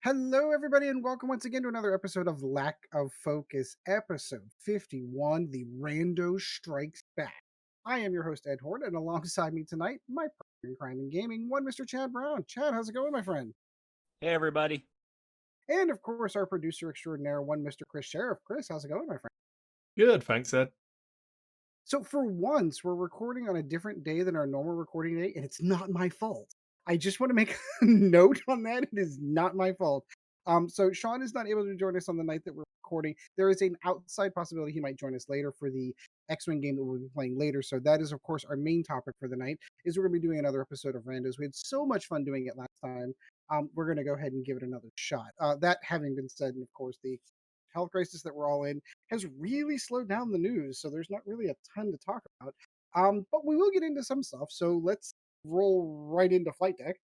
Hello, everybody, and welcome once again to another episode of Lack of Focus, episode 51 The Rando Strikes Back. I am your host, Ed Hort, and alongside me tonight, my partner in crime and gaming, one Mr. Chad Brown. Chad, how's it going, my friend? Hey, everybody. And of course, our producer extraordinaire, one Mr. Chris Sheriff. Chris, how's it going, my friend? Good, thanks, Ed. So, for once, we're recording on a different day than our normal recording day, and it's not my fault. I just want to make a note on that. It is not my fault. So Sean is not able to join us on the night that we're recording. There is an outside possibility he might join us later for the X-Wing game that we'll be playing later. So that is, of course, our main topic for the night. Is we're going to be doing another episode of Randos. We had so much fun doing it last time. We're going to go ahead and give it another shot. That having been said, and of course the health crisis that we're all in has really slowed down the news. So there's not really a ton to talk about. But we will get into some stuff. So let's roll right into flight deck.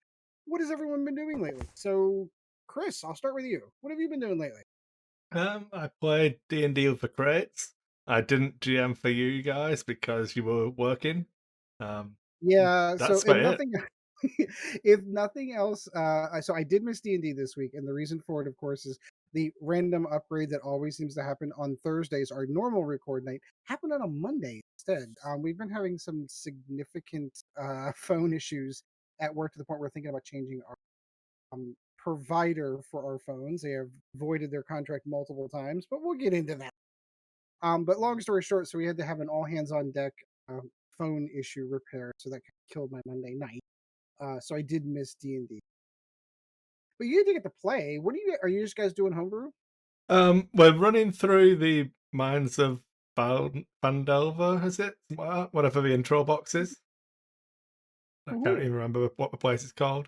What has everyone been doing lately? So, Chris, I'll start with you. What have you been doing lately? I played D&D with the crates. I didn't GM for you guys because you were working. Um, Yeah, so that's about it. if nothing else, so I did miss D&D this week, and the reason for it, of course, is the random upgrade that always seems to happen on Thursdays, our normal record night, happened on a Monday instead. We've been having some significant phone issues at work to the point where we're thinking about changing our provider for our phones. They have voided their contract multiple times, but we'll get into that. But long story short, so we had to have an all hands on deck phone issue repair, so that killed my Monday night. So I did miss D&D. But you did get to play. What are you just guys doing homebrew? We're running through the Mines of Vandelver, is it? Whatever the intro box is. I can't Ooh. even remember what the place is called.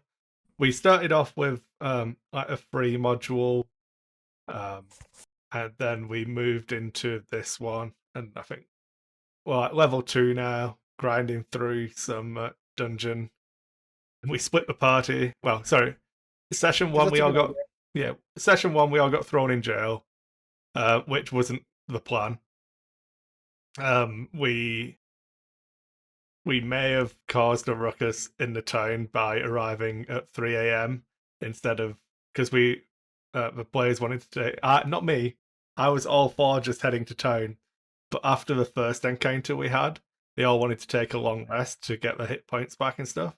We started off with like a free module, um, and then we moved into this one, and I think at level 2 now, grinding through some dungeon. And we split the party. Well, sorry, session Because one that's we a all good got idea. session one we all got thrown in jail, which wasn't the plan. We may have caused a ruckus in the town by arriving at 3 a.m. instead of because the players wanted to take not me. I was all for just heading to town, but after the first encounter we had, they all wanted to take a long rest to get their hit points back and stuff.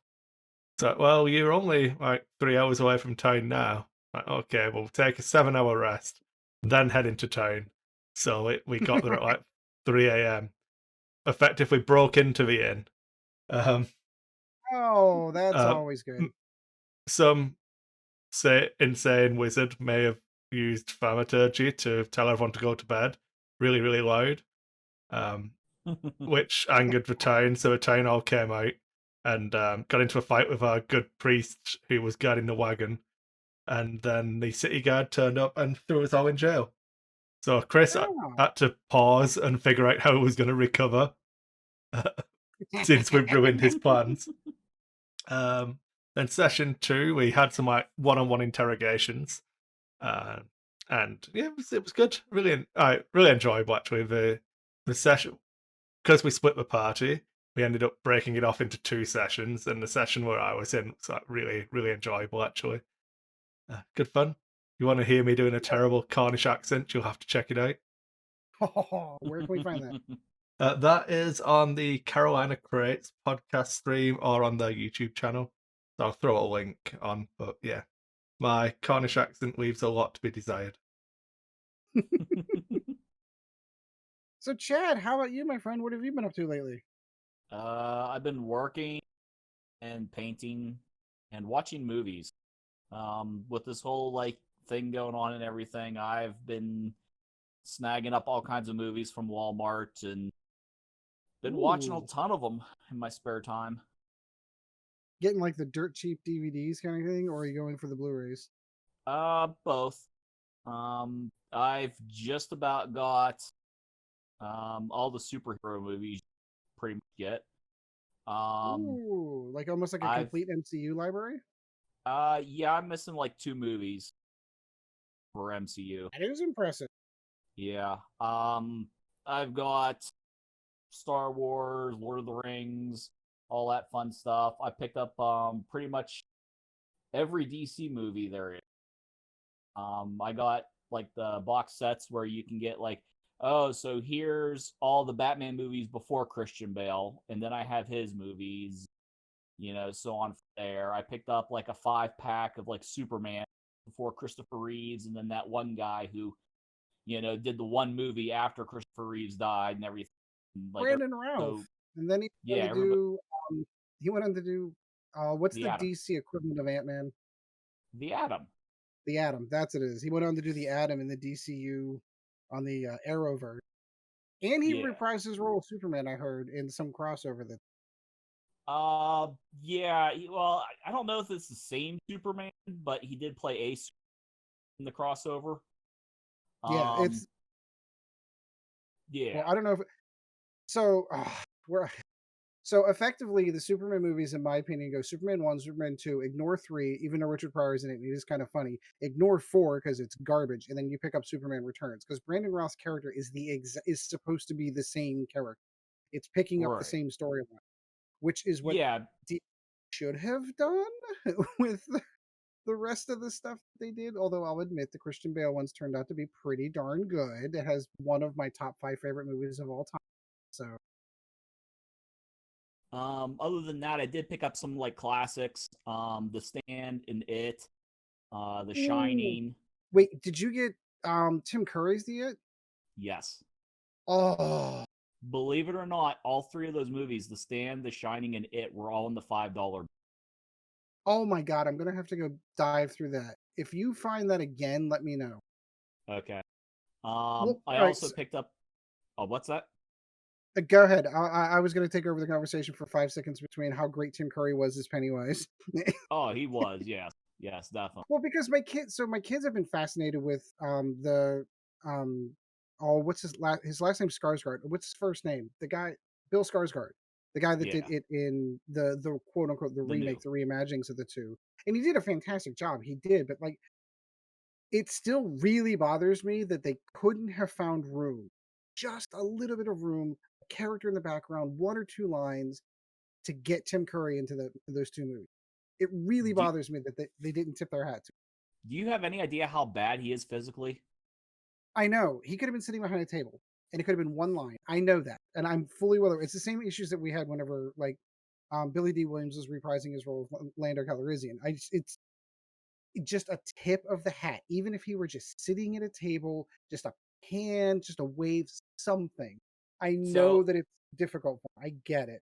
So, well, you're only like 3 hours away from town now. Like, okay, we'll take a 7 hour rest, then head into town. So we got there at like 3 a.m. Effectively broke into the inn. Um, Oh, that's uh, always good. some say insane wizard may have used thaumaturgy to tell everyone to go to bed, really, really loud, um, which angered the town. So the town all came out and got into a fight with our good priest who was guarding the wagon. And then the city guard turned up and threw us all in jail. So Chris Oh. had to pause and figure out how he was going to recover since we've ruined his plans. Then session two, we had some like one-on-one interrogations, uh, and yeah, it was good. I really enjoyable actually the session because we split the party. We ended up breaking it off into two sessions, and the session where I was in was like really really enjoyable actually. Good fun. You want to hear me doing a terrible Cornish accent? You'll have to check it out. Where can we find that? That is on the Carolina Crates podcast stream or on their YouTube channel. So I'll throw a link on. But yeah, my Cornish accent leaves a lot to be desired. So, Chad, how about you, my friend? What have you been up to lately? I've been working and painting and watching movies. With this whole thing going on and everything, I've been snagging up all kinds of movies from Walmart and been watching a Ooh, ton of them in my spare time. getting like the dirt cheap DVDs kind of thing, or are you going for the Blu-rays? Both. I've just about got all the superhero movies pretty much get. Um, Ooh, like almost like a I've complete MCU library. yeah, I'm missing like two movies for MCU. That is impressive. Yeah. I've got Star Wars, Lord of the Rings, all that fun stuff. I picked up pretty much every DC movie there is. I got like the box sets where you can get like, oh, so here's all the Batman movies before Christian Bale, and then I have his movies, so on from there. I picked up like a 5 pack of like Superman before Christopher Reeves, and then that one guy who, did the one movie after Christopher Reeves died and everything. Like, Brandon Routh, so and then he went yeah, on to everybody, do. He went on to do. What's the the Atom, DC equivalent of Ant Man? the Atom. The Atom. That's it is. He went on to do the Atom in the DCU on the Arrowverse, and he Yeah. reprised his role of Superman. I heard in some crossover that. Uh, yeah. Well, I don't know if it's the same Superman, but he did play Ace in the crossover. Yeah, Um, it's well. yeah, I don't know if so. We're So effectively, the Superman movies, in my opinion, go Superman 1, Superman 2, ignore 3, even though Richard Pryor is in it, and it is kind of funny. Ignore 4 because it's garbage, and then you pick up Superman Returns because Brandon Routh's character is supposed to be the same character. It's picking up the right. same storyline, which is what Yeah, D should have done with the rest of the stuff that they did. Although I'll admit the Christian Bale ones turned out to be pretty darn good. It has one of my top 5 favorite movies of all time. So, Other than that, I did pick up some like classics. The Stand and It, The ooh. Shining. Wait, did you get Tim Curry's The It? Yes. Oh, Believe it or not, all three of those movies, The Stand, The Shining, and It, were all in the $5. oh my God! I'm gonna have to go dive through that. If you find that again, let me know. Okay. Well, I all right, also picked up. Oh, what's that? go ahead. I was gonna take over the conversation for 5 seconds between how great Tim Curry was as Pennywise. Oh, he was. Yes. Yes, definitely. Well, because my kids have been fascinated with um oh what's his last name Skarsgård. What's his first name? The guy Bill Skarsgård, the guy that did Yeah. it in the quote unquote the The new. remake, the reimaginings of the two, and he did a fantastic job. He did, but like it still really bothers me that they couldn't have found room, just a little bit of room, a character in the background, one or two lines to get Tim Curry into those two movies. It really Do, bothers me that they didn't tip their hat to. do you have any idea how bad he is physically? I know he could have been sitting behind a table, and it could have been one line. I know that, and I'm fully well aware. It's the same issues that we had whenever Billy D. Williams was reprising his role of Lando Calrissian. It's just a tip of the hat. Even if he were just sitting at a table, just a hand, just a wave, something. I know So, that it's difficult. I get it.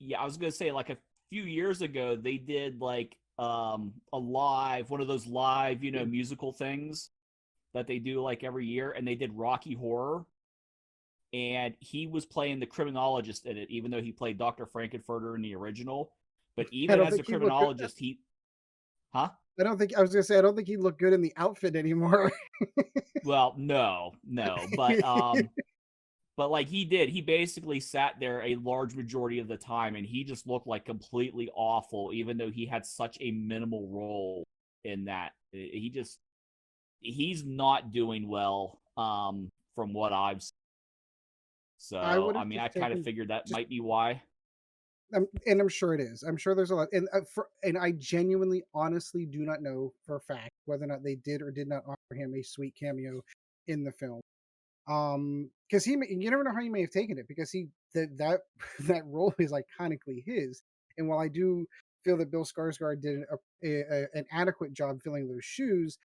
yeah, I was gonna say like a few years ago they did like a live one of those live musical things that they do like every year, and they did Rocky Horror, and he was playing the criminologist in it, even though he played Dr. Frankenfurter in the original. But I even don't as a think he looked good. criminologist, he, huh? I don't think I was gonna say I don't think he looked good in the outfit anymore. Well, no, no, but like he did, he basically sat there a large majority of the time, and he just looked like completely awful, even though he had such a minimal role in that. He's not doing well, from what I've seen. I So would I have mean, I just kind of taken figured that just might be why. and I'm sure it is. I'm sure there's a lot, and I genuinely, honestly, do not know for a fact whether or not they did or did not offer him a sweet cameo in the film. Because you never know how he may have taken it because that that role is iconically his. And while I do feel that Bill Skarsgård did an adequate job filling those shoes,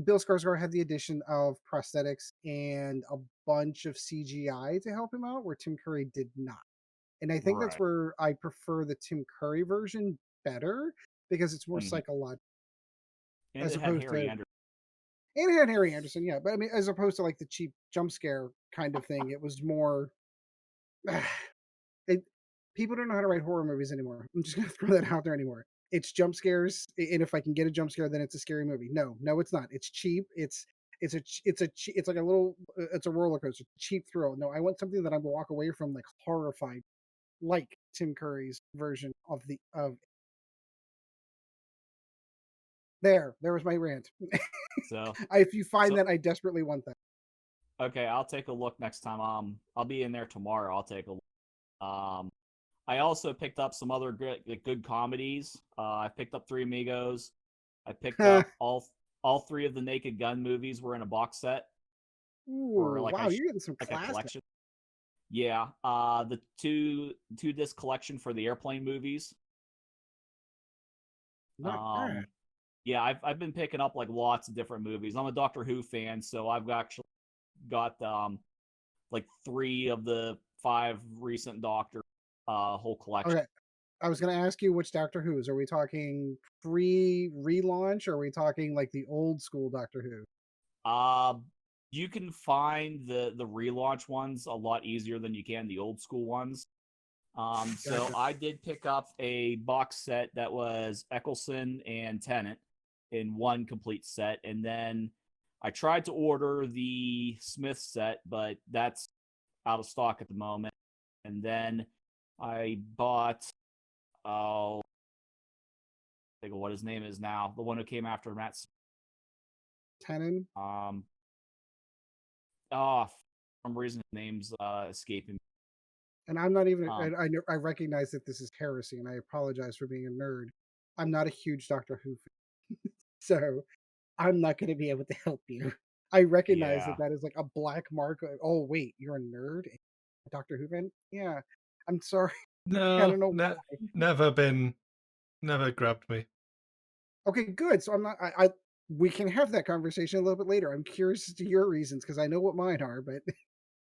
Bill Skarsgård had the addition of prosthetics and a bunch of CGI to help him out, where Tim Curry did not. And I think that's Right. where I prefer the Tim Curry version better because it's more Hmm. psychological And as it had opposed Harry to Anderson. and it had Harry Anderson, yeah. But I mean, as opposed to like the cheap jump scare kind of thing, it was more. it, People don't know how to write horror movies anymore. I'm just gonna throw that out there anymore. It's jump scares, and if I can get a jump scare, then it's a scary movie. No, no, it's not. It's cheap. It's like a little. It's a roller coaster. Cheap thrill. No, I want something that I will walk away from like horrified, like Tim Curry's version of the of. There was my rant. So If you find so that, I desperately want that. okay, I'll take a look next time. I'll be in there tomorrow. I'll take a look. I also picked up some other good comedies. I picked up Three Amigos. I picked up all. all three of the Naked Gun movies were in a box set, or Ooh, like wow, you're getting some like a class. collection. Yeah, the two disc collection for the airplane movies. Not bad. Um, yeah, I've been picking up like lots of different movies. I'm a Doctor Who fan, so I've actually got like 3 of the 5 recent Doctor whole collection. Okay, I was gonna ask you which Doctor Who's. Are we talking pre-relaunch, or are we talking like the old school Doctor Who? Uh, you can find the relaunch ones a lot easier than you can the old school ones. So Gotcha. I did pick up a box set that was Eccleston and Tennant in one complete set, and then I tried to order the Smith set, but that's out of stock at the moment. And then I bought oh, I think of what his name is now, the one who came after Matt. Tenon. Um, oh, for some reason his name's escaping me. And I'm not even. Um, I recognize that this is heresy, and I apologize for being a nerd. I'm not a huge Doctor Who fan, so I'm not going to be able to help you. I recognize that yeah, that is like a black mark. Oh wait, you're a nerd, a Doctor Who fan? Yeah, I'm sorry. I No, don't know why. never grabbed me. Okay, good. So I'm not. I we can have that conversation a little bit later. I'm curious as to your reasons because I know what mine are, but it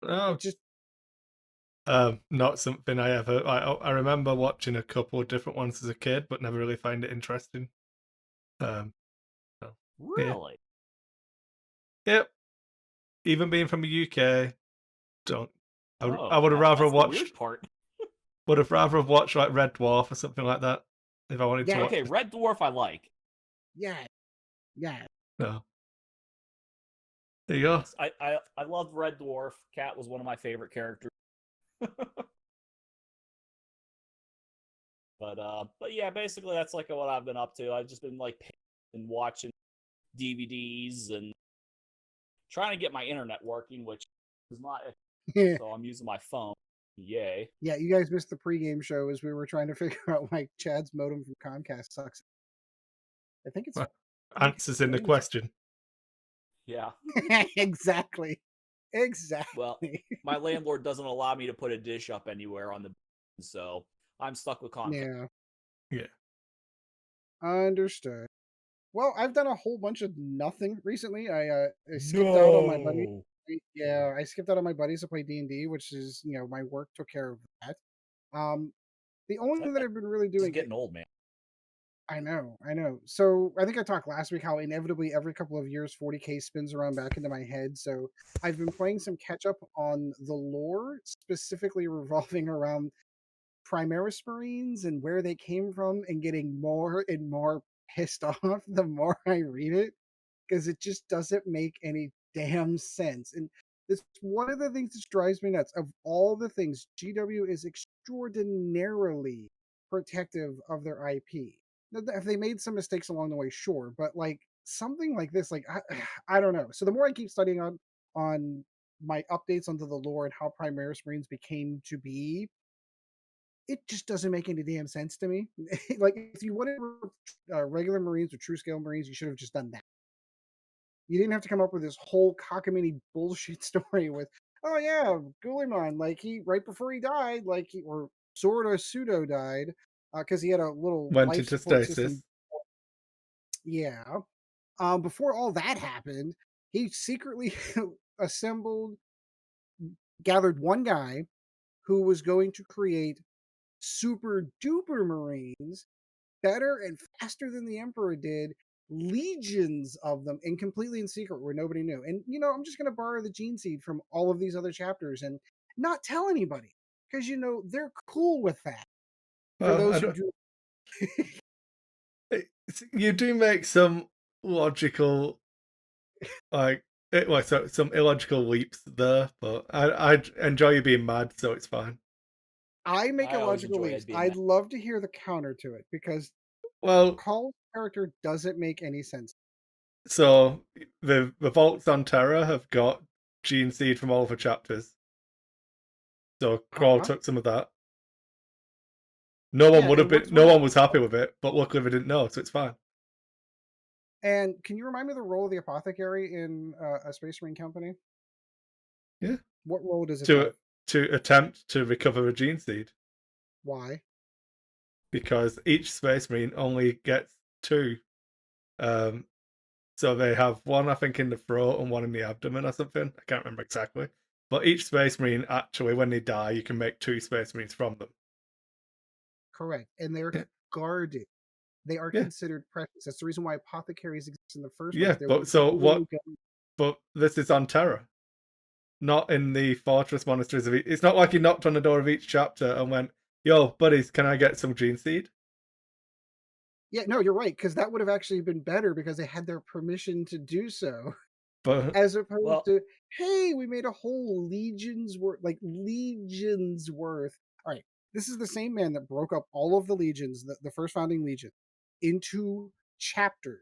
Oh, just not something I remember watching a couple of different ones as a kid, but never really find it interesting. Um, so, yeah, really. yep. Even being from the UK, don't. I Oh, would have rather that's the watched weird part. like Red Dwarf or something like that if I wanted to yeah, watch Okay, it. Red Dwarf I like. yeah, yeah. No, there you go. I loved Red Dwarf. Cat was one of my favorite characters. But yeah, basically that's like what I've been up to. I've just been like and watching DVDs and trying to get my internet working, which is not. So I'm using my phone. Yay! Yeah, you guys missed the pregame show as we were trying to figure out why Chad's modem from Comcast sucks. I think it's Well, like answers in the 40. question. Yeah. Exactly. Well, Exactly. my landlord doesn't allow me to put a dish up anywhere on the, so I'm stuck with Comcast. Yeah, Yeah. understood. Well, I've done a whole bunch of nothing recently. I skipped out on my buddy. No. Yeah, I skipped out on my buddies to play D&D, which is, my work took care of that. Um, the only thing that I've been really This is doing, getting old, man. I know, I know. So I think I talked last week how inevitably every couple of years 40K spins around back into my head. So I've been playing some catch up on the lore, specifically revolving around Primaris Marines and where they came from, and getting more and more pissed off the more I read it because it just doesn't make any damn sense. And it's one of the things that drives me nuts. Of all the things, GW is extraordinarily protective of their IP. Now, if they made some mistakes along the way, sure, but like something like this, like I don't know. So the more I keep studying on my updates onto the lore and how Primaris Marines became to be, it just doesn't make any damn sense to me. Like if you wanted regular Marines or true scale Marines, you should have just done that. You didn't have to come up with this whole cockamamie bullshit story with, oh yeah, Guliman, like he right before he died, like he or sort of pseudo died, because he had a little Went life into support system. stasis. Yeah. Before all that happened, he secretly assembled, gathered one guy who was going to create super duper Marines better and faster than the Emperor did, legions of them, and completely in secret where nobody knew. And I'm just going to borrow the gene seed from all of these other chapters and not tell anybody because they're cool with that. For Well, I those who don't. do, You do make some logical, like, some illogical leaps there, but I enjoy you being mad, so it's fine. I make I always illogical enjoy leaps. Ed being I'd mad. love to hear the counter to it because Well, Call's character doesn't make any sense. so the vaults on Terra have got gene seed from all of the chapters, so Uh Crawl huh. took some of that. No one Yeah, would have and been. what's No really one was happy with it, but luckily they didn't know, so it's fine. And can you remind me the role of the apothecary in a Space Marine company? Yeah. What role does it have? To attempt to recover a gene seed, Why? because each Space Marine only gets two. Um, so they have one, I think, in the throat and one in the abdomen or something. I can't remember exactly. But each Space Marine, actually, when they die, you can make two Space Marines from them. Correct. And they're Yeah, guarded. They are yeah, considered precious. That's the reason why apothecaries exist in the first place. yeah. They're But so what? literally guarded. But this is on Terra, not in the Fortress Monasteries of. It's not like he knocked on the door of each chapter and went, "Yo, buddies, can I get some gene seed?" Yeah, no, you're right, because that would have actually been better because they had their permission to do so, But as opposed Well, to, hey, we made a whole legions worth. All right, this is the same man that broke up all of the legions, the first founding legion, into chapters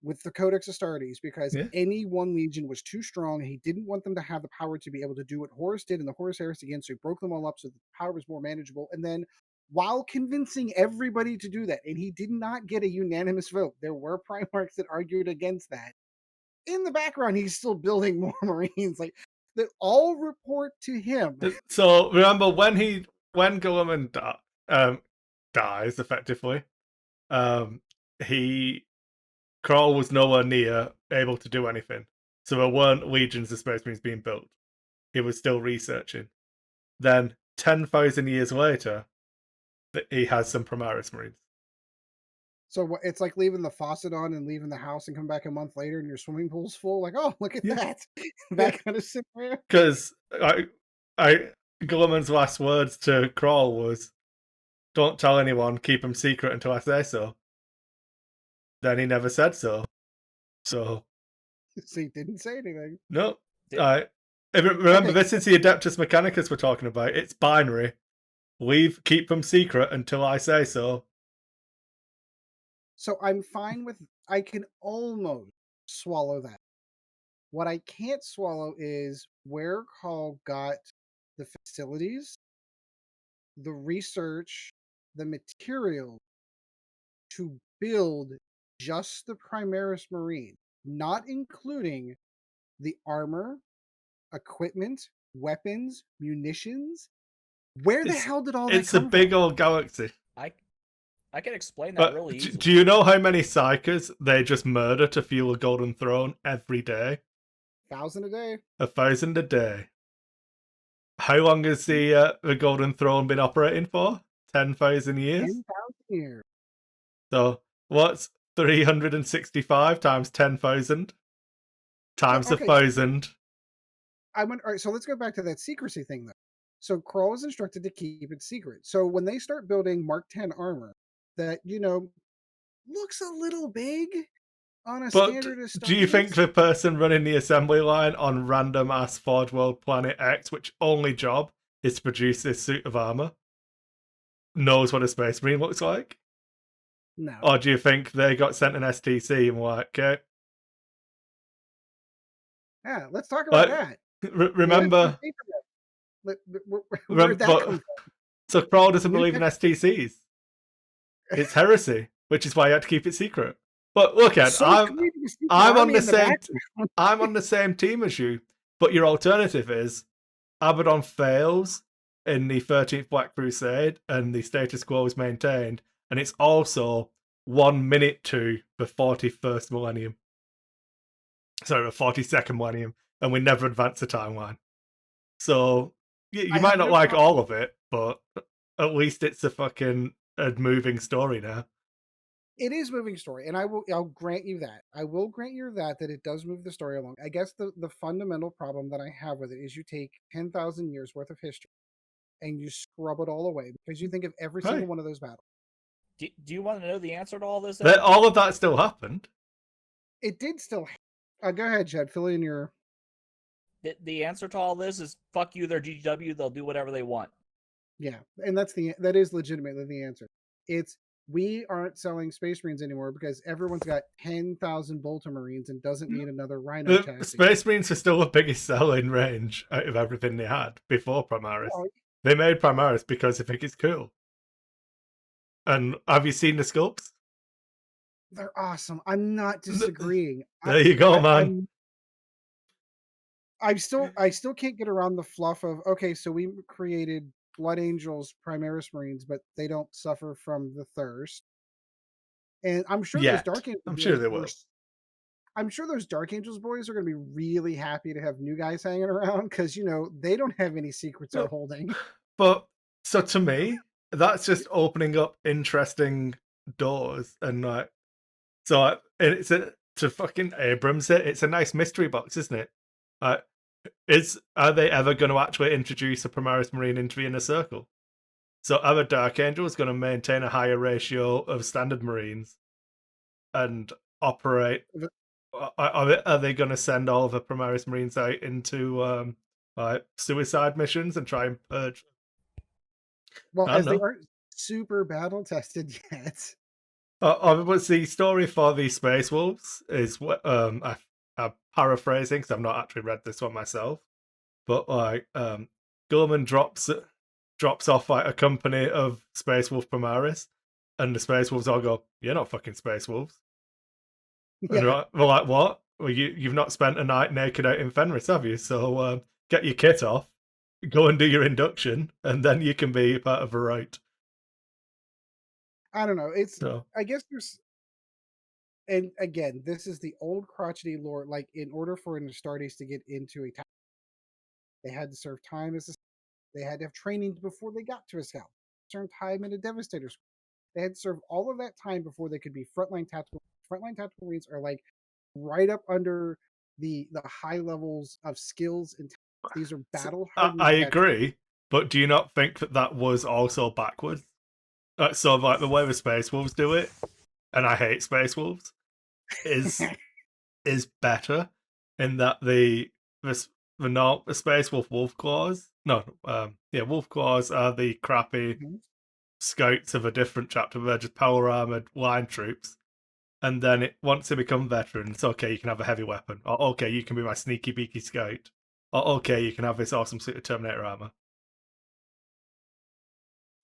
with the Codex Astartes because yeah, any one legion was too strong and he didn't want them to have the power to be able to do what Horus did in the Horus Heresy again, so he broke them all up so the power was more manageable. And then while convincing everybody to do that, and he did not get a unanimous vote, there were Primarchs that argued against that. In the background, he's still building more Marines, like that all report to him. so remember when Guilliman dies effectively, um, he Kroll was nowhere near able to do anything. So there weren't legions of Space Marines being built. He was still researching. Then 10,000 years later, he has some Primaris Marines. So it's like leaving the faucet on and leaving the house and come back a month later and your swimming pool's full. Like, oh, look at Yeah, that. yeah. That kind of scenario. Because Guilliman's last words to Kroll was, "Don't tell anyone. Keep them secret until I say so." Then he never said so. So So he didn't say anything. no. did, Remember, Okay, this is the Adeptus Mechanicus we're talking about. It's binary. Keep them secret until I say so. so I'm fine with. I can almost swallow that. What I can't swallow is where Call got the facilities, the research, the material to build just the Primaris Marine, not including the armor, equipment, weapons, munitions. Where the It's hell did all that it's a come from? big old galaxy. I I can explain that But really do easily. you know how many psychers they just murder to fuel a golden throne every day? 1,000 a day? 1,000 a day. How long has the golden throne been operating for? 10,000 years. 10,000 years. So what's 365 times 10,000 So, times okay, so 1,000? I went, all right, so let's go back to that secrecy thing though. So Kroll is instructed to keep it secret. So when they start building Mark 10 armor that, looks a little big on a But standard do you think Astartes, the person running the assembly line on random ass Forge World Planet X, which only job is to produce this suit of armor, knows what a Space Marine looks like? no. Or do you think they got sent an STC and were like, okay, Yeah, let's talk about like, that. Where's the remember, paper? Where'd that come but so Kroll doesn't believe in STCs. It's heresy, which is why you had to keep it secret. But look, Ed, So is keeping a secret I'm on army the in the same background. I'm on the same team as you. But your alternative is Abaddon fails in the 13th Black Crusade and the status quo is maintained, and it's also 1 minute to the 41st millennium. Sorry, the 42nd millennium, and we never advance the timeline. So I you might have not no like problem. all of it, but at least it's a moving story now. It is moving story, and I'll grant you that. I will grant you that it does move the story along. I guess the fundamental problem that I have with it is you take 10,000 years worth of history and you scrub it all away because you think of every single Hey, one of those battles. Do you want to know the answer to all this, that Ed? all of that still happened. It did still. Go ahead, Jed. Fill in your. The answer to all this is fuck you. They're GW. They'll do whatever they want. Yeah, and that is legitimately the answer. It's we aren't selling Space Marines anymore because everyone's got 10,000 Bolter Marines and doesn't need another Rhino The chassis. Space Marines were still the biggest selling range out of everything they had before Primaris. Well, They made Primaris because they think it's cool. And have you seen the sculpts? They're awesome. I'm not disagreeing. There you go, man. I still can't get around the fluff of, okay, so we created Blood Angels, Primaris Marines, but they don't suffer from the thirst. And I'm sure those Yet. Dark Angel I'm sure boys they were will. I'm sure those Dark Angels boys are going to be really happy to have new guys hanging around because they don't have any secrets they're But, holding. but so to me, that's just opening up interesting doors and like and it's a to fucking Abrams it. It's a nice mystery box, isn't it? Uh, are they ever going to actually introduce a Primaris Marine into the inner circle? So are the Dark Angels going to maintain a higher ratio of standard Marines and operate? Are they going to send all of the Primaris Marines out into like suicide missions and try and purge? Well, I don't as they know. aren't super battle tested yet. But the story for the Space Wolves is what I'm paraphrasing because I've not actually read this one myself. But like Gulliman drops off like a company of Space Wolf Primaris, and the Space Wolves all go, "You're not fucking Space Wolves." And Yeah, we're like, "What? Well, you've not spent a night naked out in Fenris, have you? So get your kit off, go and do your induction, and then you can be part of a right." I don't know. So I guess and again, this is the old crotchety lore. Like, in order for an Astartes to get into a town, they had to serve time as a, they had to have training before they got to a scout, serve time in a devastator school. They had to serve all of that time before they could be frontline tactical. Frontline tactical marines are like right up under the high levels of skills and talents. These are So, battle I hardened veterans. agree, but do you not think that that was also backwards? So, like the way the Space Wolves do it, and I hate Space Wolves, is is better in that the Space Wolf Claws. No, yeah, Wolf Claws are the crappy scouts of a different chapter. They're just power armored line troops. And then once they become veterans, okay, you can have a heavy weapon. Or okay, you can be my sneaky beaky scout. Or okay, you can have this awesome suit of Terminator armor.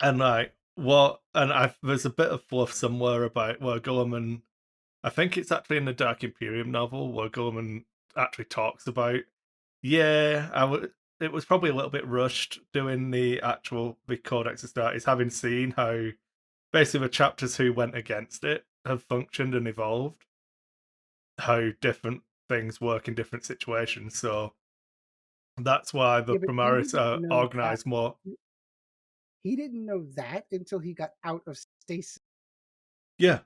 And like there's a bit of fluff somewhere about where Gulliman. I think it's actually in the Dark Imperium novel where Gulliman actually talks about. Yeah, it was probably a little bit rushed doing the Codex Astartes, having seen how basically the chapters who went against it have functioned and evolved, how different things work in different situations. So that's why the Yeah, but he Primaris didn't are know that. organized more. He didn't know that until he got out of stasis, Yeah,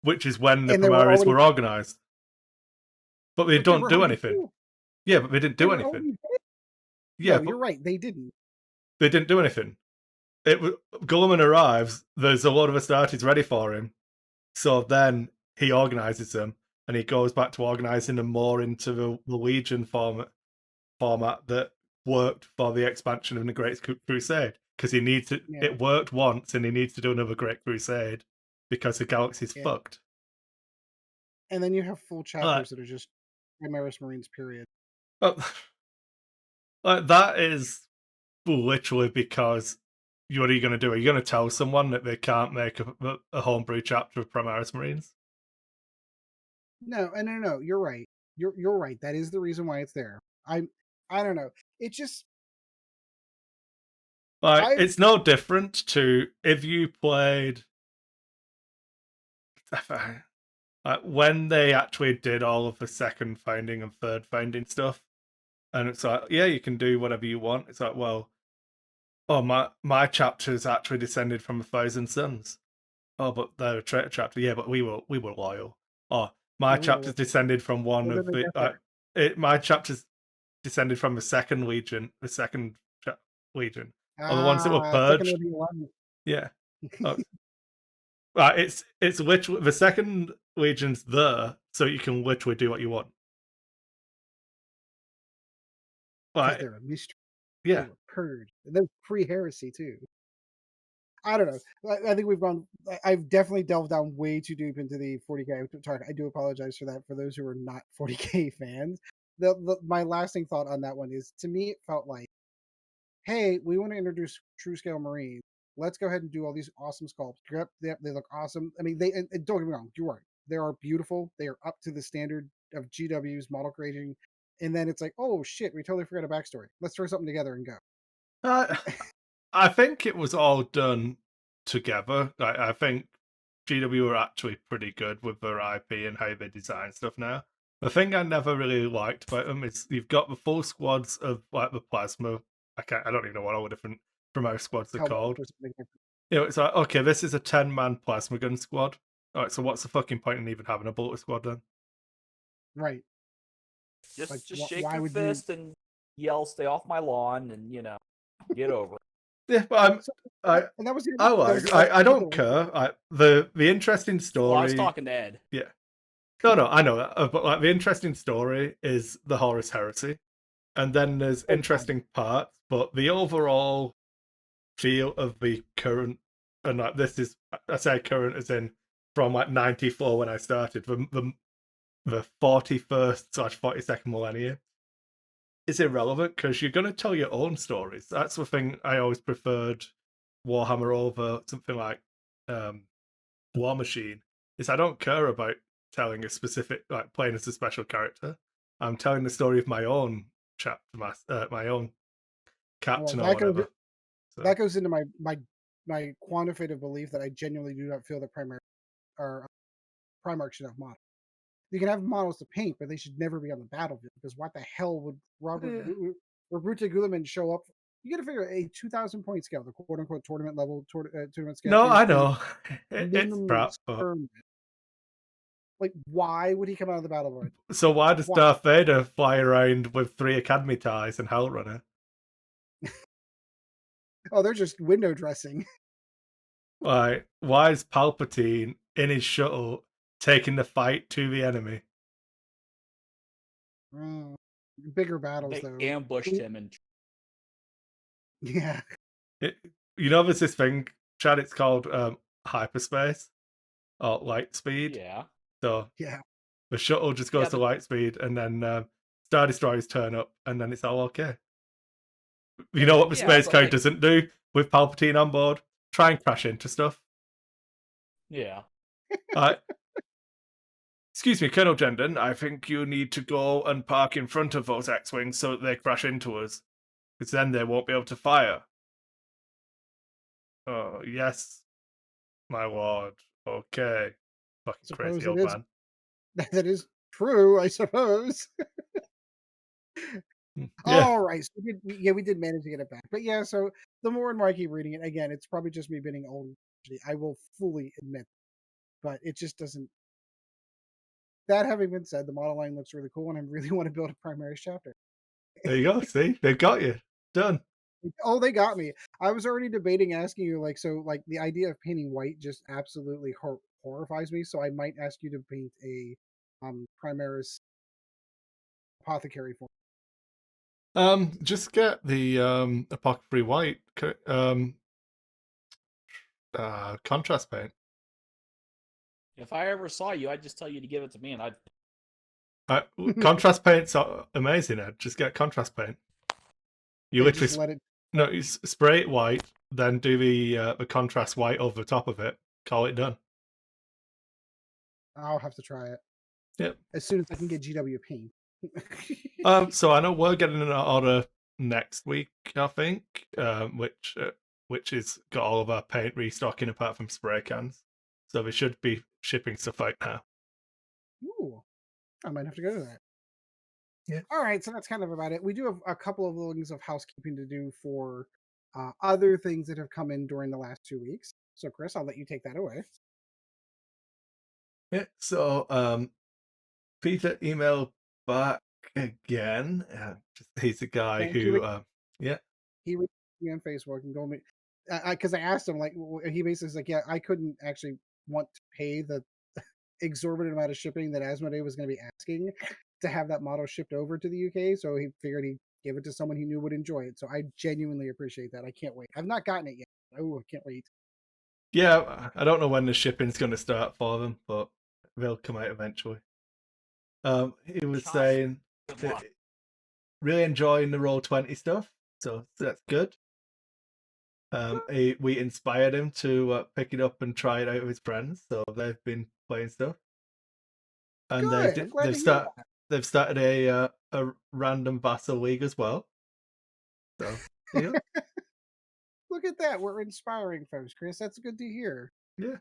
which is when the and they were Primaris already, were organized, but they but they don't were do already anything. cool. Yeah, but they didn't They do were anything. already. Yeah, No, but you're right. They didn't. they didn't do anything. It was Gulliman arrives. There's a lot of Astartes ready for him. So then he organizes them, and he goes back to organizing them more into the Legion format that worked for the expansion of the Great Crusade. Because he needs to, Yeah, it worked once, and he needs to do another Great Crusade because the galaxy's yeah. fucked. And then you have full Like, chapters that are just Primaris Marines. Period. uh, like that is literally because what are you going to do? Are you going to tell someone that they can't make a homebrew chapter of Primaris Marines? No, and no. You're right. You're right. That is the reason why it's there. I don't know. It just Like, I've it's no different to if you played like when they actually did all of the second founding and third founding stuff, and it's like, yeah, you can do whatever you want. It's like, well, oh my chapter's actually descended from 1,000 Suns. Oh, but they're a traitor chapter. Yeah, but we were loyal. Oh, my yeah, we chapter's were descended from one we're of gonna the get there. my chapter's descended from the second Legion, the second Legion, or the ones that were Second purged. of the 11. Yeah. Oh, it's literally the second legion's there, so you can literally do what you want. Because Like, they're a mystery. They yeah, were purged. And they're pre-heresy too. I don't know. I think we've gone. I've definitely delved down way too deep into the 40K talk. I do apologize for that for those who are not 40K fans. My lasting thought on that one is, to me, it felt like, hey, we want to introduce true scale Marines. let's go ahead and do all these awesome sculpts. Yep, they look awesome. I mean, and don't get me wrong, you're right. They are beautiful. They are up to the standard of GW's model creating. And then it's like, oh shit, we totally forgot a backstory. Let's throw something together and go. Uh, I think it was all done together. I think GW are actually pretty good with their IP and how they design stuff now. The thing I never really liked about them is you've got the full squads of like the plasma. I don't even know what all the different promo squads are Helmet called. or something different. It's like, okay, this is a 10-man plasma gun squad. All right, so what's the fucking point in even having a bullet squad then? Right. Just Like, just shake why your would you? fist and yell, "Stay off my lawn!" and get over it. Yeah, but So, I and that was the I that was like the last I thing don't that care. The interesting Well, I was story. talking to Ed. Yeah. No, I know that. But like the interesting story is the Horus Heresy, and then there's Oh, God. interesting parts, but the overall feel of the current, and like this is, I say current as in from like '94 when I started, the 41st/42nd millennium is irrelevant because you're going to tell your own stories. That's the thing I always preferred Warhammer over something like War Machine. Is I don't care about telling a specific, like playing as a special character. I'm telling the story of my own chapter, my own Well, captain or whatever. So that goes into my quantitative belief that I genuinely do not feel that Primarch should have models. You can have models to paint, but they should never be on the battlefield because what the hell would yeah. Roberto Guillemin show up? You got to figure a 2,000 point scale, the quote unquote tournament level tournament scale No, is I a know it's minimum crap, but experiment. Like, why would he come out of the battlefield? so why does Why? Darth Vader fly around with 3 Academy ties and Hell Runner? Oh, they're just window dressing. Why is Palpatine in his shuttle taking the fight to the enemy? Mm, bigger battles, They though. ambushed him, and Yeah, It, there's this thing, Chad. It's called hyperspace or light speed. yeah, So yeah. the shuttle just yeah. goes to light speed, and then Star Destroyers turn up, and then it's all okay. You know what the Yeah, space but code doesn't do with Palpatine on board? Try and crash into stuff. yeah, Uh, Excuse me, Colonel Jendon, I think you need to go and park in front of those X-Wings so that they crash into us. Because then they won't be able to fire. Oh, yes, my lord. Okay. Fucking crazy Suppose it old is. man. That is true, I suppose. Yeah, All right, so we did manage to get it back, but yeah. So the more and more I keep reading it, again, it's probably just me being old. I will fully admit, but it just doesn't. That having been said, the model line looks really cool, and I really want to build a primary chapter. there you go. See, they've got you. Done. Oh, they got me. I was already debating asking you, like, so, like, the idea of painting white just absolutely horrifies me. So I might ask you to paint a Primaris apothecary form. Just get the apothecary white contrast paint. if I ever saw you, I'd just tell you to give it to me, and I'd. Contrast paint's amazing, Ed. Just get contrast paint. You And literally just let it. no, you spray it white, then do the contrast white over the top of it. Call it done. I'll have to try it Yep. as soon as I can get GW paint. So I know we're getting an order next week, I think, which is got all of our paint restocking apart from spray cans. So we should be shipping stuff out now. Ooh, I might have to go to that. Yeah. All right, so that's kind of about it. We do have a couple of things of housekeeping to do for other things that have come in during the last 2 weeks. So, Chris, I'll let you take that away. Yeah. So Peter emailed back again. He's a guy Thank who you. yeah. He reached me on Facebook and told me because I asked him, like, he basically was like, yeah, I couldn't actually want to pay the exorbitant amount of shipping that Asmodee was going to be asking to have that model shipped over to the UK. So he figured he'd give it to someone he knew would enjoy it. So I genuinely appreciate that. I can't wait. I've not gotten it yet. Oh, I can't wait. Yeah, I don't know when the shipping's going to start for them, but they'll come out eventually. He was China. saying Good luck. really enjoying the Roll20 stuff, so that's good. We inspired him to pick it up and try it out with his friends, so they've been playing stuff, and Good. I'm glad they've to hear start that. they've started a random battle league as well. So yeah, Look at that. We're inspiring folks, Chris. That's good to hear. yeah.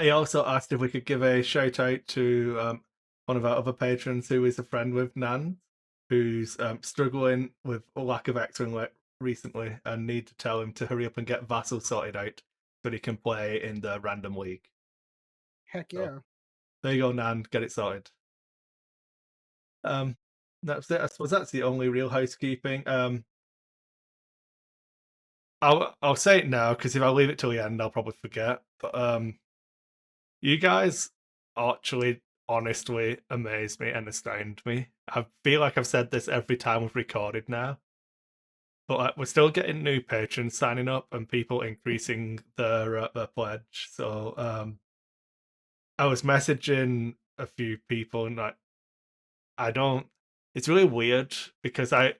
He also asked if we could give a shout out to one of our other patrons who is a friend with Nan, who's struggling with a lack of X-Wing recently, and need to tell him to hurry up and get Vassal sorted out so that he can play in the random league. Heck So yeah. there you go, Nan, get it sorted. Um, that's it. I suppose that's the only real housekeeping. I'll say it now because if I leave it till the end, I'll probably forget. But you guys actually honestly amaze me and astound me. I feel like I've said this every time we've recorded now, but like, we're still getting new patrons signing up and people increasing their pledge. So I was messaging a few people and like I don't. It's really weird because I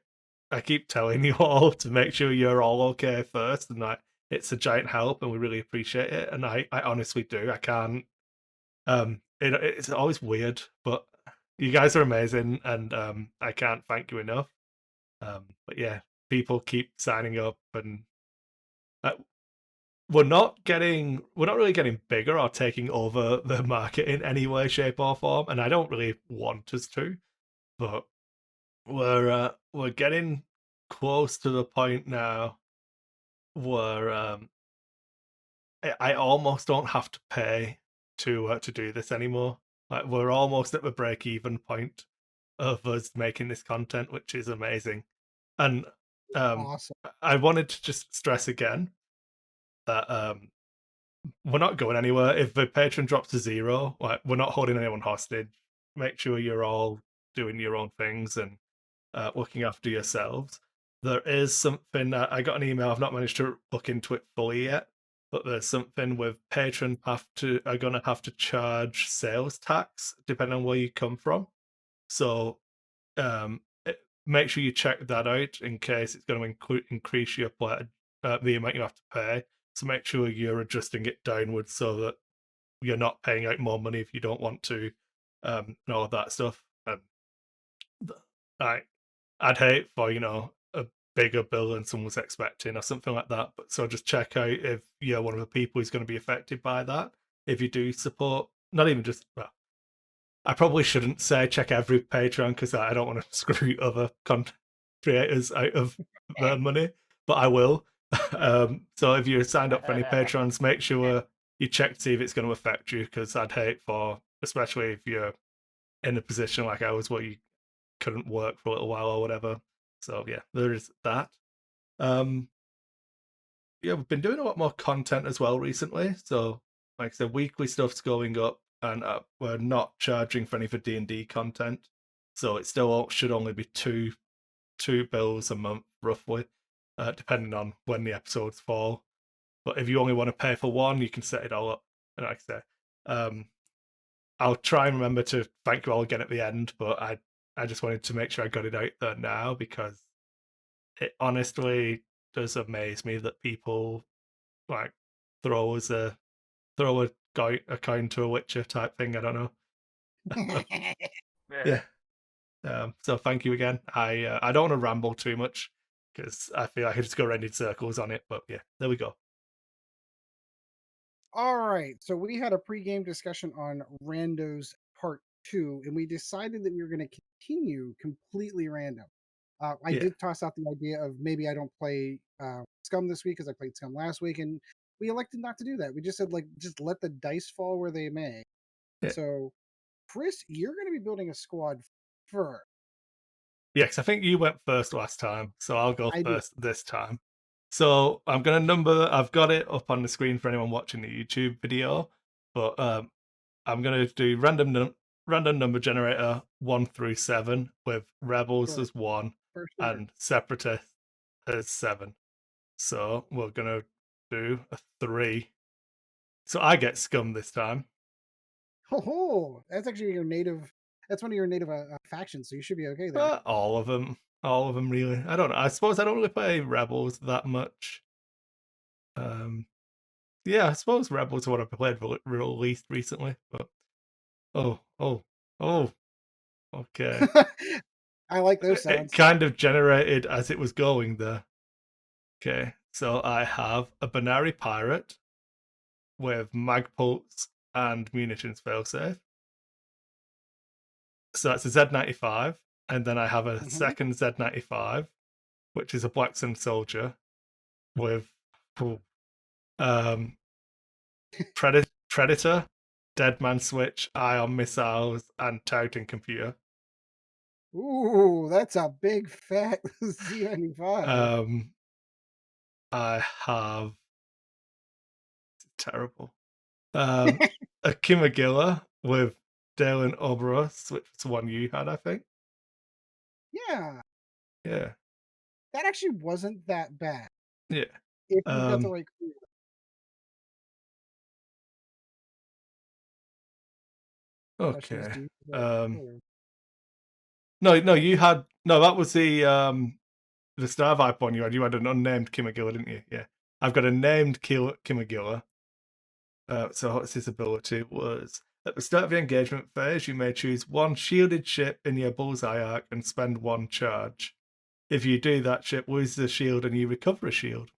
keep telling you all to make sure you're all okay first, and like it's a giant help, and we really appreciate it. And I honestly do. I can't. It's always weird, but you guys are amazing, and I can't thank you enough. But yeah, people keep signing up, and uh, we're not really getting bigger or taking over the market in any way, shape, or form, and I don't really want us to, but we're getting close to the point now where I almost don't have to pay to do this anymore. Like we're almost at the break even point of us making this content, which is amazing. And um, Awesome. I wanted to just stress again that we're not going anywhere. If the patron drops to zero, like we're not holding anyone hostage. Make sure you're all doing your own things and looking after yourselves. There is something I got an email. I've not managed to look into it fully yet, but there's something with patrons are gonna have to charge sales tax depending on where you come from. So make sure you check that out in case it's going to increase your the amount you have to pay. So make sure you're adjusting it downwards so that you're not paying out more money if you don't want to, and all of that stuff. I I'd hate for a bigger bill than someone's expecting or something like that. But so just check out if you're one of the people who's going to be affected by that. If you do support, not even just well, I probably shouldn't say check every Patreon because I don't want to screw other content creators out of their money, but I will. So if you're signed up for any Patrons, make sure you check to see if it's going to affect you because I'd hate for, especially if you're in a position like I was where you couldn't work for a little while or whatever. So yeah, there is that. Um, yeah, we've been doing a lot more content as well recently. So like I said, weekly stuff's going up, and we're not charging for any for D&D content. So it still should only be two bills a month roughly, depending on when the episodes fall. But if you only want to pay for one, you can set it all up. And like I say, um, I'll try and remember to thank you all again at the end. But I just wanted to make sure I got it out there now because it honestly does amaze me that people like throw us a a coin to a Witcher type thing. I don't know. Yeah. So thank you again. I don't want to ramble too much because I feel like I just go around in circles on it. But yeah, there we go. All right. So we had a pregame discussion on Rando's part two, and we decided that we were going to continue completely random. I Yeah, did toss out the idea of maybe I don't play Scum this week because I played Scum last week, and we elected not to do that. We just said, like, just let the dice fall where they may. yeah, So, Chris, you're going to be building a squad first. yeah. Because I think you went first last time, so I'll go I did. first this time. So I'm gonna number. I've got it up on the screen for anyone watching the YouTube video, but I'm gonna do random number generator 1 through 7 with rebels Sure. as 1 For sure. and separatists as 7. So we're gonna do a 3. So I get scum this time. Oh, that's actually your native. That's one of your native factions, so you should be okay there. All of them. All of them, really. I don't know. I suppose I don't really play Rebels that much. Yeah, I suppose Rebels are what I've played released recently. But oh, oh, oh, okay. I like those It sounds. kind of generated as it was going there. Okay, so I have a Banari Pirate with magpults and munitions failsafe. So that's a Z95, and then I have a Hmm. second Z95, which is a Black Sun soldier with um, Predator, Deadman Switch, ion missiles, and Titan computer. Ooh, that's a big fat Z95. Um, I have terrible. A Kimagilla with Dalen Oberos, which was the one you had, I think. Yeah, Yeah, that actually wasn't that bad yeah. if you've got the Um, right crew. Questions, okay. do you have the right Um, crew? no, you had no. That was the Star Vibe one you had. You had an unnamed Kimagilla, didn't you? Yeah. I've got a named Kimagilla. So what's his ability was at the start of the engagement phase, you may choose one shielded ship in your bullseye arc and spend one charge. If you do, that ship loses a shield and you recover a shield.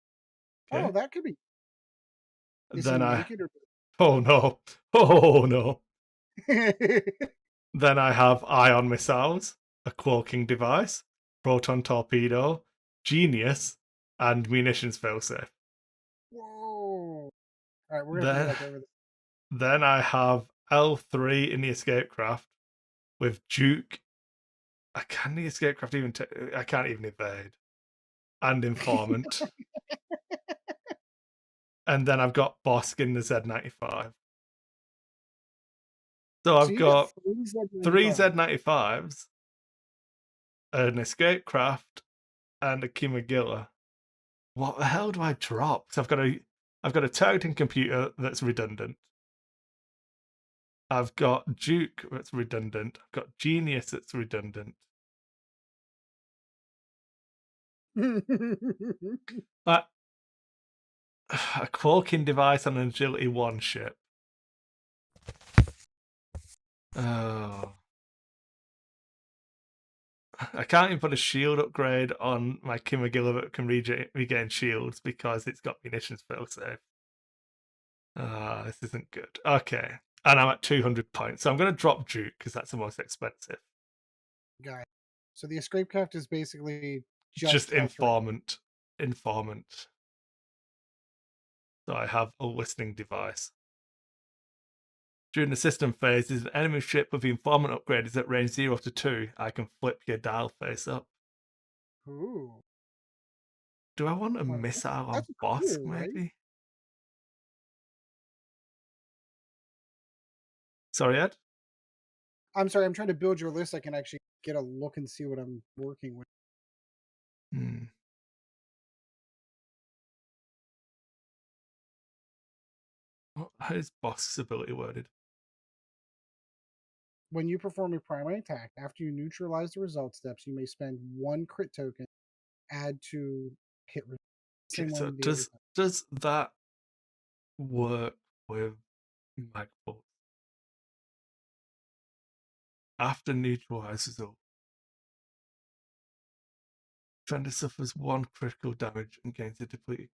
Oh, Okay. that could be. Is he Then I naked or? oh no. Oh no. Whoa! Then I have ion missiles, a cloaking device, proton torpedo, genius, and munitions failsafe. All right, we're gonna have to go Then back over this. then I have L3 in the escape craft with Duke. I can the escape craft even I can't even evade. And informant. And then I've got Bosk in the Z95. So So I've you got got three three Z95. Z95s, an escape craft, and a Kimagilla. What the hell do I drop? So I've got a targeting computer that's redundant. I've got Duke that's redundant. I've got Genius that's redundant. Uh, a cloaking device on an agility one ship. Oh. I can't even put a shield upgrade on my Kimagilla that can regain shields because it's got munitions failsafe. This isn't good. Okay. And I'm at 200 points. So I'm going to drop Duke because that's the most expensive. Guy. So the escape craft is basically Just just L3. informant. Informant. So I have a listening device. During the system phase, is an enemy ship with the informant upgrade is at range 0 to 2. I can flip your dial face up. Ooh. Do I want a Well, missile on that's Bosk, cool, right? maybe? Sorry, Ed? I'm sorry, I'm trying to build your list. I can actually get a look and see what I'm working with. Hmm. How is Bosk's ability worded? When you perform a primary attack, after you neutralize the result steps, you may spend one crit token, add to hit result. Okay, Same so one the other time. does that work with Magpul? After neutralizes all, defender suffers one critical damage and gains a depleted.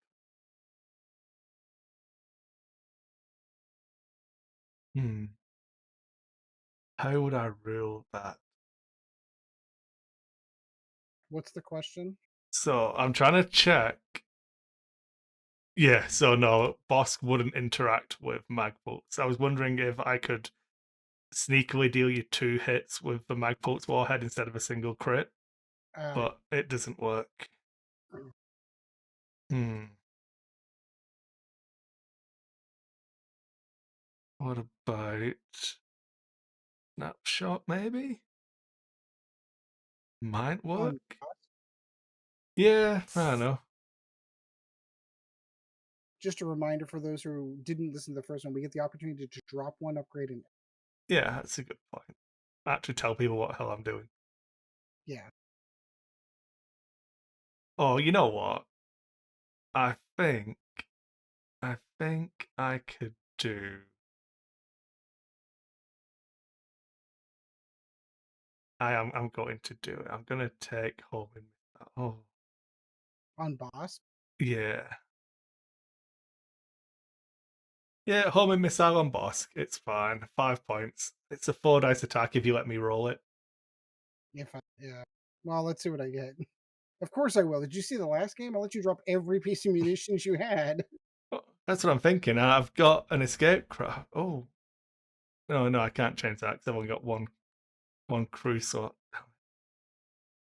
Hmm. How would I rule that? What's the question? So I'm trying to check. Yeah, so no, Bosk wouldn't interact with Magpults. I was wondering if I could sneakily deal you 2 hits with the Magpult's warhead instead of a single crit, Uh, but it doesn't work. Hmm. What about snapshot, maybe? Might on work? Yeah, I don't know. just a reminder for those who didn't listen to the first one, we get the opportunity to drop one upgrade in. Yeah, that's a good point. Actually tell people what the hell I'm doing. Yeah. Oh, you know what? I think I could do. I'm going to do it. I'm gonna take home in. Oh On boss? yeah. Yeah, homing missile on Bosk. It's fine. 5 points. It's a 4 dice attack if you let me roll it. Yeah. Well, let's see what I get. Of course I will. Did you see the last game? I'll let you drop every piece of munitions you had. Oh, that's what I'm thinking. I've got an escape craft. Oh no, I can't change that because I've only got one crew slot. I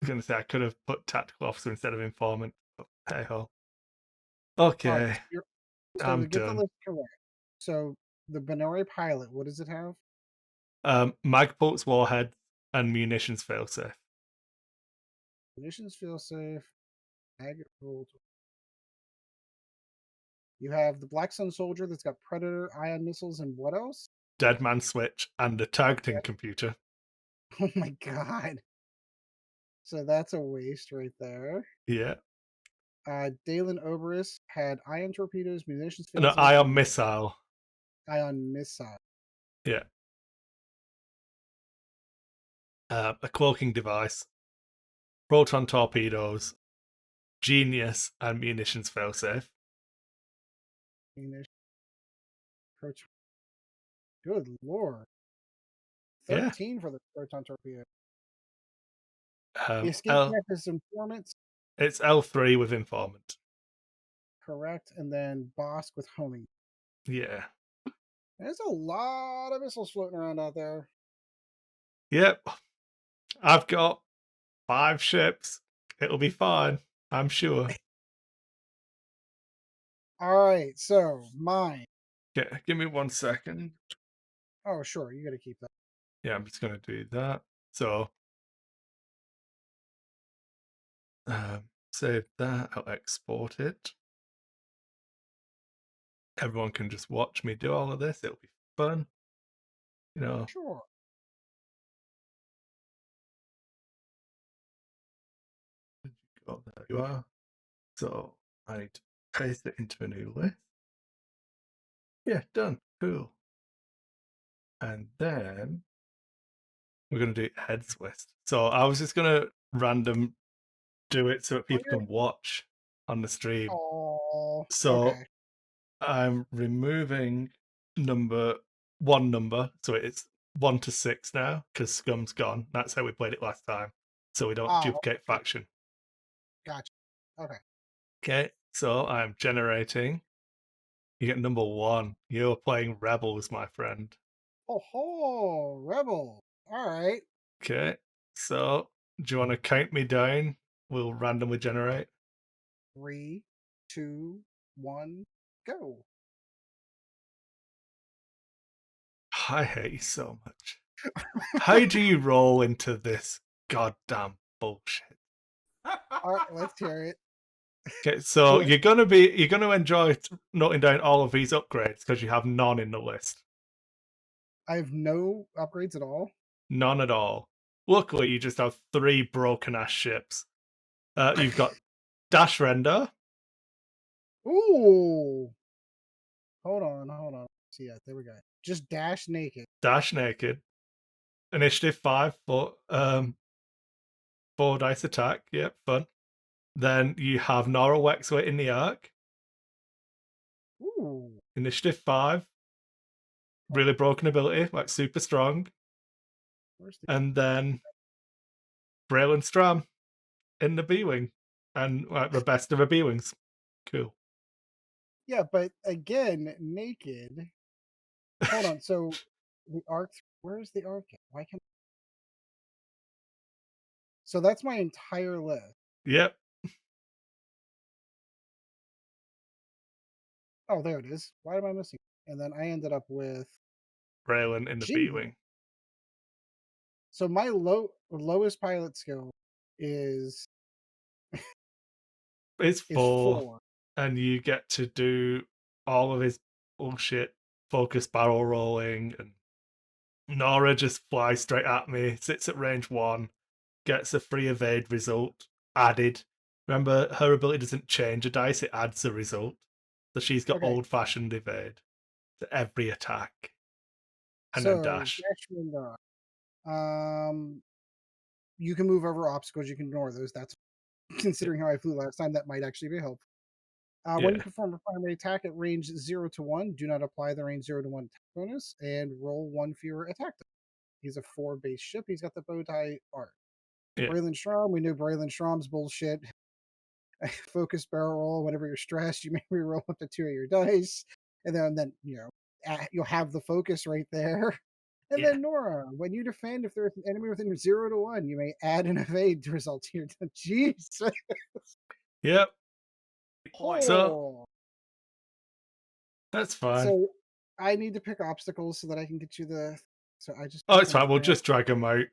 was gonna say I could have put tactical officer instead of informant. But hey ho. All right. Okay, So I'm to get the done. list correct. So the Benori pilot, what does it have? Magpult's warhead and munitions failsafe. Munitions feel safe. Mag rolled. You have the Black Sun Soldier that's got Predator, ion missiles, and what else? Dead man switch and a targeting Yep. computer. Oh my god. So that's a waste right there. Yeah. Dalen Oberus had ion torpedoes, munitions No, failsafe, ion and missile. ion missile. Yeah. A cloaking device. Proton torpedoes. Genius and munitions failsafe. Munition. Proton. Good lord. Yeah. 13 for the proton torpedo. The Um, escape L. craft is informants, It's L3 with informant. correct, and then Bosk with homing. Yeah. There's a lot of missiles floating around out there. Yep. I've got 5 ships. It'll be fine. I'm sure. All right, so mine. Yeah, give me 1 second. Oh, sure, you got to keep that. Yeah, I'm just gonna do that. So save that. I'll export it. Everyone can just watch me do all of this. It'll be fun. You know. Sure. Oh, there you are. So I need to paste it into a new list. Yeah, done. Cool. And then we're gonna do heads list. So I was just gonna random do it so that Oh, people can watch on the stream. oh, So okay. I'm removing one number, so it's 1 to 6 now because Scum's gone. That's how we played it last time, so we don't Oh, duplicate okay. faction. Gotcha. Okay. Okay, so I'm generating. You get number 1. You're playing Rebels, my friend. Oh, ho, Rebel. All right. Okay, so do you want to count me down? We'll randomly generate. 3, 2, 1, go. I hate you so much. How do you roll into this goddamn bullshit? All right, let's hear it. Okay, so So you're gonna enjoy noting down all of these upgrades because you have none in the list. I have no upgrades at all. None at all. Luckily, you just have 3 broken ass ships. You've got Dash Render, Ooh. Hold on. See, yeah, there we go. Just dash naked. Dash Naked, Initiative 5 for 4 dice attack. Yep, fun. Then you have Nora Wexler in the Arc, Ooh. Initiative 5, really broken ability, like super strong. Where's the And then Braylon Stram in the B Wing, and like the best of the B Wings. Cool. Yeah, but again, naked. Hold on. So the arc. Where's the arc? Why can't? So that's my entire list. Yep. Oh, there it is. Why am I missing? And then I ended up with Braylon in the B Jesus. Wing. So my lowest pilot skill is It's is 4, 4. and you get to do all of his bullshit focus barrel rolling, and Nora just flies straight at me, sits at range 1, gets a free evade result added, Remember, her ability doesn't change a dice; it adds a result. So she's got Okay. old-fashioned evade to every attack, and then So dash. dash and you can move over obstacles. You can ignore those. That's Yeah. considering how I flew last time. That might actually be helpful. When you Yeah. perform a primary attack at range 0 to 1, do not apply the range 0 to 1 attack bonus and roll one fewer attack die. He's a 4 base ship. He's got the bow tie art. Yeah. Braylon Strom, we know Braylon Strom's bullshit. Focus barrel roll. Whenever you're stressed, you may reroll up to 2 of your dice. And then you'll have the focus right there. And Yeah. then Nora, when you defend, if there's an enemy within 0 to 1, you may add an evade result to your. Jeez. Yep. Point. So Oh. that's fine. So I need to pick obstacles so that I can get you the. So I just Oh, picked it's them fine. We'll now. just drag them out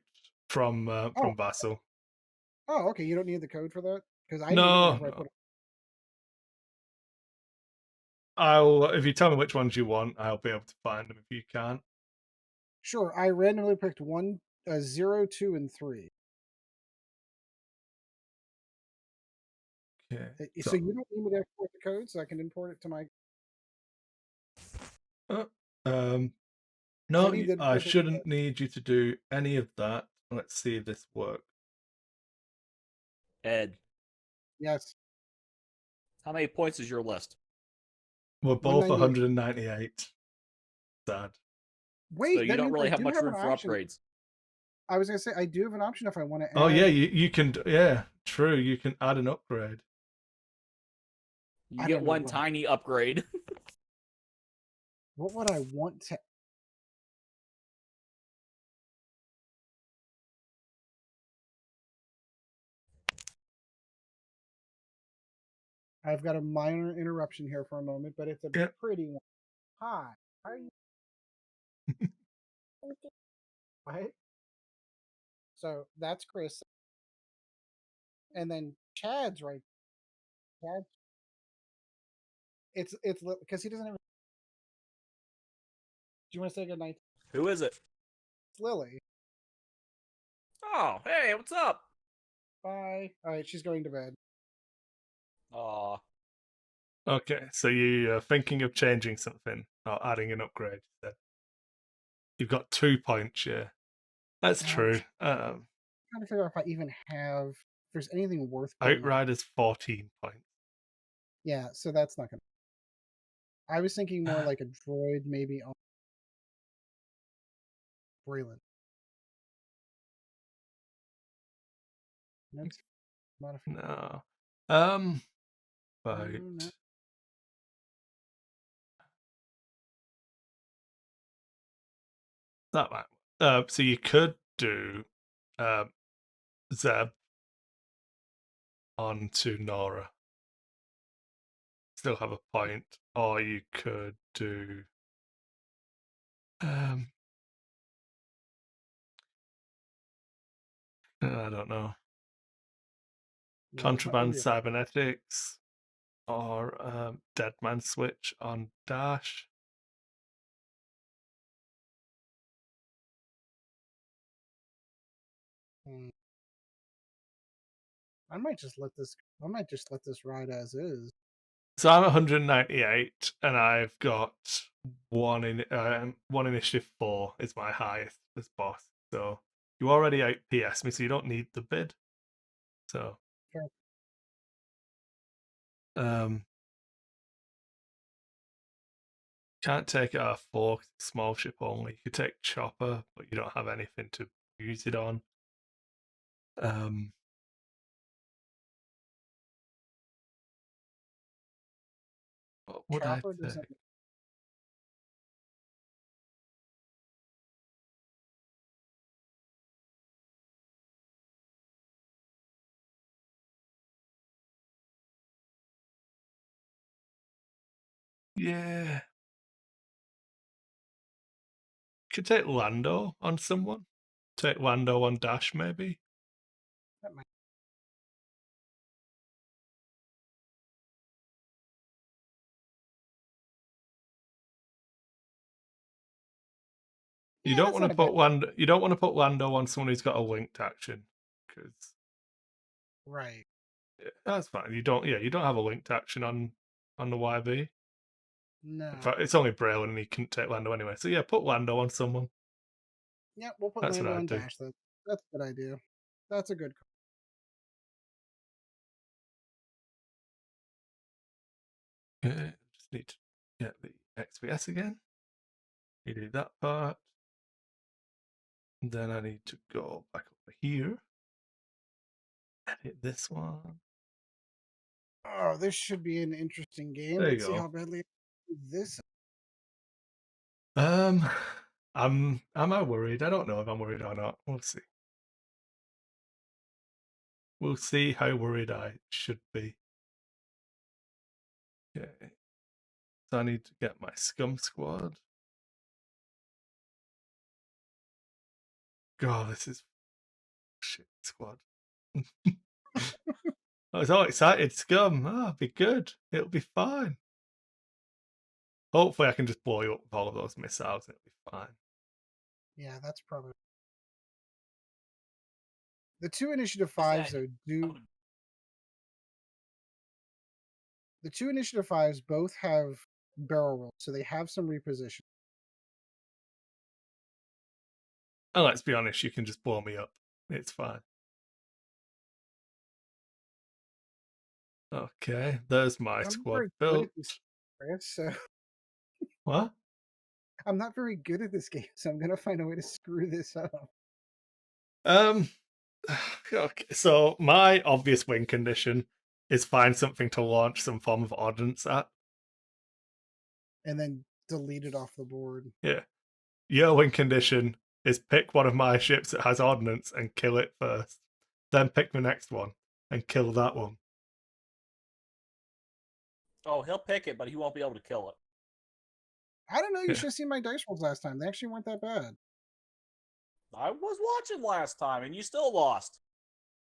from Oh, Vassal. oh, okay. You don't need the code for that because I need it No, whenever I put no. it. I'll if you tell me which ones you want, I'll be able to find them if you can't. Sure. I randomly picked 1, 0, 2, and 3. Okay. So you don't need me to export the code, so I can import it to my. Uh, Because I no, need to I import it. shouldn't need you to do any of that. Let's see if this works. Ed, Yes. how many points is your list? We're both 198. 198. Sad. So Wait, you that don't means I really have do much have an room for option. upgrades. I was gonna say I do have an option if I want to Oh yeah, add. you can. Yeah, true. You can add an upgrade. You I get don't know one tiny upgrade. what would I want to. I've got a minor interruption here for a moment, but it's a Yeah. pretty one. Hi. How are you? Right? So that's Chris, and then Chad's right. Chad. It's because he doesn't have. Do you want to say goodnight? Who is it? It's Lily. Oh, hey, what's up? Bye. All right, she's going to bed. Aw. Okay, so you're thinking of changing something or adding an upgrade. You've got 2 points, yeah. That's And I'm true. trying to figure out if I even have. If there's anything worth putting on. Outrider's 14 points. Yeah, so that's not gonna. I was thinking more like a droid, maybe on Braylon. That's modification. No. No, About no. that might. So you could do Zeb onto Nora. Still have a point, or you could do I don't know. Yeah, that's not gonna Contraband be. cybernetics or Deadman switch on Dash. Hmm. I might just let this. I might just let this ride as is. So I'm 198, and I've got one initiative 4 is my highest as boss. So you already out PS me, so you don't need the bid. So Sure. can't take it out of 4 'cause it's small ship only. You could take Chopper, but you don't have anything to use it on. What would Chopper I doesn't. take? Yeah. Could take Lando on someone. Take Lando on Dash, maybe. That might. You Yeah, don't that's want to not a bad. put Lando. You don't want to put Lando on someone who's got a linked action, because Right. That's fine. You don't. Yeah, you don't have a linked action on the YB. In No. fact, it's only Braille and he couldn't take Lando anyway. So yeah, put Lando on someone. Yep, we'll put That's what Lando I'd on do. Dash. That's a good idea. That's a good call. Just need to get the XPS again. You do that part. Then I need to go back over here. Edit this one. Oh, this should be an interesting game. There you Let's see go. how badly this. Um, am I worried? I don't know if I'm worried or not. We'll see. We'll see how worried I should be. Okay. So I need to get my scum squad. God, this is shit squad. I was all excited. Scum. Oh, it'll be good. It'll be fine. Hopefully I can just blow you up with all of those missiles and it'll be fine. Yeah, that's probably the two initiative Just fives saying. though do the two initiative fives both have barrel rolls, so they have some reposition. And let's be honest, you can just blow me up. It's fine. Okay, there's my I'm not squad very good built. at this, Chris, so What? I'm not very good at this game, so I'm gonna find a way to screw this up. Um, okay, so my obvious win condition is find something to launch some form of ordnance at. And then delete it off the board. Yeah. Your win condition is pick one of my ships that has ordnance and kill it first. Then pick the next one and kill that one. Oh, he'll pick it, but he won't be able to kill it. I don't know. You Yeah. should have seen my dice rolls last time. They actually weren't that bad. I was watching last time, and you still lost.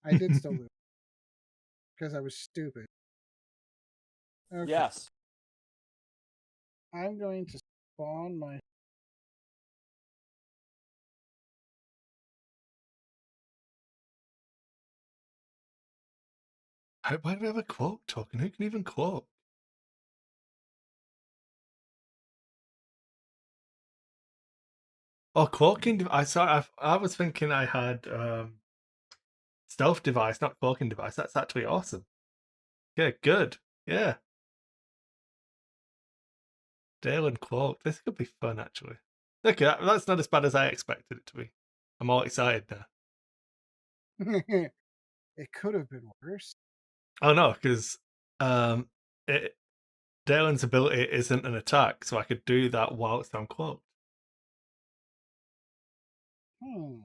I did still lose because I was stupid. Okay. Yes. I'm going to spawn my. Why do we have a quote token? Who can even quote? Oh, cloaking. I was thinking I had stealth device, not cloaking device. That's actually awesome. Yeah, good. Yeah. Dale and cloak. This could be fun, actually. Okay, that's not as bad as I expected it to be. I'm all excited now. It could have been worse. Oh no, because Dalen's ability isn't an attack, so I could do that whilst I'm cloaked. Hmm.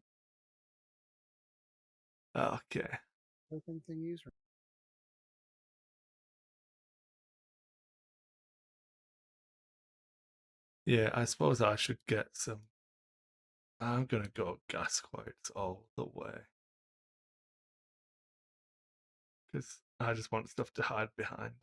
Okay. Token thingies. Yeah, I suppose I should get some. I'm gonna go gas clouds all the way. Because I just want stuff to hide behind.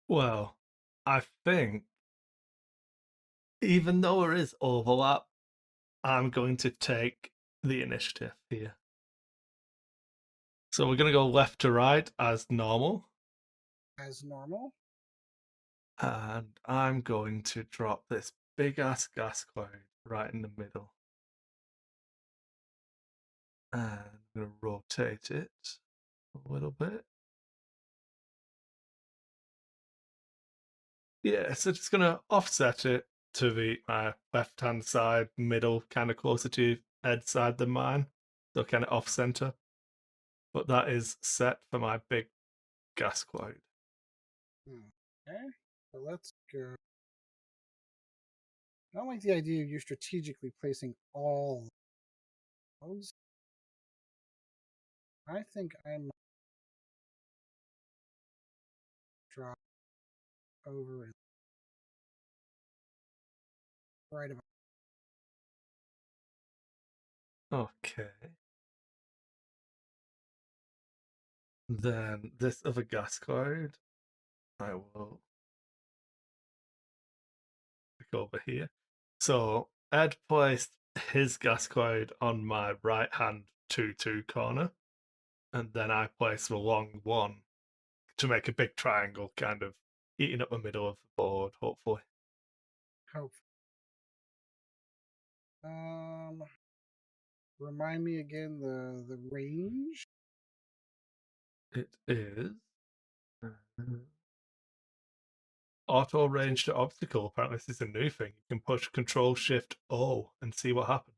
Well, I think even though there is overlap, I'm going to take the initiative here. So we're going to go left to right as normal. As normal. And I'm going to drop this big ass gas cloud right in the middle. And I'm going to rotate it a little bit. Yeah, so just going to offset it to my left hand side, middle, kind of closer to Ed's side than mine. So kind of off center. But that is set for my big gas cloud. Okay. So let's go. I don't like the idea of you strategically placing all those. I think I'm drop over it right about. Okay. Then this other gas cloud, I will over here. So Ed placed his gas cloud on my right hand 2-2 corner, and then I placed the long one to make a big triangle, kind of eating up the middle of the board, hopefully. Hope. Um, Remind me again the range. It is auto range to obstacle. Apparently, this is a new thing. You can push Control Shift O and see what happens.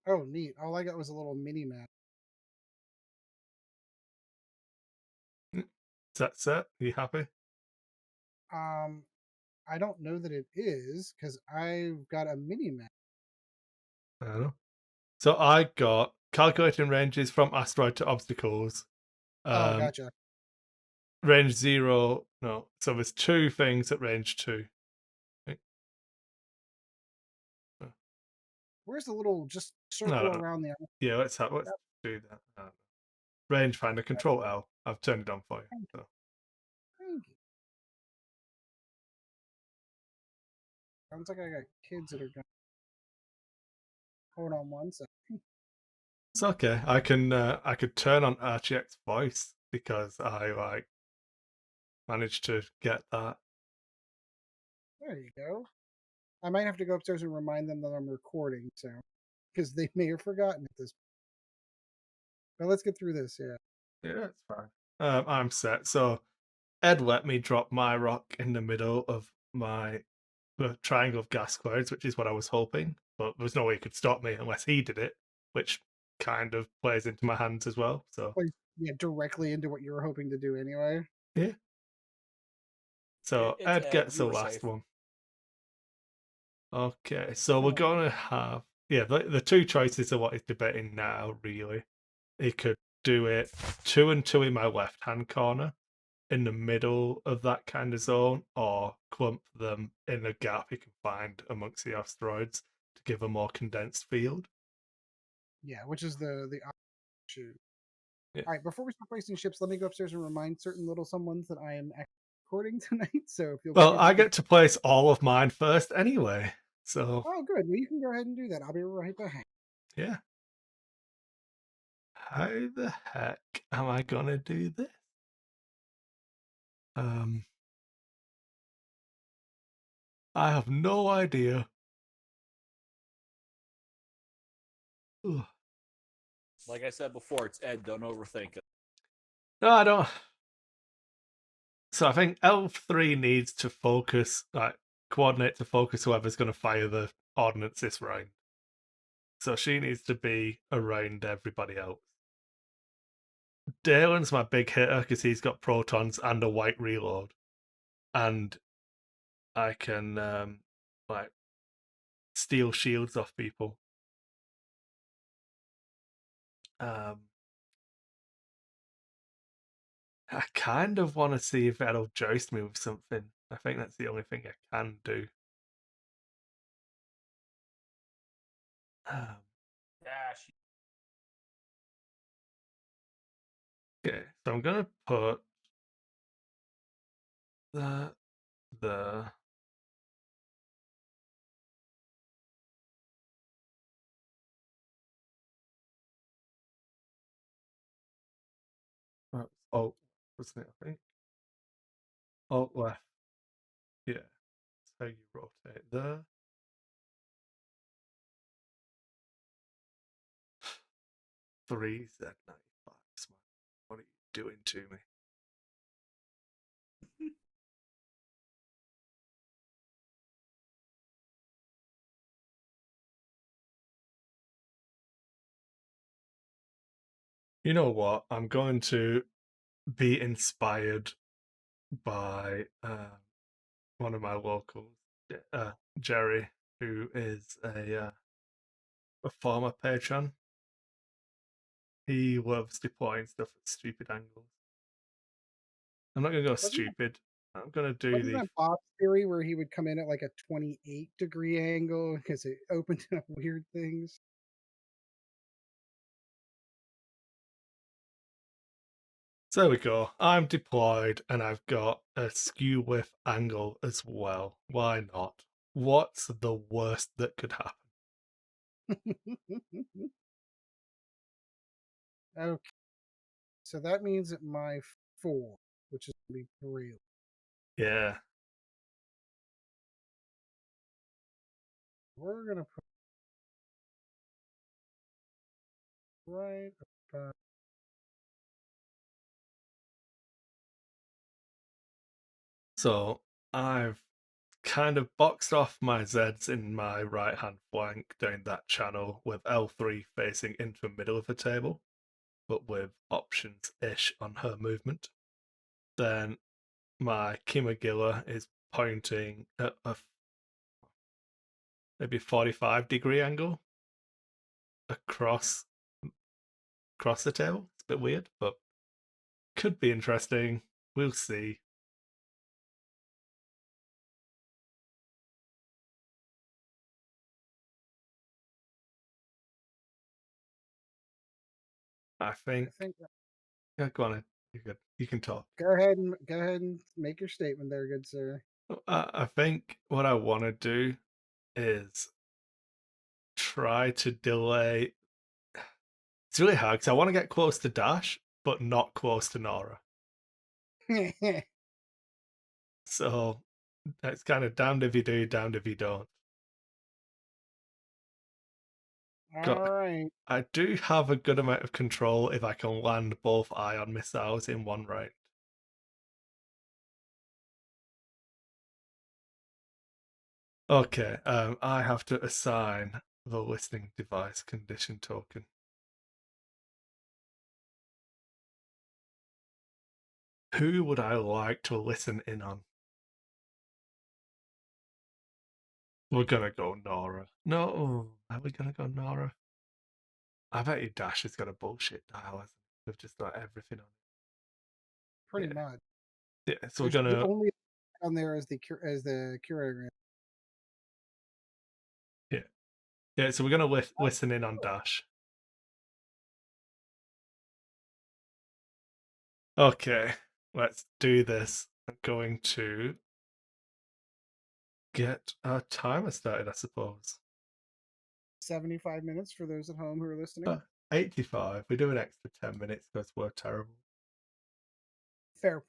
Oh, neat. All I got was a little mini map. Is that set? Are you happy? Um, I don't know that it is because I've got a mini map. I don't know. So I got calculating ranges from asteroid to obstacles. Oh, gotcha. Range 0. No. So there's two things at range 2. Where's the little just No, circle no. around the Yeah, let's do that. Rangefinder, Control L. I've turned it on for you. So. Thank you. Sounds like I got kids that are going. Hold on one second. It's okay. I could turn on RTX voice because I managed to get that. There you go. I might have to go upstairs and remind them that I'm recording, so because they may have forgotten at this. But let's get through this. Yeah. Yeah, it's fine. I'm set. So Ed let me drop my rock in the middle of the triangle of gas clouds, which is what I was hoping. But there's no way he could stop me unless he did it, which kind of plays into my hands as well. So Yeah, directly into what you were hoping to do anyway. yeah. So It's Ed Ed. gets You the were last safe. one. Okay, so we're Oh. gonna have the two choices are what he's debating now. Really, he could do it 2 and 2 in my left hand corner, in the middle of that kind of zone, or clump them in a gap he can find amongst the asteroids to give a more condensed field. Yeah, which is the option. Yeah. All right, before we start placing ships, let me go upstairs and remind certain little someones that I am recording tonight. So if you'll give Well, me I just a. get to place all of mine first anyway, so Oh, good. Well, you can go ahead and do that. I'll be right back. yeah. How the heck am I gonna do this? I have no idea. Ugh. Like I said before, it's Ed. Don't overthink it. No, I don't. So I think L3 needs to coordinate to focus whoever's going to fire the ordnance this round. So she needs to be around everybody else. Dalen's my big hitter because he's got protons and a white reload, and I can steal shields off people. I kind of want to see if that'll joust me with something. I think that's the only thing I can do. Dash. Okay, so I'm gonna put the alt, wasn't it? I think alt left. Yeah, that's how you rotate there. Three Z95. What are you doing to me? You know what? I'm going to be inspired by one of my locals, Jerry, who is a former patron. He loves deploying stuff at stupid angles. I'm not gonna go Wasn't stupid. I'm gonna do wasn't the that Bob's theory where he would come in at like a 28-degree angle because it opened up weird things? So there we go. I'm deployed and I've got a skew width angle as well. Why not? What's the worst that could happen? Okay, so that means that my 4, which is gonna be 3, Yeah. we're gonna put right about So I've kind of boxed off my Zeds in my right hand flank down that channel with L3 facing into the middle of the table, but with options ish on her movement. Then my Kimagilla is pointing at a maybe 45-degree angle across the table. It's a bit weird, but could be interesting. We'll see. I I think. think Yeah, go on. You good. You can talk. go ahead and make your statement there, good sir. I think what I want to do is try to delay. It's really hard because I want to get close to Dash, but not close to Nora. So it's kind of damned if you do, damned if you don't. Got, Alright. I do have a good amount of control if I can land both ion missiles in one round. Okay, I have to assign the listening device condition token. Who would I like to listen in on? We're gonna go Nora. No, are we gonna go Nora? I bet you Dash has got a bullshit dial, hasn't he? They've just got everything on Pretty it. much. Yeah. So we're There's the gonna only on there as the curator. yeah. Yeah, so we're gonna listen in on Dash. Okay, let's do this. I'm going to get a timer started, I suppose. 75 minutes for those at home who are listening. 85. We do an extra 10 minutes because we're terrible. Fair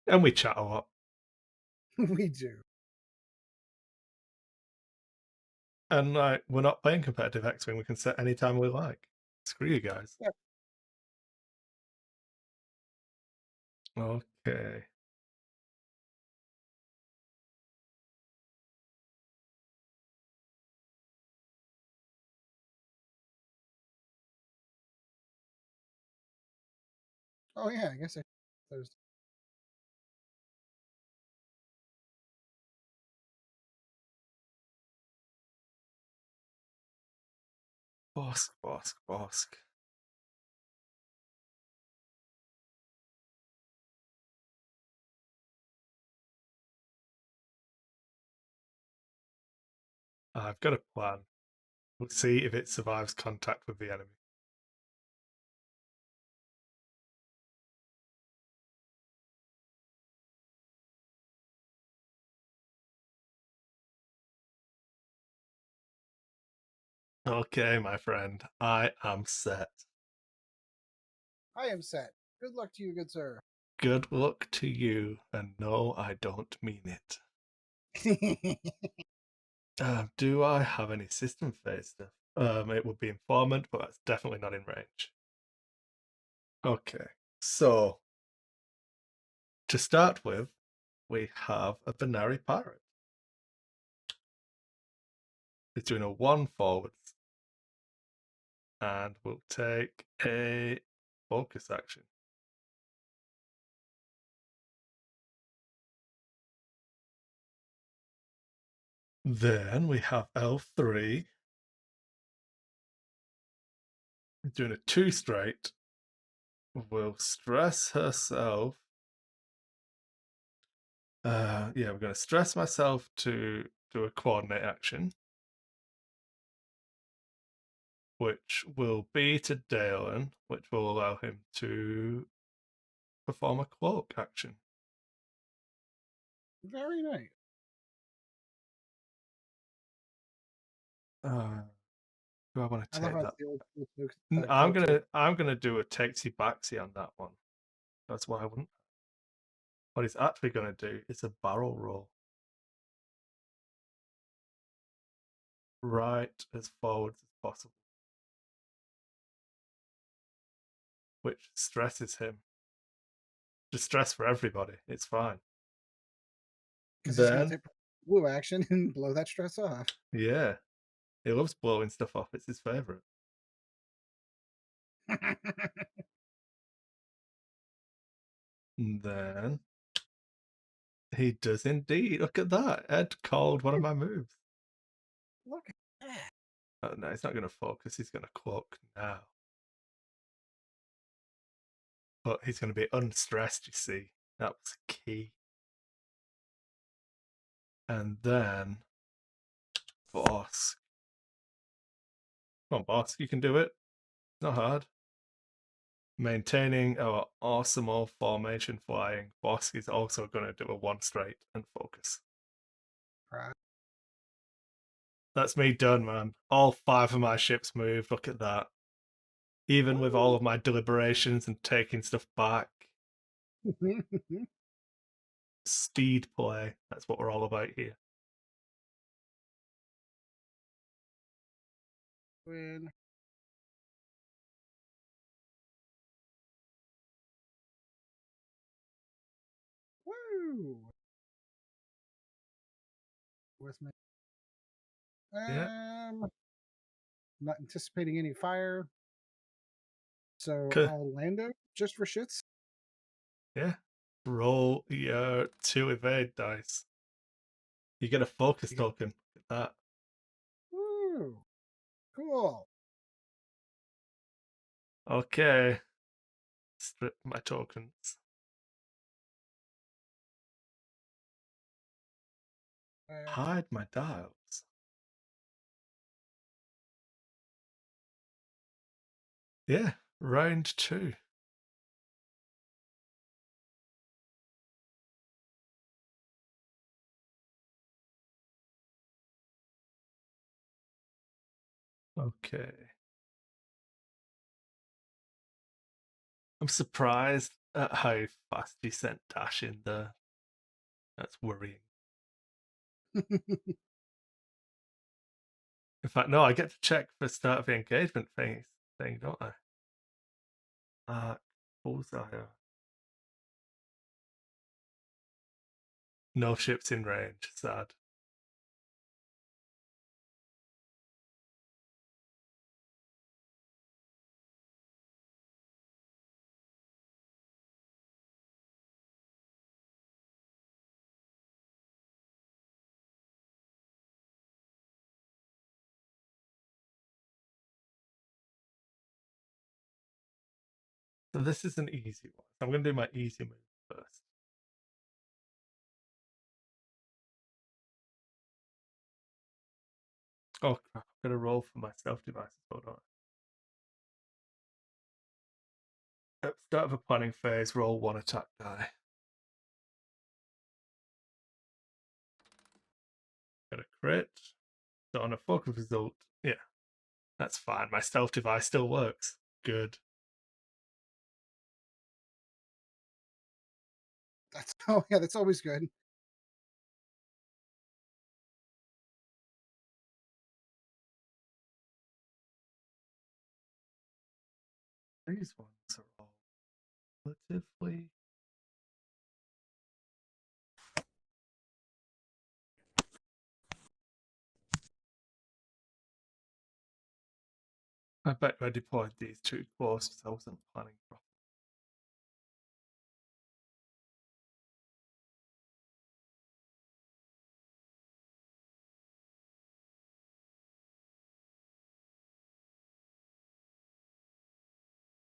And we chat a lot. point. We do. And like we're not playing competitive X-Wing, we can set any time we like. Screw you guys. Yeah. Okay. Oh yeah, I guess there's Bosk, bosk, bosk. I've got a plan. We'll see if it survives contact with the enemy. Okay, my friend. I am set. I am set. Good luck to you, good sir. Good luck to you, and no, I don't mean it. Do I have any system phase stuff? It would be informant, but that's definitely not in range. Okay, so to start with, we have a binary pirate. It's doing a 1 forwards, and we'll take a focus action. Then we have L3 doing a 2 straight. Will stress herself. Yeah, we're going to stress myself to do a coordinate action. which will be to Dalen, which will allow him to perform a cloak action. Very nice. Do I want I to love take how that? it's the old school I'm gonna do a takesy backsy on that one. That's why I wouldn't. What he's actually gonna do is a barrel roll. Right as forward as possible. Which stresses him. Just stress for everybody. It's fine. because he's going to Then, take blue action and blow that stress off. yeah, he loves blowing stuff off. It's his favorite. And then he does indeed. Look at that. Ed called one of my moves. Look at that. Oh, no, he's not going to focus. He's going to cloak now. But he's going to be unstressed, you see. That was key. And then, Boss. Come on, Boss. You can do it. Not hard. Maintaining our awesome old formation flying, Boss is also going to do a one straight and focus. Right. That's me done, man. All 5 of my ships moved. Look at that. Even with all of my deliberations and taking stuff back. Speed play. That's what we're all about here. Win. Woo! With me. Yeah. Not anticipating any fire. So Okay. I'll Lando just for shits. Yeah. Roll your 2 evade dice. You get a focus token. Look at that. Woo! Cool. Okay. Strip my tokens. Hide my dials. Yeah. Round 2. Okay. I'm surprised at how fast you sent Dash in there. That's worrying. In fact, no, I get to check for start of the engagement thing, don't I? Bullseye. No ships in range. Sad. So this is an easy one. So I'm going to do my easy move first. Oh crap! I'm going to roll for my stealth devices. Hold on. At the start of a planning phase, roll 1 attack die. Got a crit. So on a focus result, yeah, that's fine. My stealth device still works. Good. That's always good. These ones are all relatively. I bet I deployed these too close because I wasn't planning properly.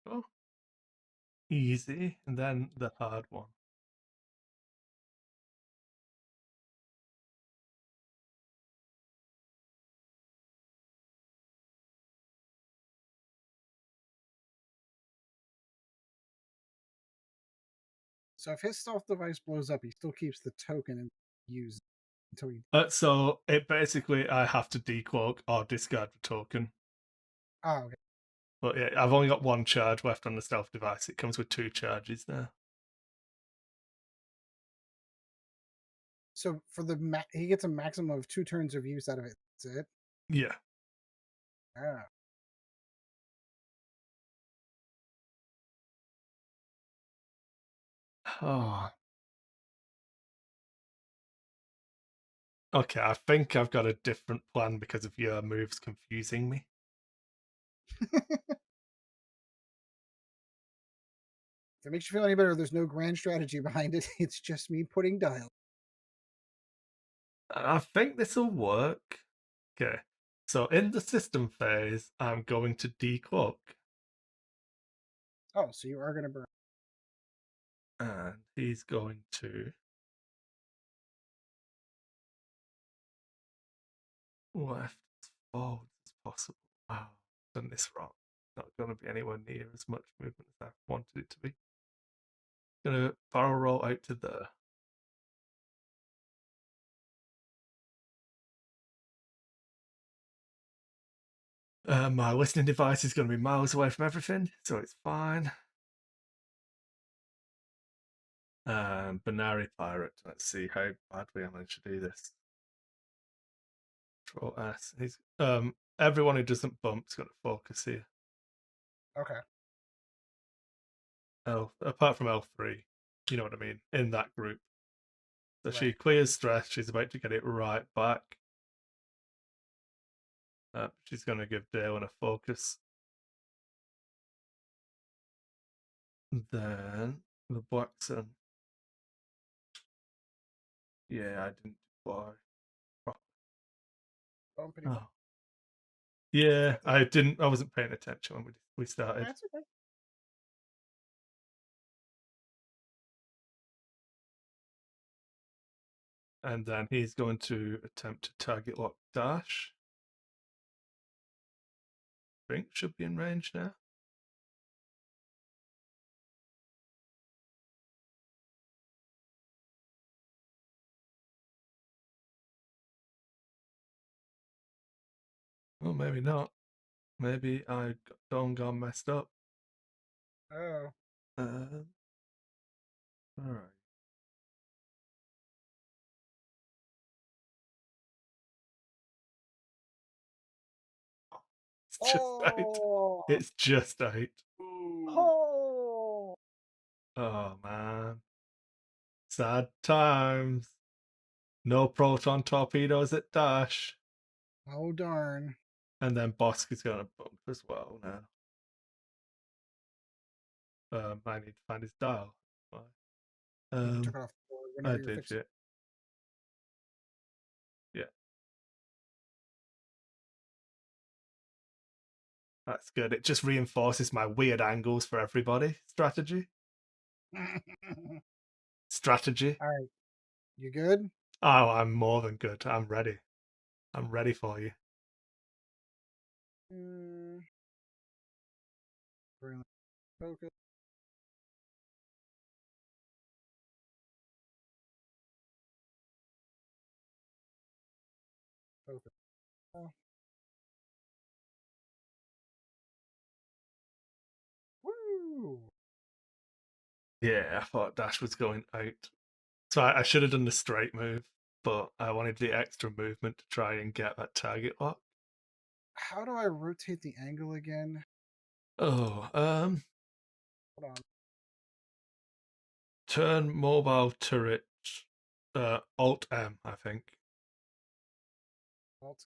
Oh, easy, and then the hard one. So if his stealth device blows up, he still keeps the token and use it until he. So it basically I have to decloak or discard the token. Oh, okay. But yeah, I've only got one charge left on the stealth device. It comes with 2 charges now. So for he gets a maximum of 2 turns of use out of it. That's it. Yeah. Ah. Oh. Okay, I think I've got a different plan because of your moves confusing me. If it makes you feel any better, there's no grand strategy behind it. It's just me putting dial. I think this will work. Okay. So in the system phase, I'm going to decloak. Oh, so you are going to burn. And he's going to left as forward as possible. Wow, I've done this wrong. Not going to be anywhere near as much movement as I wanted it to be. Going to barrel roll out to there. My listening device is going to be miles away from everything, so it's fine. Binary Pirate. Let's see how badly I managed to do this. Control S. He's everyone who doesn't bump is going to focus here. Okay. Apart from L3, you know what I mean, in that group. So she Right. clears stress. She's about to get it right back. She's going to give Dalen a focus. Then the Black Sun. Yeah, I didn't fly. Bumpity Oh. Yeah, That's okay. I wasn't paying attention when we started. That's okay. And then he's going to attempt to target lock dash. I think should be in range now. Well, maybe not. Maybe I gone messed up. Oh. All right. It's just out. Oh. It's just out. Oh. Oh man. Sad times. No proton torpedoes at dash. Oh darn. And then Bosk is going to bump as well now. I need to find his dial. You took it off whenever I you're did, fixing. yeah. Yeah. That's good. It just reinforces my weird angles for everybody strategy. Strategy. All right. You good? Oh, I'm more than good. I'm ready. I'm ready for you. Brilliant. Focus. Focus. Oh. Woo! Yeah, I thought Dash was going out. So I should have done the straight move, but I wanted the extra movement to try and get that target lock. How do I rotate the angle again? Oh, Hold on. turn mobile turret, Alt M, I think. Alt.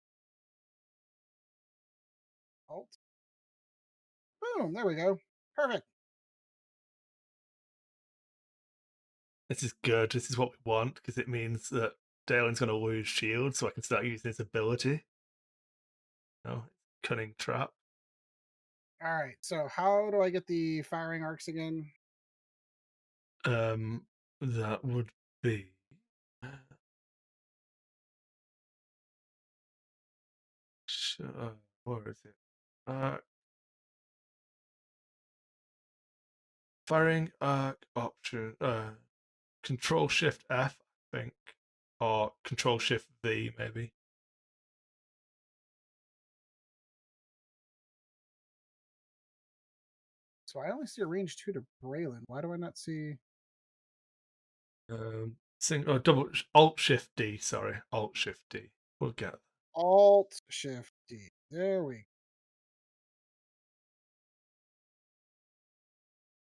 Alt. Boom. There we go. Perfect. This is good. This is what we want because it means that Dalen's going to lose shield, so I can start using his ability. Oh, cunning trap. All right. So how do I get the firing arcs again? That would be. Where is it? Firing arc option. Control Shift F, I think, or Control Shift V, maybe. So I only see a range 2 to Braylon. Why do I not see? Double Alt Shift D. Sorry, Alt Shift D. We'll get. Alt Shift D. There we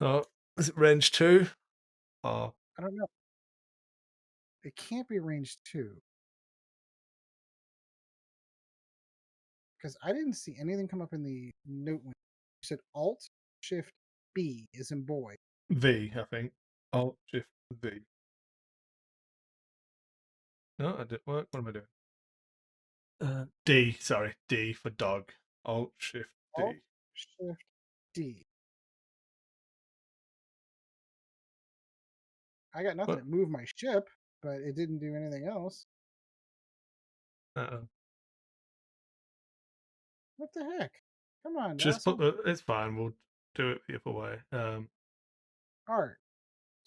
Oh, is it range 2? Or I don't know. It can't be range 2 because I didn't see anything come up in the note window. You said Alt Shift B is in boy. V, I think. Alt Shift V. No, I didn't work. What am I doing? D, sorry, D for dog. Alt Shift Alt D. Shift D. I got nothing. What? It moved my ship, but it didn't do anything else. Uh-oh. What the heck? Come on, Just put NASA. the. It's fine. We'll do it the other way. Art.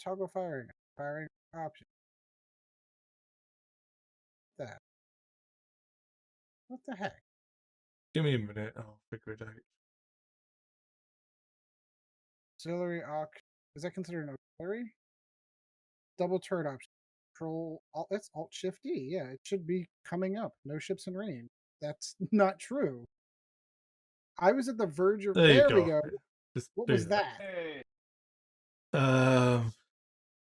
Toggle firing. Firing option. That. What the heck? Give me a minute. I'll figure it out. Auxiliary aux. Is that considered an auxiliary? Double turret option. Control. Alt, that's Alt Shift D. Yeah, it should be coming up. No ships in range. That's not true. I was at the verge of. There you There we go. go. Just What do was that. that? Hey.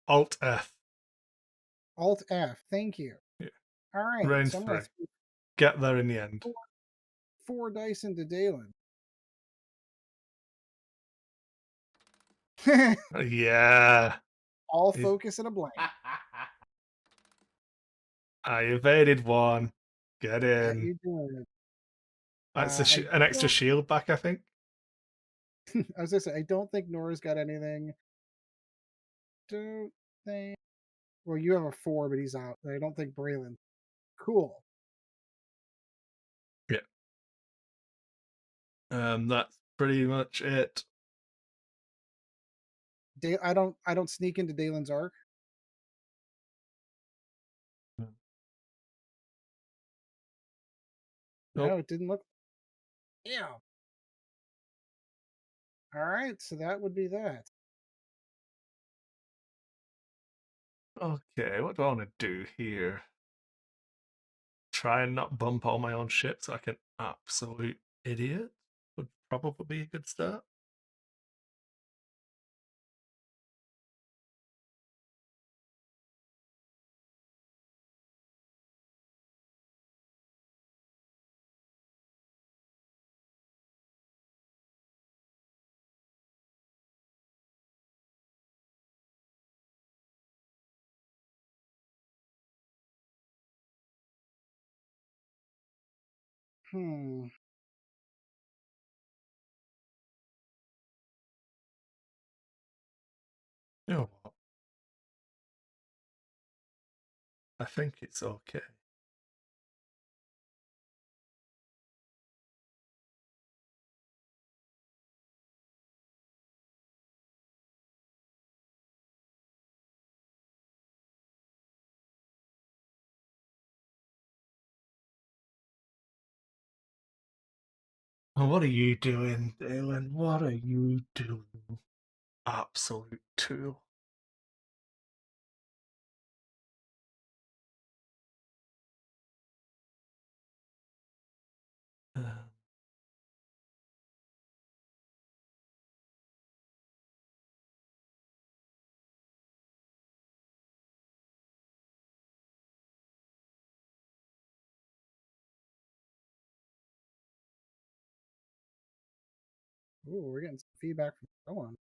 Alt F. Alt F. Thank you. Yeah. All right. Range So I'm 3. going to Get there in the end. four dice into Dalen. Yeah. All He's- focus in a blank. I evaded one. Get That in. you did. That's I an extra don't. shield back, I think. I was gonna say I don't think Nora's got anything. Don't think. Well, you have a 4, but he's out. I don't think Braylon. Cool. Yeah. That's pretty much it. I don't sneak into Dalen's arc. No, Nope. it didn't look. Yeah. All right, so that would be that. Okay, what do I want to do here? Try and not bump all my own ships like an absolute idiot would probably be a good start. Hmm. You know what? I think it's okay. And what are you doing, Dalen? What are you doing? Absolute tool. Uh, Ooh, we're getting some feedback from someone.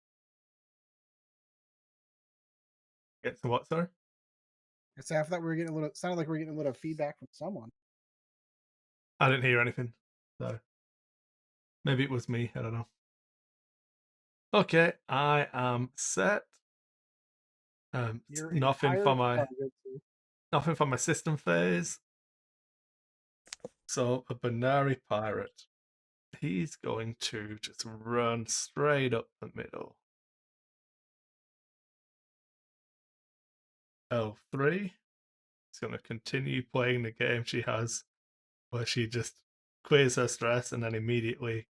Get some what, sorry? It's after that we were getting a little. Sounded like we were getting a little feedback from someone. I didn't hear anything. So maybe it was me. I don't know. Okay, I am set. Your Nothing entire for my target. nothing for my system phase. So a Banari pirate. He's going to just run straight up the middle. L3 is going to continue playing the game she has, where she just clears her stress and then immediately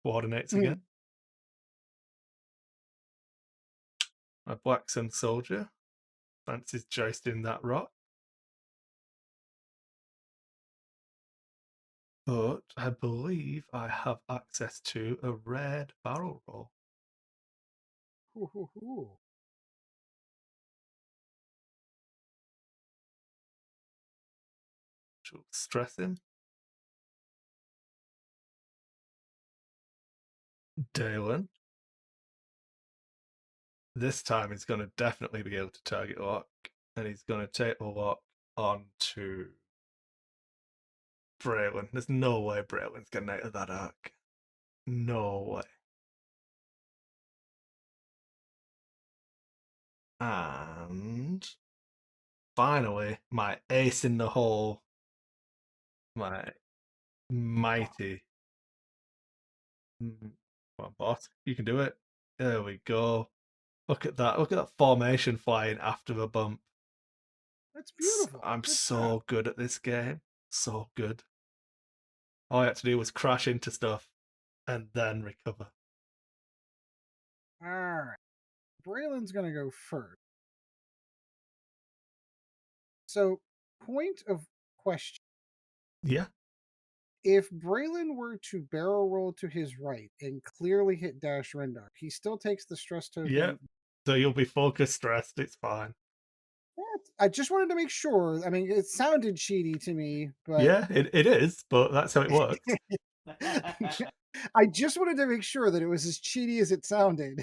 coordinates again. A Black Sun Soldier fancies joisting that rock. But I believe I have access to a red barrel roll. Hoo, hoo, hoo. Which will stress him. Dalen. This time he's going to definitely be able to target lock, and he's going to take the lock onto Braylon. There's no way Braylon's getting out of that arc. No way. And finally, my ace in the hole, my mighty. Come on, boss. You can do it. There we go. Look at that. Look at that formation flying after the bump. That's beautiful. I'm Good so job. good at this game. So good. All I had to do was crash into stuff and then recover. All right. Braylon's going to go first. So, point of question. Yeah. If Braylon were to barrel roll to his right and clearly hit Dash Rendar, he still takes the stress Yeah. token. So you'll be focus stressed. It's fine. I just wanted to make sure. I mean, it sounded cheaty to me, but Yeah, it is, but that's how it works. I just wanted to make sure that it was as cheaty as it sounded.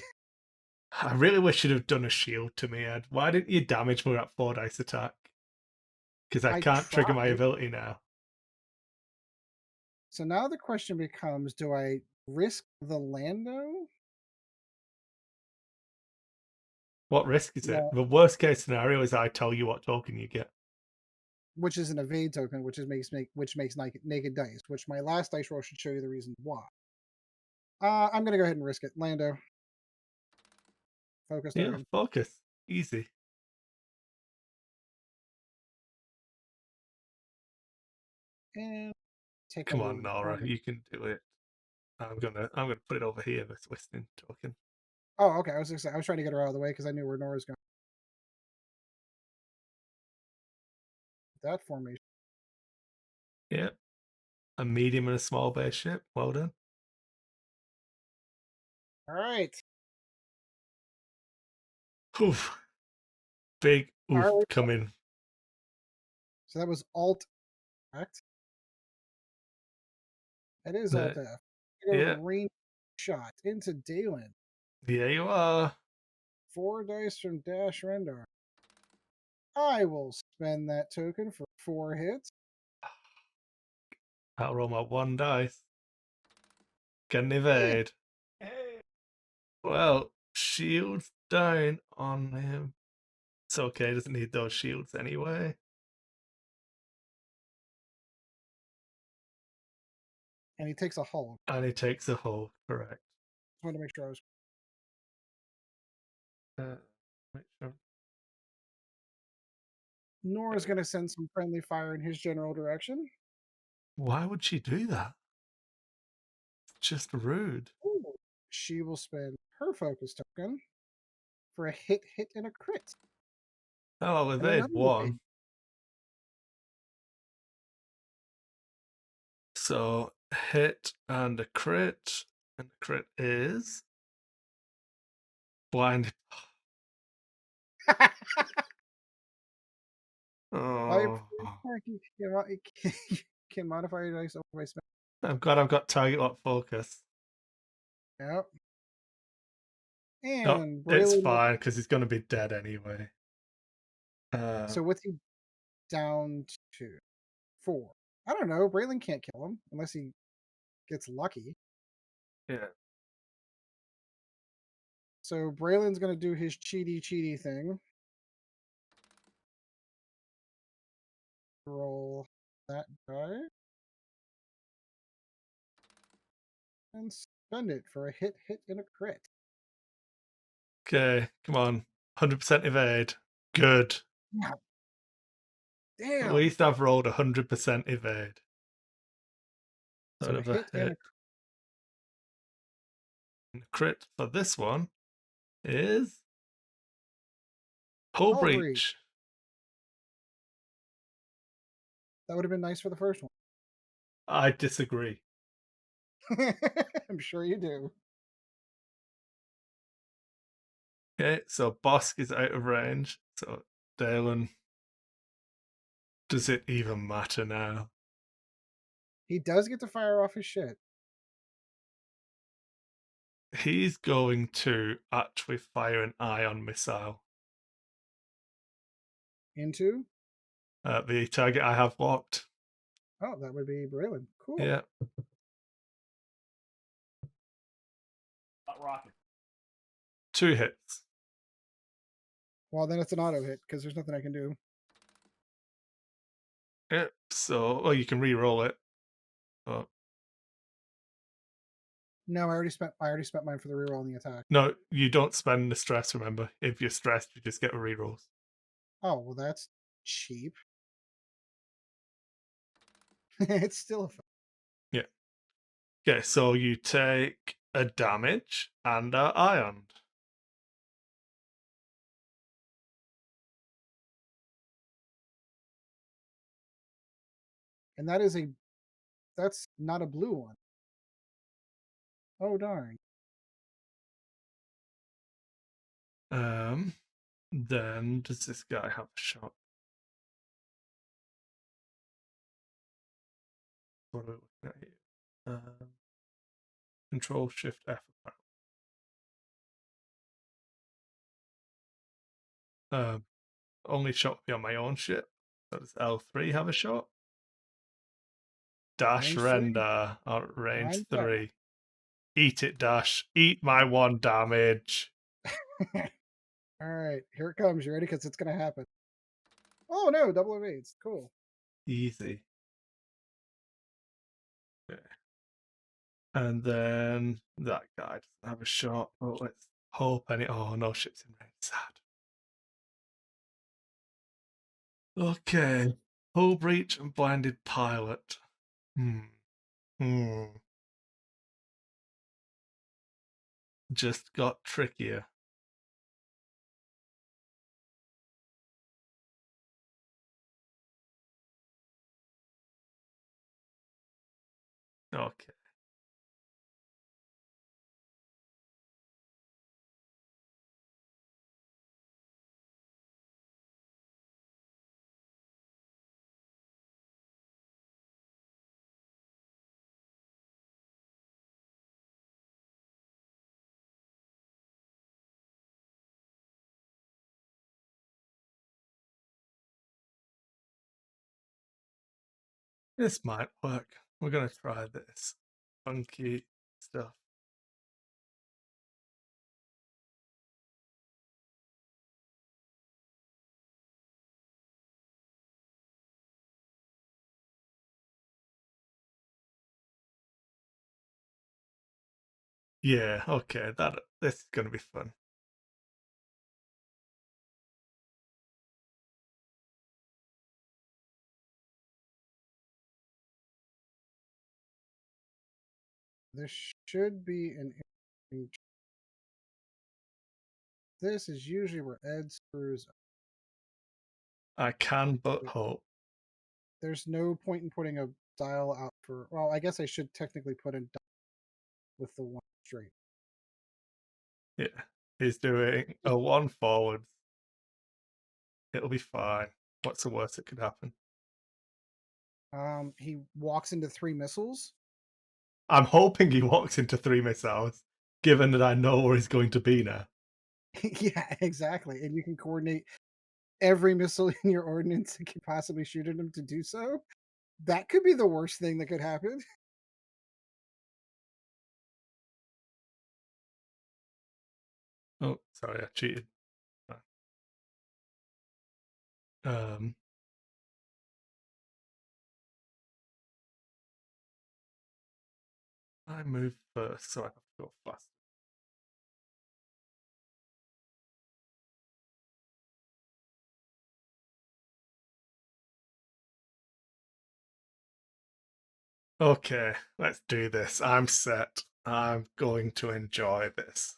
I really wish you'd have done a shield to me, Ed. Why didn't you damage me at 4 dice attack? Because I I can't trigger my tried. ability now. So now the question becomes, do I risk the Lando? What risk is it? No, The worst case scenario is I tell you what token you get. which is an evade token, which makes naked dice, which my last dice roll should show you the reason why. I'm gonna go ahead and risk it. Lando. Focus Yeah, token. focus. Easy. And take Come over on, Nora, 1. you can do it. I'm gonna put it over here, this Western token. Oh, okay. I was trying to get her out of the way because I knew where Nora's going. That formation. Yeah. A medium and a small base ship. Well done. All right. Oof. Big All oof right. coming. So that was Alt, correct? That is Alt F. Go with a Yeah. range shot into Dalen. Yeah, you are. 4 dice from Dash Rendar. I will spend that token for 4 hits. I'll roll my 1 dice. Can Yeah. evade. Well, shields down on him. It's okay, doesn't need those shields anyway. And he takes a hull. And he takes a hull, correct. Just wanted to make sure I was. Make sure. Nora's going to send some friendly fire in his general direction. Why would she do that? It's just rude. Ooh. She will spend her focus token for a hit, and a crit. Oh, I'll And evade another one. evade. So hit and a crit. And the crit is blind. Oh, You can modify your dice over by spell. I'm glad I've got target lock focus. Yep. No, And it's Braylon. fine because he's going to be dead anyway. So what's he down to? 4. I don't know. Braylon can't kill him unless he gets lucky. Yeah. So Braylon's going to do his cheaty thing. Roll that die. And spend it for a hit, and a crit. Okay, come on. 100% evade. Good. Yeah. At Damn. least I've rolled 100% evade. So a Another hit and hit. And the crit for this one is Hull hull breach. Breach. That would have been nice for the first I disagree. one. I'm sure you do. Okay, so Bosk is out of range. So Dalen, does it even matter now? He does get to fire off his shit. He's going to actually fire an ion missile. Into? The target I have locked. Oh, that would be Braylon. Cool. Yeah. Hot rocket. 2 hits. Well, then it's an auto hit because there's nothing I can do. Yep. So, well, you can re-roll it. But No, I already spent mine for the reroll on the attack. no, you don't spend the stress. Remember, if you're stressed, you just get re-rolls. Oh, well, that's cheap. It's still a Yeah. Okay, so you take a damage and are ioned. and that's not a blue one. Oh darn. Then does this guy have a shot? What are we looking at here? Control Shift F. Only shot me on my own ship. So does L3 have a shot? Dash Range 3? render at range I'm 3. Eat it, Dash. Eat my 1 damage. All right, here it comes. You ready? Because it's gonna happen. Oh no, double evades. Cool. Easy. Okay. And then that guy doesn't have a shot. Oh, let's hope any. Oh, no ship's in range. Sad. Okay. Hull breach and blinded pilot. Hmm. Just got trickier. Okay. This might work. We're gonna try this funky stuff. Yeah, okay, this is gonna be fun. This should be an. This is usually where Ed screws up. I can but hope. There's no point in putting a dial out for. Well, I guess I should technically put in with the one straight. Yeah. He's doing a 1 forwards. It'll be fine. What's the worst that could happen? He walks into 3 missiles. I'm hoping he walks into 3 missiles, given that I know where he's going to be now. Yeah, exactly. And you can coordinate every missile in your ordnance that could possibly shoot at him to do so. That could be the worst thing that could happen. Oh, sorry, I cheated. Um, I move first, so I have to go fast. Okay, let's do this. I'm set. I'm going to enjoy this.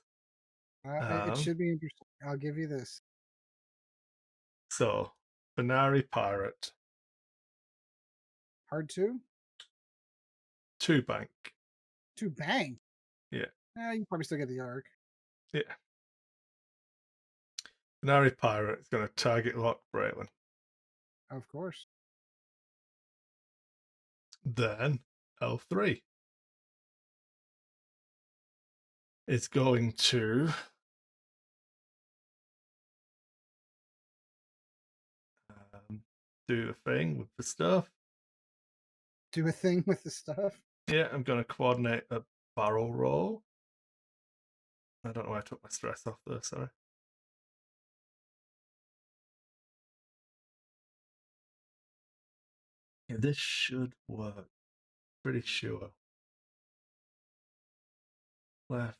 It Um, should be interesting. I'll give you this. so, Binary Pirate, Hard two? 2 bank. Two bang. Yeah, You probably still get the arc. yeah. Binary Pirate is going to target lock Braylon. Of course. Then, L3 is going to do a thing with the stuff. Do a thing with the stuff. Yeah, I'm going to coordinate a barrel roll. I don't know why I took my stress off there, sorry. Yeah, this should work. Pretty sure. Left.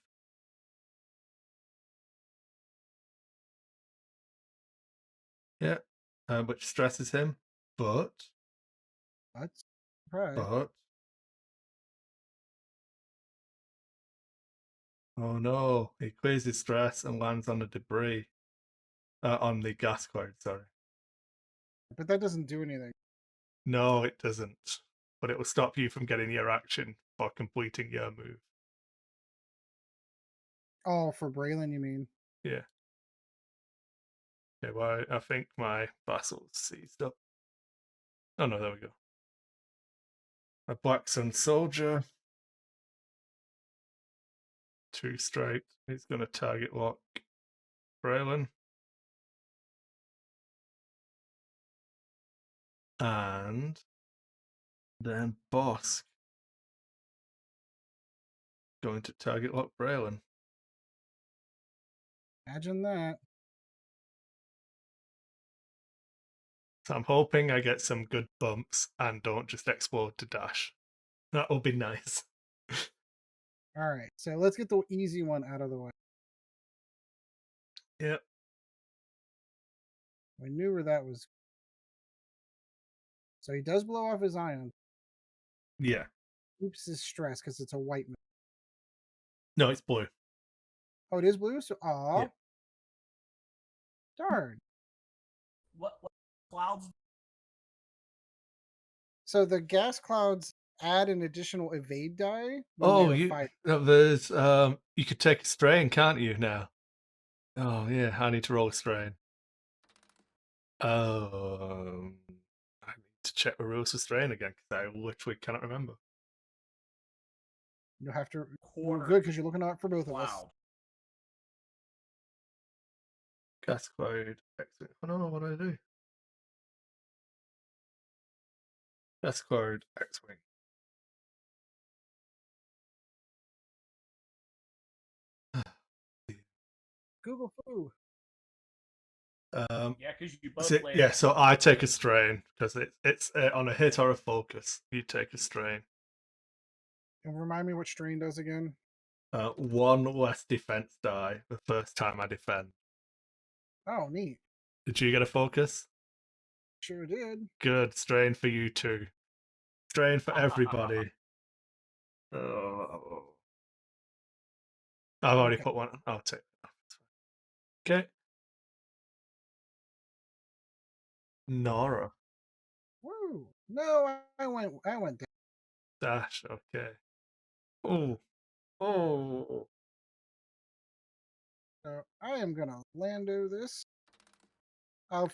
Yeah, which stresses him, but That's right. but oh no, he clears his stress and lands on the debris, on the gas cloud. Sorry, But that doesn't do anything. no, it doesn't. But it will stop you from getting your action for completing your move. Oh, for Braylon, you mean? Yeah. Okay, well, I think my vassal's seized up. Oh no, there we go. A Black Sun soldier. 2 straight. He's going to target lock Braylon. And then Bosk going to target lock Braylon. Imagine that. So I'm hoping I get some good bumps and don't just explode to dash. That will be nice. All right. So let's get the easy one out of the way. Yep. I knew where that was. So he does blow off his ion. Yeah. Keeps his stress because it's a white man. No, it's blue. Oh, it is blue? So, Yeah. darn. What clouds? So the gas clouds add an additional evade die when Oh, they're you fired. there's you could take a strain, can't you now? Oh yeah, I need to roll a strain. I need to check the rules for strain again because I literally cannot remember. You'll have to roll Quarter good because you're looking out for both of us. Cloud. Gas cloud. Exit. Oh no, what do I do? Gas cloud. X-wing. Google foo. Um, Yeah, because you both land. yeah, so I take a strain because it's on a hit or a focus. You take a strain. And remind me what strain does again. 1 less defense die the first time I defend. Oh, neat. Did you get a focus? Sure did. Good. Strain for you too. Strain for everybody. Oh. I've already Okay. put one. I'll take it. Okay. Nora. Woo. No, I went down. Dash. Okay. Oh. Oh. So I am gonna Lando this. Of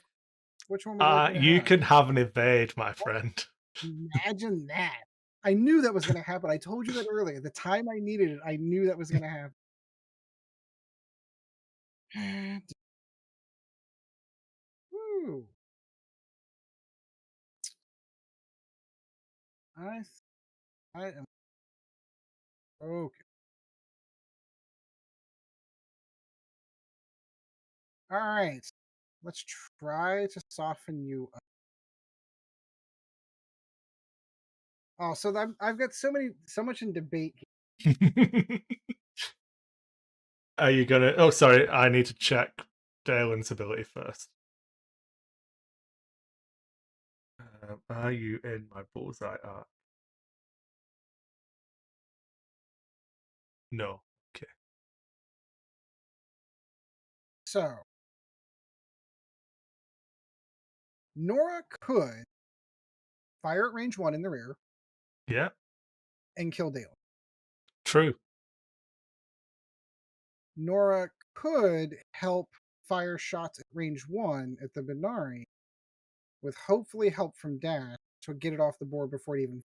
which one would you like me to You have? can have an evade, my friend. Imagine that. I knew that was gonna happen. I told you that earlier. The time I needed it, I knew that was gonna happen. Woo. I I am okay. All right. Let's try to soften you up. Oh, so I've got so much in debate. Are you gonna? Oh, sorry. I need to check Dalen's ability first. Are you in my bullseye arc? No. Okay. So Nora could fire at range 1 in the rear Yeah. and kill Dale. True. Nora could help fire shots at range 1 at the Benari with hopefully help from Dash to get it off the board before it even.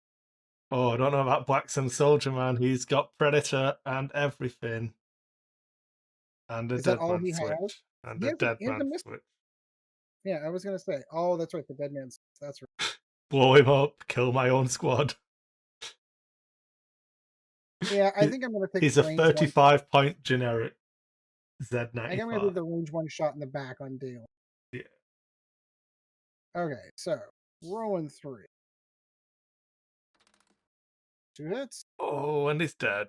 Oh, I don't know about Black Sun Soldier, man. He's got Predator and everything. And a Is that Dead all Man he has? switch. And He a has a, Dead he has a Man miss. switch. Yeah, I was gonna say. Oh, that's right, the dead man's. That's right. Blow him up, kill my own squad. Yeah, I think I'm gonna take He's the a range 1. 35-point generic I think I'm gonna do Z95. the range 1 shot in the back on Dale. Yeah. Okay, so rolling 3. 2 hits. Oh, and he's dead.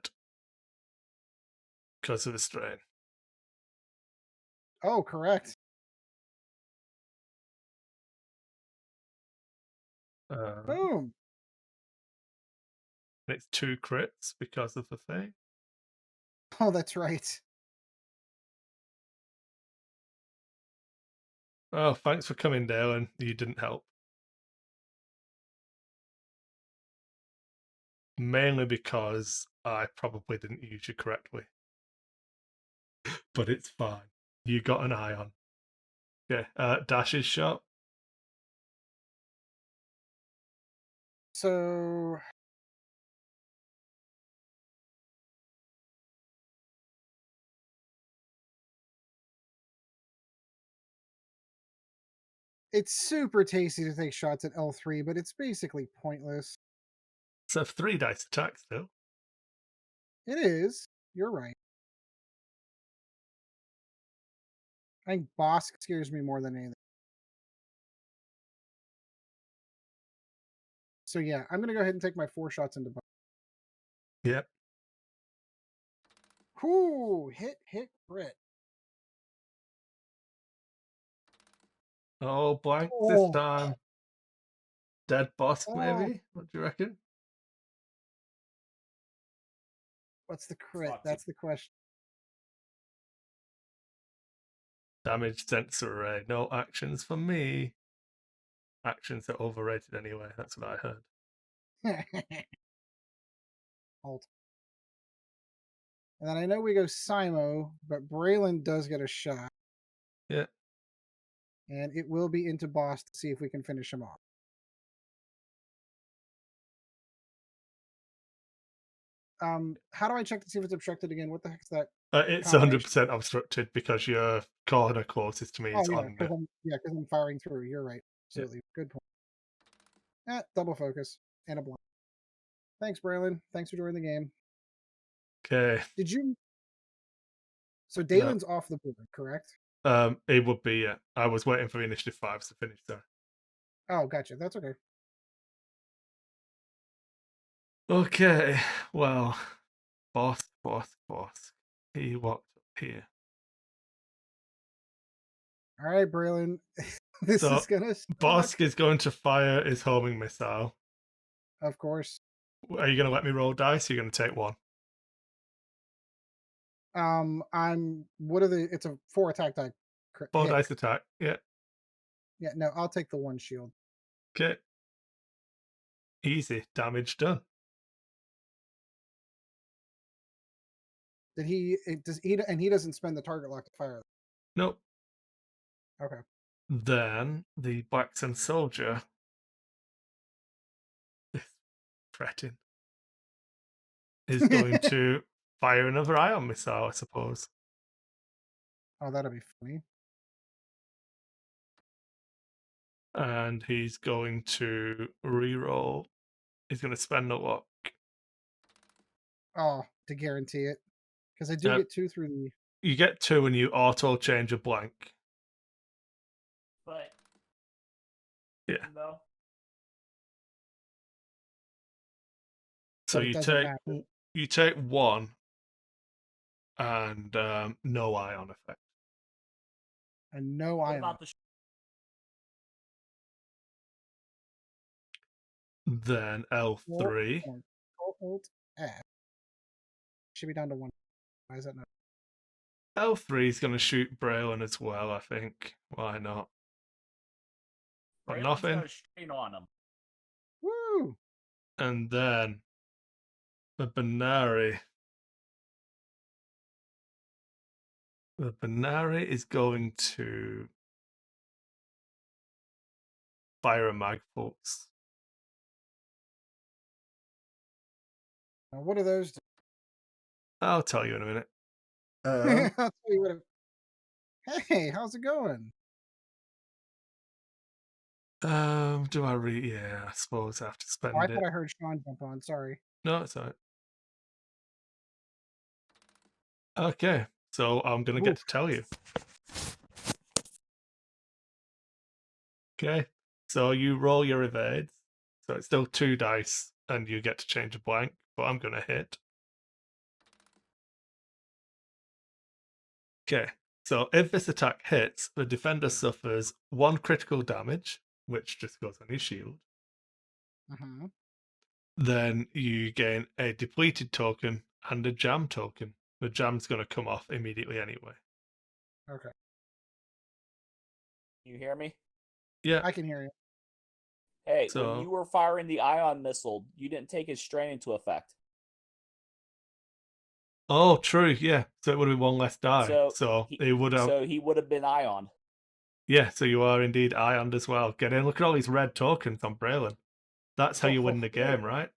Because of the strain. Oh, correct. Boom. It's 2 crits because of the thing. Oh, that's right. Oh, thanks for coming, Dale, and you didn't help. Mainly because I probably didn't use you correctly. But it's fine. You got an eye on. Okay, Dash's shot. So it's super tasty to take shots at L3, but it's basically pointless. It's a 3 dice attack still. It is. You're right. I think Bosk scares me more than anything. So yeah, I'm gonna go ahead and take my 4 shots into Bosk. Yep. Whoo! Hit, crit. Oh, blank this Oh, time. Dead boss, oh. maybe? What do you reckon? What's the crit? Fuck, That's the question. Damage sensor array. No actions for me. Actions are overrated anyway. That's what I heard. Alt. And then I know we go Simo, but Braylon does get a shot. Yeah. And it will be into boss to see if we can finish him off. How do I check to see if it's obstructed again? What the heck's that? It's Combination. 100% obstructed because your corner closest to me Oh is yeah, on. because I'm firing through. You're right. Absolutely. Good point. Double focus and a blind. Thanks, Braylon. Thanks for joining the game. Okay. Did you? So No. Dalen's off the board, correct? It would be, yeah. I was waiting for initiative 5s to finish there. Oh, gotcha. That's okay. Okay. Well, boss. He walked up here. All right, Braylon. This So, is gonna suck. Bosk is going to fire his homing missile. Of course. Are you going to let me roll dice? Or are you going to take 1? What are the? It's a 4 attack die. 4 Hit. dice attack. Yeah. Yeah, no, I'll take the 1 shield. Okay. Easy. Damage done. Did he? Does he? And he doesn't spend the target lock to fire. Nope. Okay. Then the Black Sun Soldier is fretting. Is going to fire another ion missile, I suppose. Oh, that'll be funny. And he's going to reroll. He's going to spend a luck. Oh, to guarantee it, because I do get 2 through the. You get 2 and you auto change a blank. But Yeah. no. So But it doesn't matter. you take 1 and no ion effect. And no What ion. about the Then L3. Alt F. Should be down to 1. Why is that not? L3 is going to shoot Braylon as well, I think. Why not? But Braylon's nothing. got a strain on him. Woo! And then the Benari. The Benari is going to fire a mag pulse. Now, what do those do? I'll tell you in a minute. I'll tell you what. Hey, how's it going? Do I read? Yeah, I suppose I have to Oh, I spend it. thought I heard Sean jump on. Sorry. No, it's alright. Okay, so I'm gonna get Oof. to tell you. Okay, so you roll your evades. So it's still 2 dice, and you get to change a blank, but I'm gonna hit. Okay, so if this attack hits, the defender suffers 1 critical damage, which just goes on his shield. Uh-huh. Then you gain a depleted token and a jam token. The jam's going to come off immediately anyway. Okay. You hear me? Yeah, I can hear you. Hey, when so you were firing the ion missile, you didn't take his strain into effect. oh, true, yeah. So it would have been 1 less die. So he, it would have. so he would have been ion. Yeah, so you are indeed ioned as well. Get in. Look at all these red tokens on Braylon. That's how you win the game, right?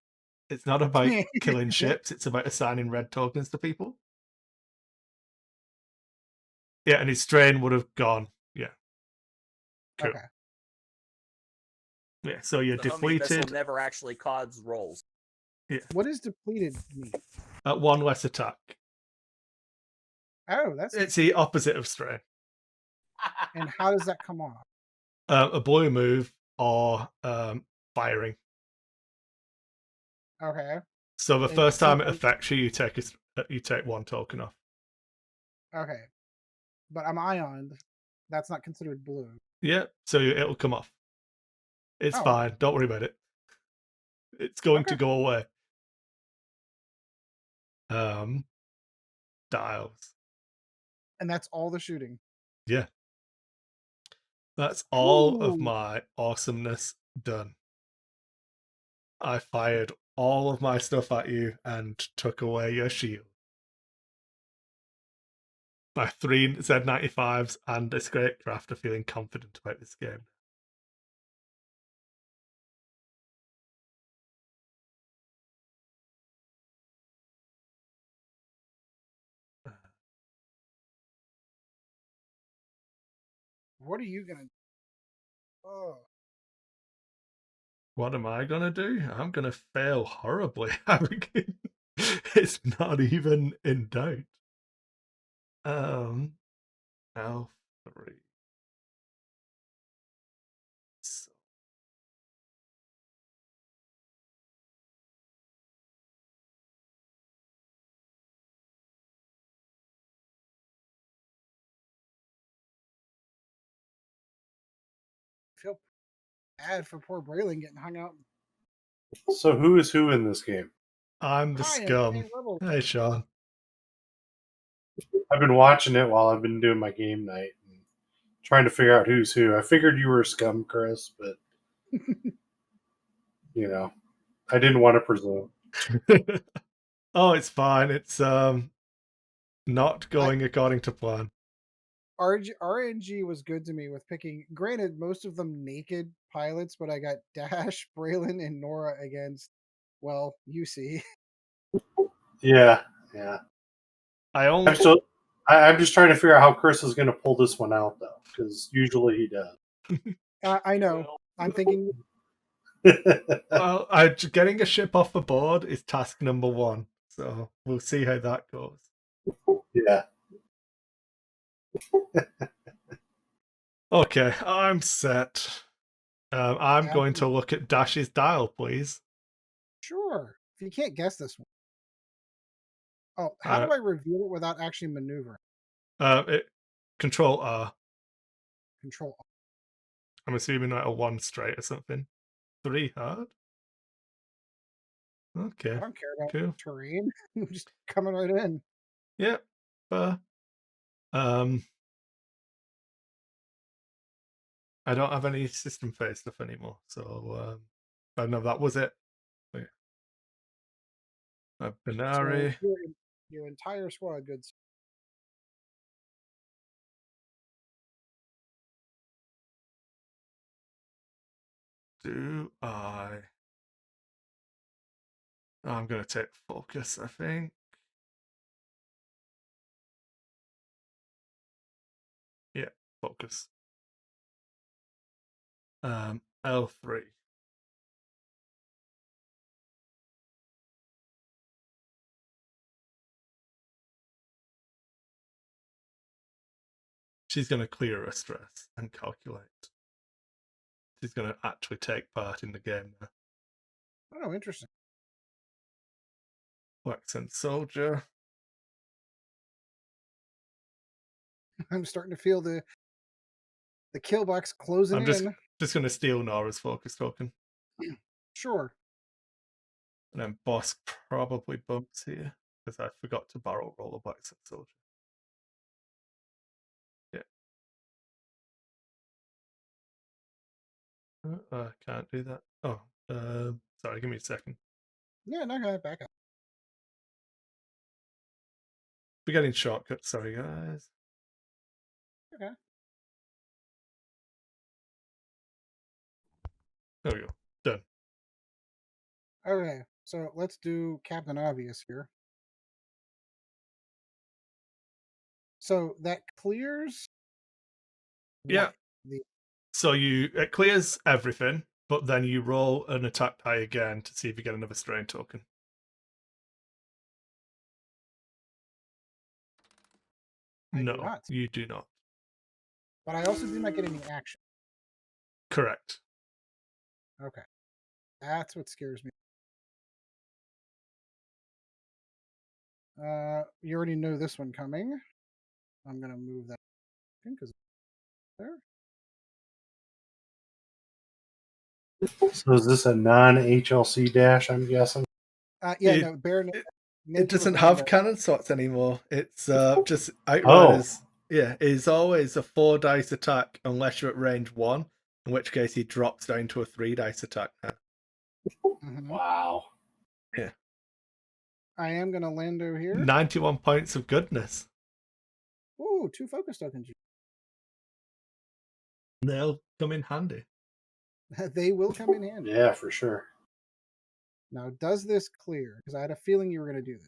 It's not about killing ships. It's about assigning red tokens to people. Yeah, and his strain would have gone. Yeah. Cool. Okay. Yeah, so you're The homing missile depleted never actually caused rolls. What does depleted mean? at 1 less attack. Oh, that's. It's the opposite of strain. And how does that come off? A blue move or firing. Okay. So the And first time it since affects you, you take 1 token off. okay, but I'm ioned. That's not considered blue. Yeah, so it'll come off. It's Oh, fine. Don't worry about it. It's going to okay. go away. Dials. And that's all the shooting. Yeah. That's all of Ooh. my awesomeness done. I fired all of my stuff at you and took away your shield. My 3 Z95s and a Scrapecraft are feeling confident about this game. What are you gonna? Oh, What am I gonna do? I'm gonna fail horribly. It's not even in doubt. L3. So, I feel bad for poor Braylon getting hung out. So who is who in this game? I'm the Hi, scum. level. Hey, Sean. I've been watching it while I've been doing my game night and trying to figure out who's who. I figured you were a scum, Chris, but I didn't want to presume. Oh, it's fine. It's not I, going according to plan. RNG was good to me with picking. Granted, most of them naked pilots, but I got Dash, Braylon, and Nora against. Well, you see. Yeah. I'm I'm just trying to figure out how Chris is going to pull this one out, though, because usually he does. I know. I'm thinking. well, getting a ship off the board is task number 1, so we'll see how that goes. Yeah. Okay, I'm set. I'm going to look at Dash's dial, please. Sure. If you can't guess this one. Oh, how do I reveal it without actually maneuvering? Control R. Control. I'm assuming like a 1 straight or something. 3 hard. Okay. I don't care about Cool. terrain. I'm just coming right in. Yep. Um, I don't have any system phase stuff anymore, so I know that was it. So Binary. your entire squad, good. Do I? I'm going to take focus, I think. Yeah, focus. L3. She's going to clear her stress and calculate. She's going to actually take part in the game now. Oh, interesting. Waxen soldier. I'm starting to feel the kill box closing I'm in. just going to steal Nora's focus token. Sure. And then boss probably bumps here because I forgot to barrel roll a waxen soldier. Yeah. I can't do that. Oh, sorry, give me a second. Yeah, no, go ahead, back up. We're getting shortcuts, sorry guys. Okay. There we go. Done. Okay, so let's do Captain Obvious here. So that clears Yeah. what? The So it clears everything, but then you roll an attack die again to see if you get another strain token. I do No, not. you do not. But I also do not get any action. Correct. Okay. That's what scares me. You already know this one coming. I'm gonna move that because there. So is this a non-HLC dash? I'm guessing. Yeah, It, no, Bear it Ninja with doesn't the have Rando. cannon slots anymore. It's just Oh, Outriders. Yeah, it's always a 4 dice attack unless you're at range 1, in which case he drops down to a 3 dice attack now. Mhm. wow. Yeah. I am gonna Lando here. 91 points of goodness. Ooh, 2 focus tokens. They'll come in handy. They will come in handy. Yeah, for sure. Now, does this clear? Because I had a feeling you were gonna do this.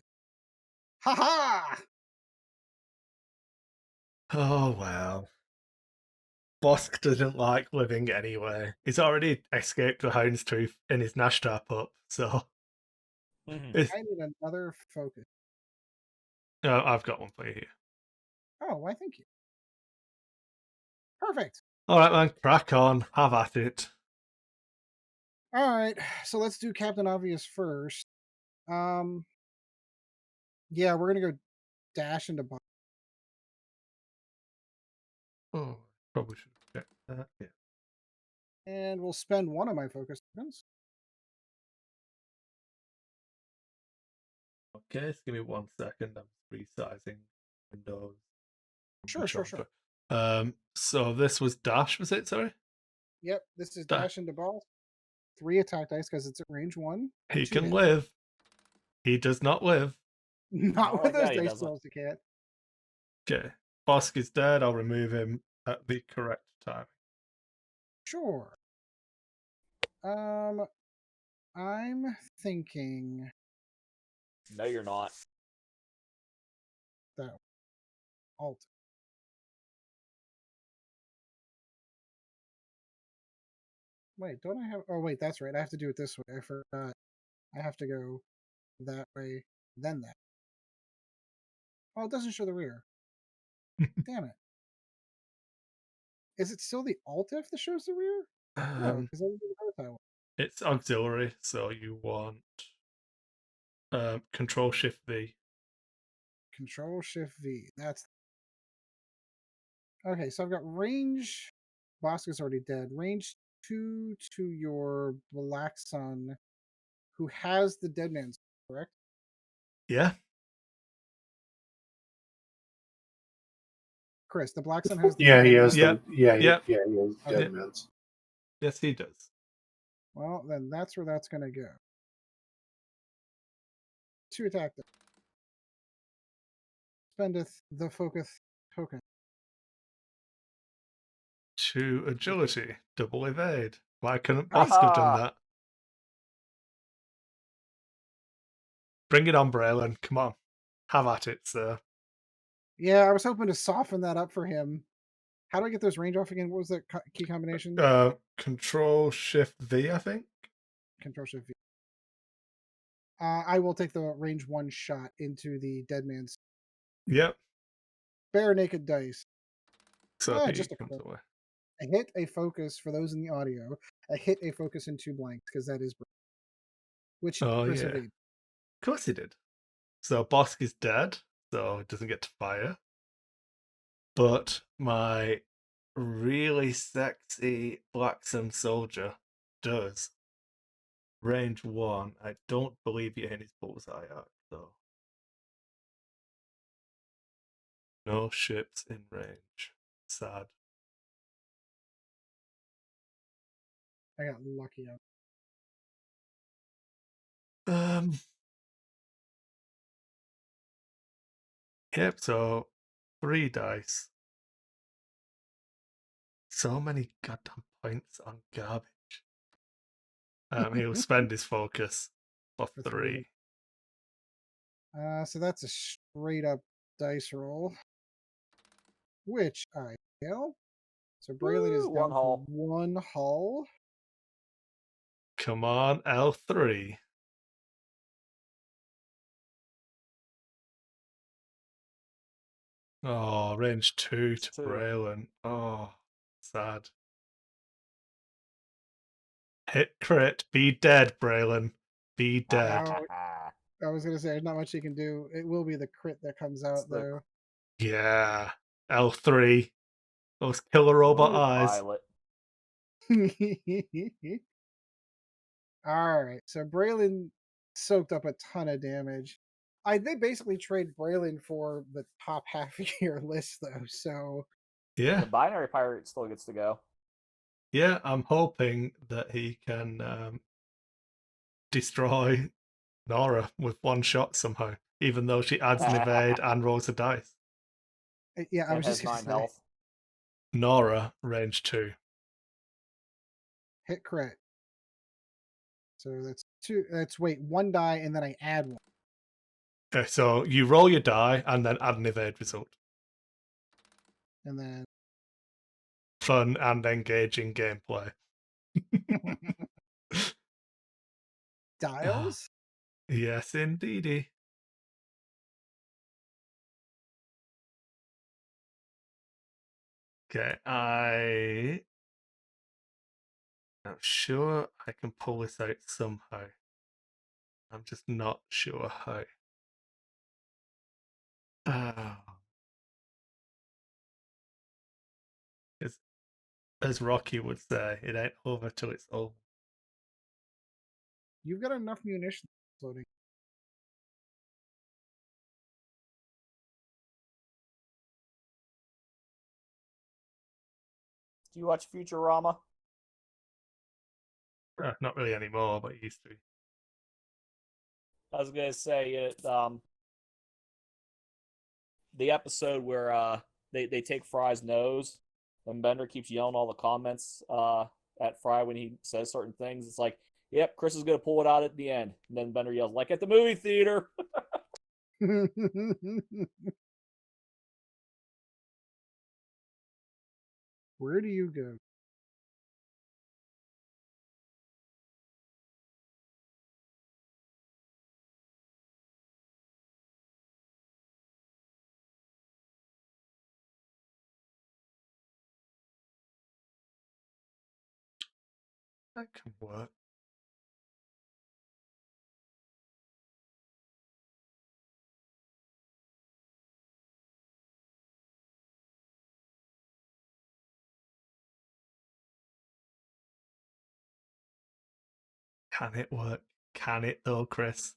Ha ha! Oh, well. Bosk doesn't like living anyway. He's already escaped the Houndstooth in his Nashtar pup, so it's, I need another focus. I've got one for you here. Oh, why thank you. Perfect. All right, man, crack on. Have at it. All right, so let's do Captain Obvious first. Yeah, we're gonna go dash into box. Oh, probably should have checked that. Yeah. And we'll spend one of my focus tokens. Okay, just give me 1 second. I'm resizing Windows. Sure. So this was dash, was it? Sorry. Yep, this is Da- dash into boss. 3 attack dice because it's at range 1. He 2 can hit. live. He does not live. Not Not with like those that, he dice doesn't. rolls, you can't. Okay. Bosk is dead. I'll remove him at the correct time. Sure. I'm thinking No, you're not. that alt. Wait, don't I have? Oh, wait, that's right. I have to do it this way. I forgot. I have to go that way, then that. Oh, it doesn't show the rear. Damn it. Is it still the alt F that shows the rear? No, because I didn't do the profile one. It's auxiliary, so you want Control Shift V. Control Shift V. That's okay. So I've got range. Bosk is already dead. Range 2 to your Black Sun, who has the dead man's, correct? Yeah. Chris, the black sun has the Yeah, he dead has man's. Yep. the yeah Yep. yeah he has Okay. dead men's. Yes, he does. Well, then that's where that's going to go. 2 attack. Spendeth the focus token. 2 agility, double evade. Why couldn't Nice. Bosk have done Haha. that? Bring it on, Braylon. Come on. Have at it, sir. Yeah, I was hoping to soften that up for him. How do I get those range off again? What was the key combination? Control Shift V, I think. Control Shift V. I will take the range 1 shot into the dead man's Yep. bare naked dice. So he Just a comes crit. away. A hit, a focus for those in the audio. A hit, a focus, and 2 blanks because that is which Oh, Chris yeah. evade. Of course he did. So Bosk is dead, so it doesn't get to fire. But my really sexy Blackson soldier does. Range 1. I don't believe you're in his bullseye arc, though. No ships in range. Sad. I got lucky. Um. Yep. So 3 dice. So many goddamn points on garbage. He'll spend his focus for For 3. 3. So that's a straight up dice roll, which I fail. So Braylon is Woo, one down to hull. 1 hull. Come on, L3. Oh, range 2 to 2. Braylon. Oh, sad. Hit crit. Be dead, Braylon. Be dead. I was gonna say there's not much you can do. It will be the crit that comes out though. Yeah. L3. Those killer robot Ooh, eyes. pilot. All right, so Braylon soaked up a ton of damage. They basically trade Braylon for the top half of your list though. So Yeah. The binary pirate still gets to go. Yeah, I'm hoping that he can destroy Nora with 1 shot somehow, even though she adds an evade and rolls a dice. yeah, I And was just has gonna 9 say health. Nora, range 2. hit crit. So that's 2. That's wait 1 die and then I add 1. Okay, so you roll your die and then add an evade result. And then Fun and engaging gameplay. dials. Yes, indeedy. Okay, I'm sure I can pull this out somehow. I'm just not sure how. Oh. As Rocky would say, it ain't over till it's over. You've got enough munitions loading. Do you watch Futurama? Not really anymore, but it used to be. I was gonna say it. The episode where they take Fry's nose, and Bender keeps yelling all the comments at Fry when he says certain things. It's like, yep, Chris is gonna pull it out at the end, and then Bender yells, like at the movie theater. Where do you go? That can work. Can it work? Can it though, Chris?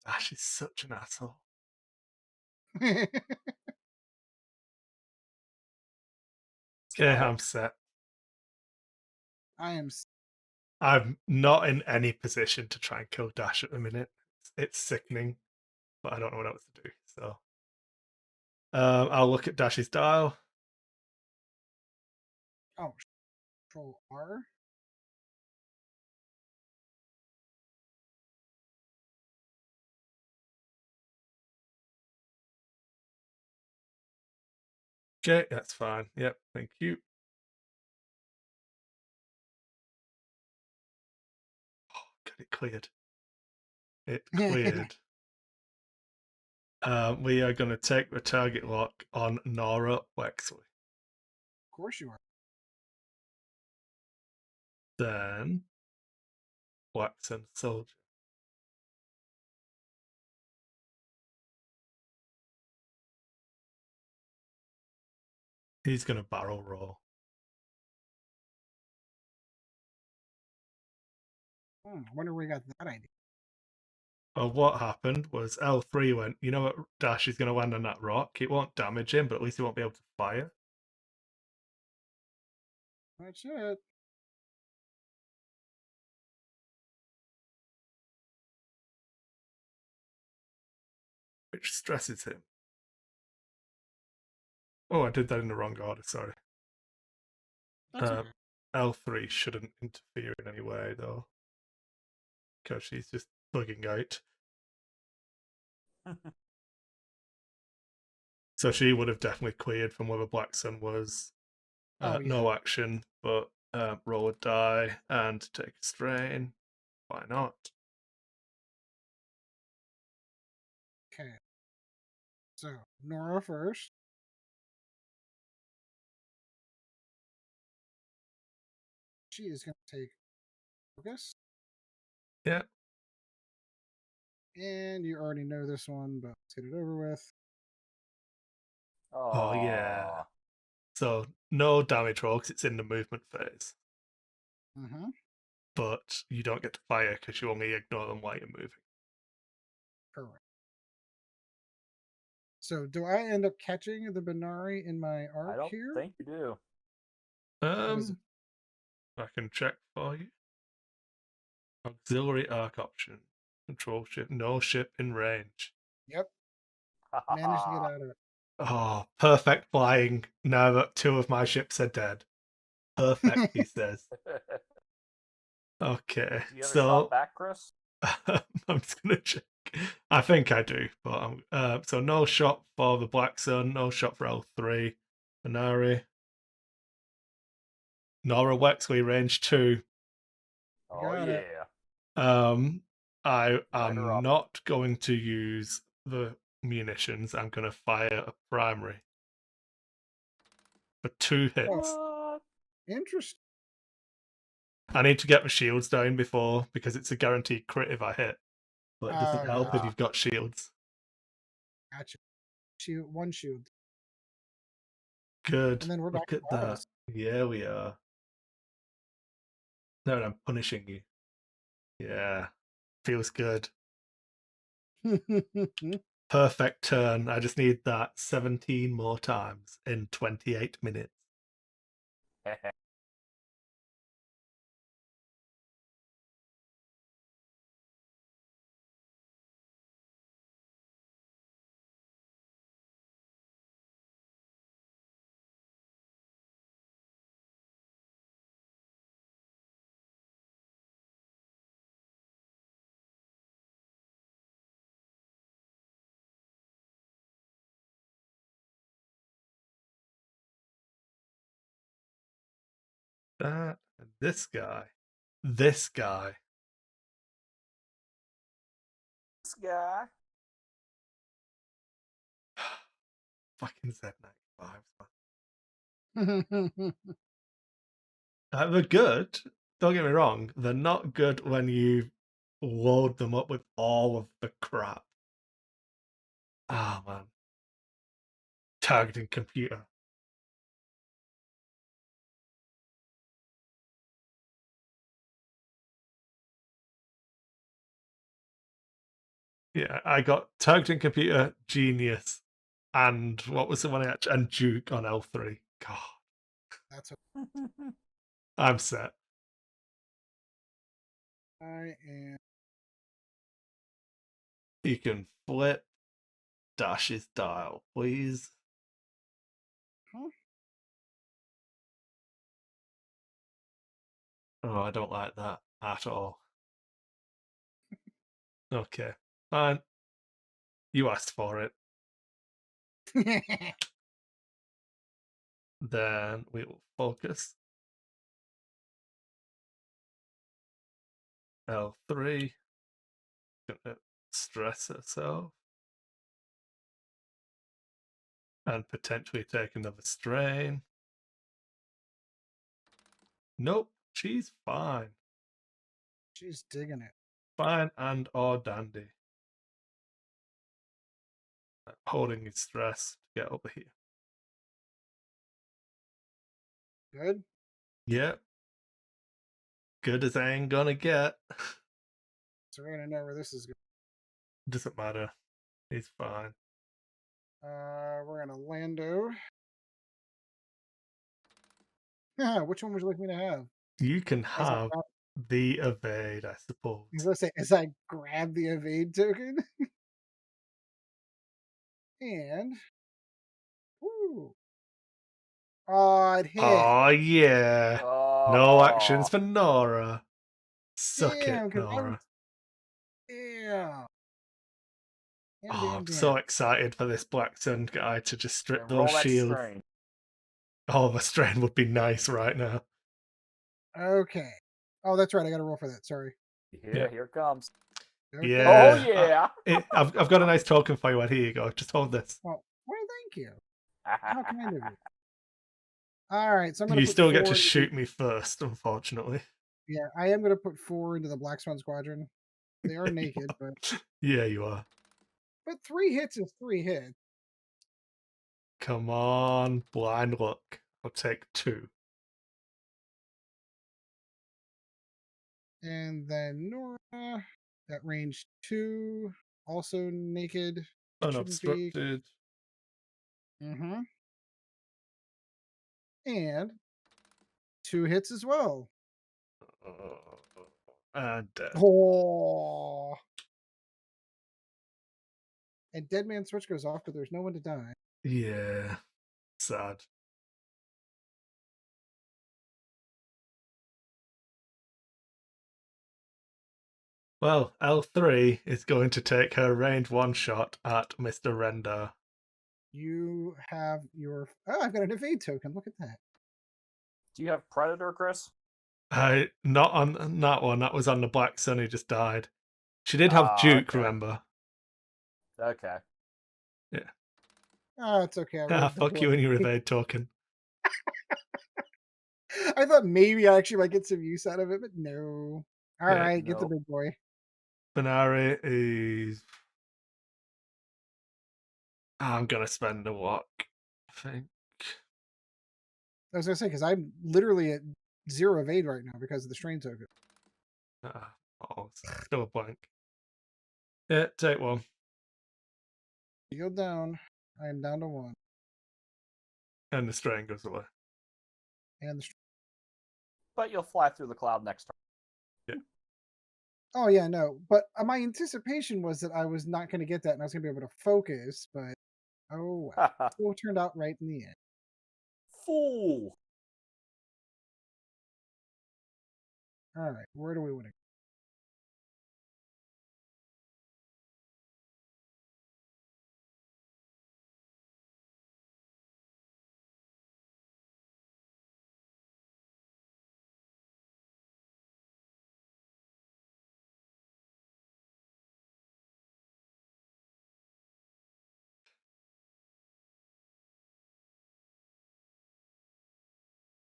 Ash is such an asshole. Okay, I'm set. I am. I'm not in any position to try and kill Dash at the minute. It's sickening, but I don't know what else to do. So I'll look at Dash's dial. Oh, Control R. Okay, that's fine. Yep, thank you. Oh, God, it cleared. It cleared. We are going to take the target lock on Nora Wexley. Of course you are. Then Waxen Soldier. He's going to barrel roll. I wonder where you got that idea. Well, what happened was L3 went, you know what, Dash is going to land on that rock. It won't damage him, but at least he won't be able to fire. That's it. Which stresses him. Oh, I did that in the wrong order, sorry. L3 shouldn't interfere in any way, though. Because she's just bugging out. So she would have definitely cleared from where the Black Sun was. Oh, yeah. No action, but roll a die and take a strain. Why not? Okay. So, Nora first. She is going to take focus. Yeah. And you already know this one, but let's get it over with. Oh, yeah. So no damage roll because it's in the movement phase. Mm-hmm. But you don't get to fire because you only ignore them while you're moving. Correct. So, do I end up catching the Binari in my arc I don't here? think you do. I can check for you. Auxiliary arc option. Control ship. No ship in range. Yep. Managed to get out of it. Oh, perfect flying. Now that two of my ships are dead. Perfect, he says. Okay, Do you have a so shot back, Chris? I'm just gonna check. I think I do, but so no shot for the Black Sun, no shot for L3. Minari. Nora Wexley, range 2. Oh Got it. yeah. I Light her am up. not going to use the munitions. I'm going to fire a primary for 2 hits. What? Interesting. I need to get my shields down before because it's a guaranteed crit if I hit. But it doesn't help if yeah. you've got shields. Gotcha. Shield, one shield. Good. And then we're back Look at to that. battles. Yeah, we are. No, I'm punishing you. Yeah. Feels good. Perfect turn. I just need that 17 more times in 28 minutes. That and this guy. This guy. This guy. fucking Z95s, Mhm. they're good. Don't get me wrong. They're not good when you load them up with all of the crap. Ah, man. Targeting computer. Yeah, I got targeting computer, genius, and what was the one I actually, and Duke on L3. God, That's what I'm set. I am. You can flip Dash's dial, please. Huh? Oh, I don't like that at all. Okay, fine. You asked for it. Then we will focus. L3. Gonna stress herself. And potentially take another strain. Nope, she's fine. She's digging it. Fine and or dandy. Holding his stress to get over here. Good. Yep. Good as I ain't gonna get. So we're gonna know where this is going. Doesn't matter. He's fine. We're gonna Lando. Yeah, which one would you like me to have? You can As I have grab, the evade, I suppose. as I grab the evade token, and ooh, oh, it hit. Oh yeah. No actions Oh, for Nora. Suck it, Damn, because I was Nora. damn, damn, Oh, damn, I'm damn. so excited for this Black Sun guy to just strip and those roll that shields. strain. Oh, the strain would be nice right now. Okay. Oh, that's right. I got to roll for that. Sorry. Yeah, here it comes. Okay. Oh Yeah. yeah. I've got a nice token for you, Ed. Here you go. Just hold this. Well, why, thank you. How kind of you. All right, so I'm gonna You put still get to 4 into shoot me first, unfortunately. yeah, I am gonna put 4 into the Black Swan Squadron. They are naked, Yeah, you are. but 3 hits is 3 hits. Come on, blind luck. I'll take 2. And then Nora at range 2, also naked. Shouldn't be. Unobstructed. Mm-hmm. And 2 hits as well. And dead. Oh. And Dead Man Switch goes off, but there's no one to die. Yeah. Sad. Well, L3 is going to take her range 1 shot at Mr. Rando. You have your. Oh, I've got an evade token. Look at that. Do you have Predator, Chris? Not on that one. That was on the Black Sun who just died. She did have Ah, Duke, okay. remember? Okay. Yeah. Oh, it's okay. I Ah, rolled the fuck you and your blood. evade token. I thought maybe I actually might get some use out of it, but no. All Yeah. right, get the Nope. big boy. Benari is. I'm gonna spend a walk, I think. I was gonna say because I'm literally at 0 evade right now because of the strain token. Oh, still a blank. Yeah, take 1. Shield down. I am down to 1, And the strain goes away. and But you'll fly through the cloud next oh yeah, no. But my anticipation was that I was not going to get that, and I was going to be able to focus. But oh, well. turn. Still turned out right in the end. Fool. All right, where do we want to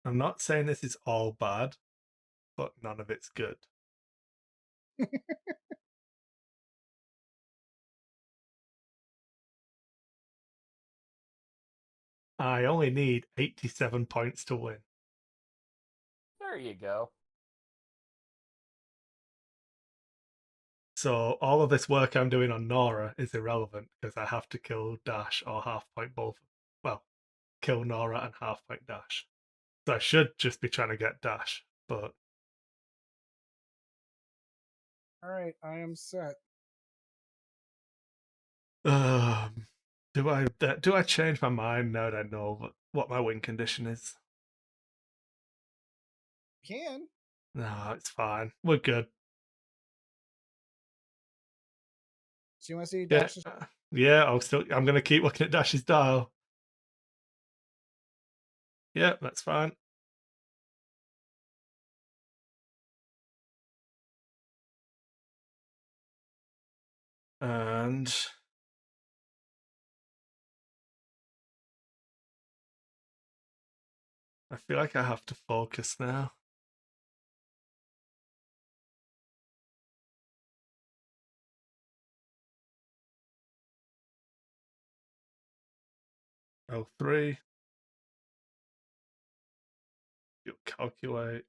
I'm not saying this is all bad, but none of it's good. I only need 87 points to win. There you go. So all of this work I'm doing on Nora is irrelevant because I have to kill Dash or half point both. Well, kill Nora and half point Dash. So I should just be trying to get Dash, but All right, I am set. do I change my mind now that I know what my win condition is? Can. No, it's fine. We're good. So you want to see Yeah, Dash's? yeah. I'm gonna keep looking at Dash's dial. Yeah, that's fine. And I feel like I have to focus now. L3. You'll calculate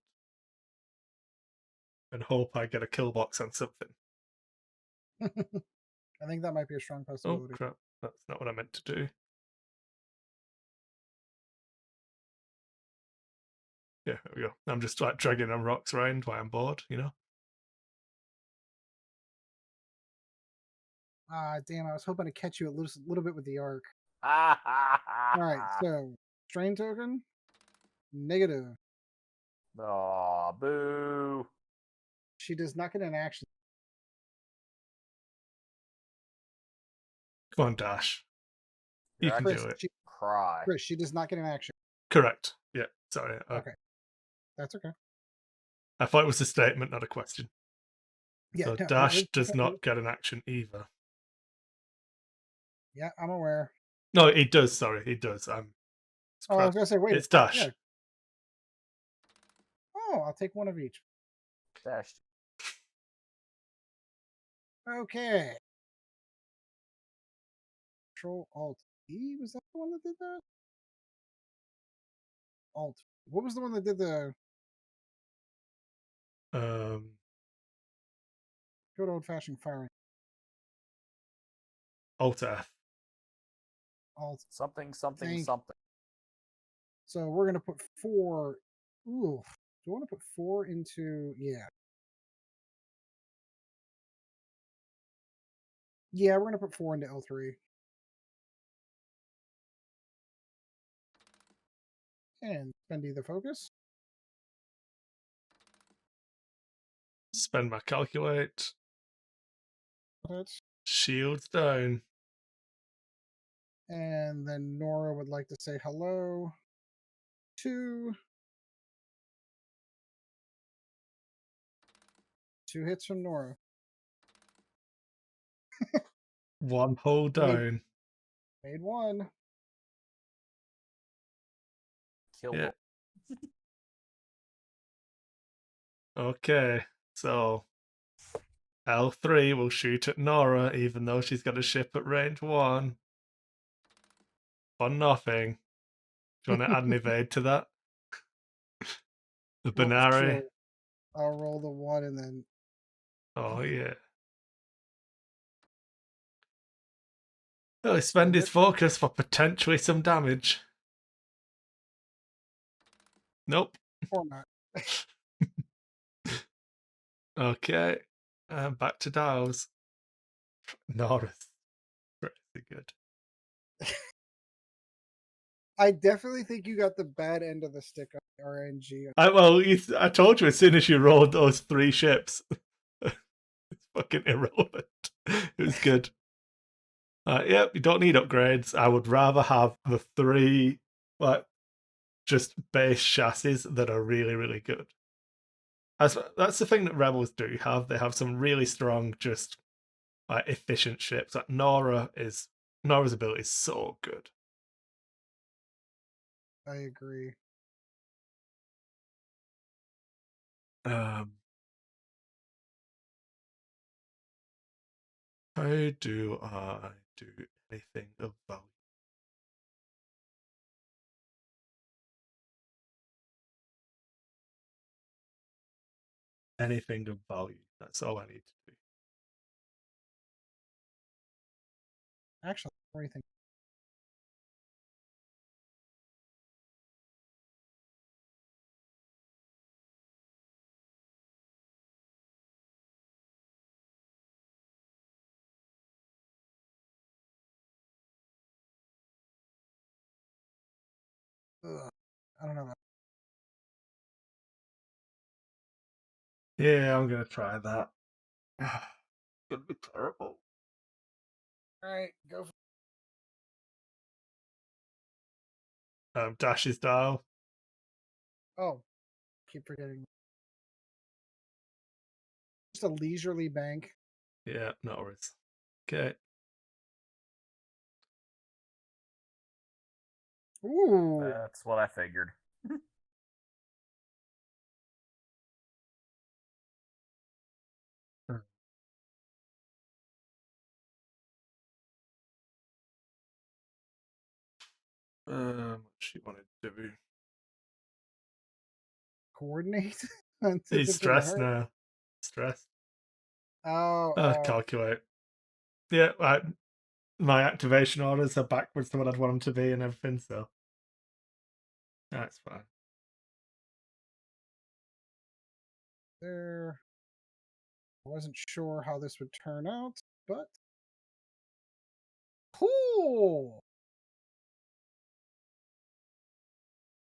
and hope I get a kill box on something. I think that might be a strong Oh possibility. crap! That's not what I meant to do. Yeah, there we go. I'm just like dragging on rocks around while I'm bored, you know. Ah, damn! I was hoping to catch you a little bit with the arc. All All right, so strain token, negative. Oh, boo. She does not get an action. Come on, Dash. You You're can actually do it. cry. Chris, she does not get an action. Correct. Yeah. Sorry. Okay, that's okay. I thought it was a statement, not a question. Yeah, So no, Dash does not get an action either. Yeah, I'm aware. No, it does. Sorry, it does. Oh, I was gonna say, wait. It's Dash. Yeah. Oh, I'll take one of each. Dash. Okay. Control Alt E. Was that the one that did that? Alt. What was the one that did the Um, good old fashioned firing? Alt F. Alt. Something, something, Thank- something. So we're gonna put 4. Ooh. Do I want to put 4 into? Yeah. Yeah, we're gonna put 4 into L3. And Spendy the focus. Spend my calculate. That's, Shields down. and then Nora would like to say hello to 2 hits from Nora. One hole down. Made 1. Kill Yeah. them. Okay. So L3 will shoot at Nora, even though she's got a ship at range 1. For nothing. Do you want to add an evade to that? The Well, Binary. sure. I'll roll the 1 and then. Oh, yeah. Well, he spend his focus for potentially some damage. Nope. Or not. Okay. Back to Dows. Nora's pretty good. I definitely think you got the bad end of the stick on the RNG. I told you as soon as you rolled those 3 ships. It's fucking irrelevant. It was good. Yep, you don't need upgrades. I would rather have the 3 just base chassis that are really, really good. That's the thing that Rebels do have. They have some really strong, just efficient ships. Like Nora's ability is so good. I agree. How do I do anything of value? Anything of value. That's all I need to do. Actually, what do you think? Ugh, I don't know. Yeah, I'm gonna try that. Gonna be terrible. All right, go. Dash's dial. Oh, keep forgetting. Just a leisurely bank. Yeah, no worries. Okay. Ooh, That's what I figured. What she wanted to do. coordinate. He's stressed now. Stressed. Oh, Calculate. Yeah, my activation orders are backwards to what I'd want them to be and everything, so that's fine. there. I wasn't sure how this would turn out, but cool.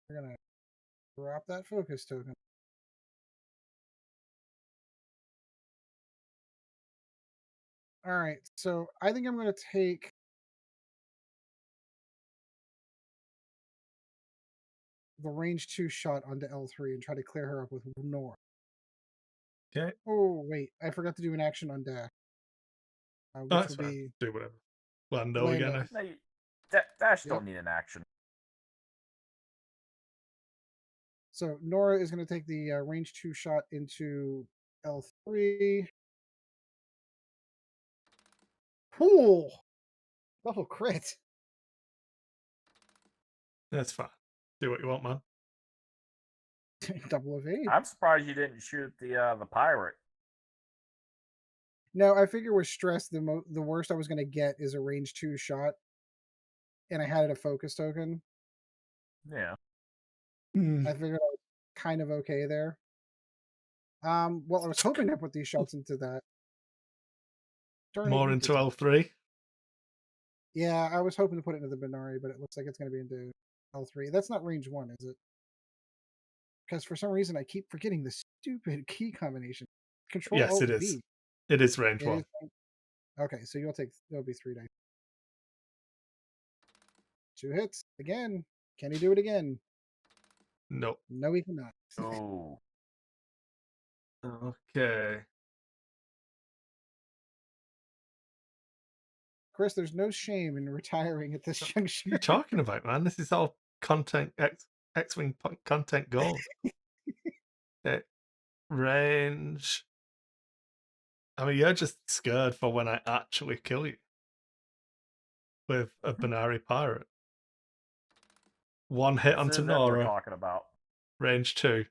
We're gonna drop that focus token. All right, so I think I'm gonna take the range 2 shot onto L3 and try to clear her up with Nora. Okay. Oh wait, I forgot to do an action on Dash, which That's will fine. be Do whatever. Lando Lando. again. No, Dash Yep. don't need an action. So Nora is going to take the range 2 shot into L3. Cool. Double crit. That's fine. Do what you want, man. Double evade. I'm surprised you didn't shoot the pirate. No, I figure with stress, the worst I was going to get is a range 2 shot, and I had it a focus token. Yeah. I figured I was kind of okay there. Well, I was hoping to put these shots into that. More into L3. Yeah, I was hoping to put it into the Binari, but it looks like it's going to be into L3. That's not range 1, is it? Because for some reason I keep forgetting the stupid key combination. Control Yes, Alt it is. V. It is range It 1. is. Okay, so it'll be 3 dice. 2 hits again. Can he do it again? Nope. No, he cannot. Oh. Okay. Chris, there's no shame in retiring at this What juncture. are you talking about, man? This is all content X-Wing content gold. Okay. Range. I mean, you're just scared for when I actually kill you with a Binary pirate. One hit onto That's it we're Nora. talking about. Range 2. Ew.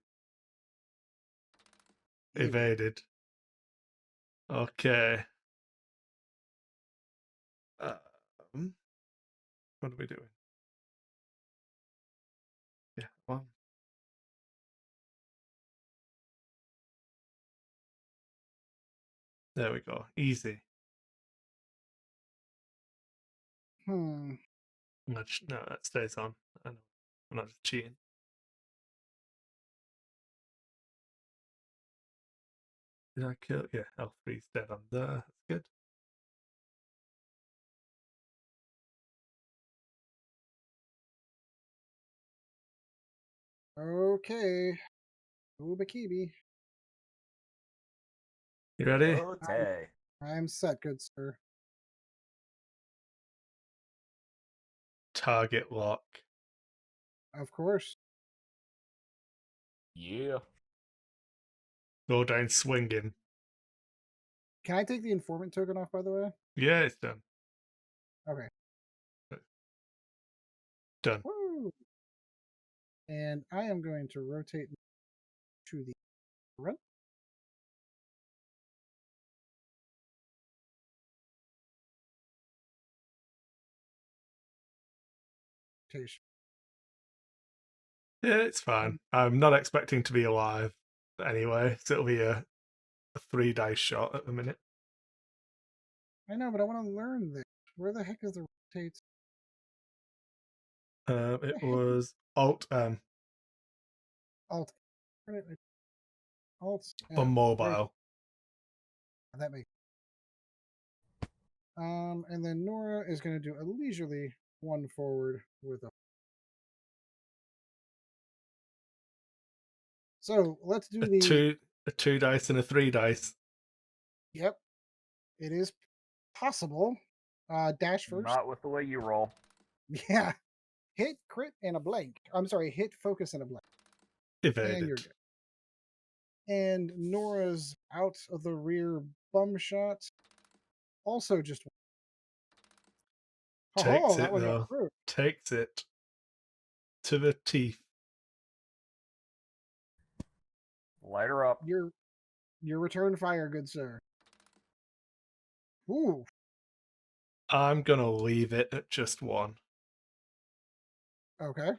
Evaded. Okay. What are we doing? Yeah, one. There we go. Easy. Hmm. No, that stays on. I know. I'm not just cheating. Did I kill? Yeah, L3's dead on there. That's good. Okay. Ubakibi. You ready? Okay. I am set, good sir. Target lock. Of course. Yeah. Go down swinging. Can I take the informant token off, by the way? Yeah, it's done. Okay. Done. Woo! And I am going to rotate to the front. Rotation. Yeah, it's fine. I'm not expecting to be alive anyway, so it'll be a 3 dice shot at the minute. I know, but I want to learn this. Where the heck is the rotate? It was Alt Alt. Alt. on mobile. That makes. And then Nora is going to do a leisurely one forward with a. So let's do A 2 dice and a 3 dice. Yep, it is possible. Dash first. Not with the way you roll. Yeah. Hit, crit, and a blank. I'm sorry, hit, focus, and a blank. Evaded. And you're good. And Nora's out of the rear bum shot. Also just one. Takes That it one got though. through. Takes it to the teeth. Light her up. Your return fire, good sir. Ooh. I'm gonna leave it at just 1. Okay.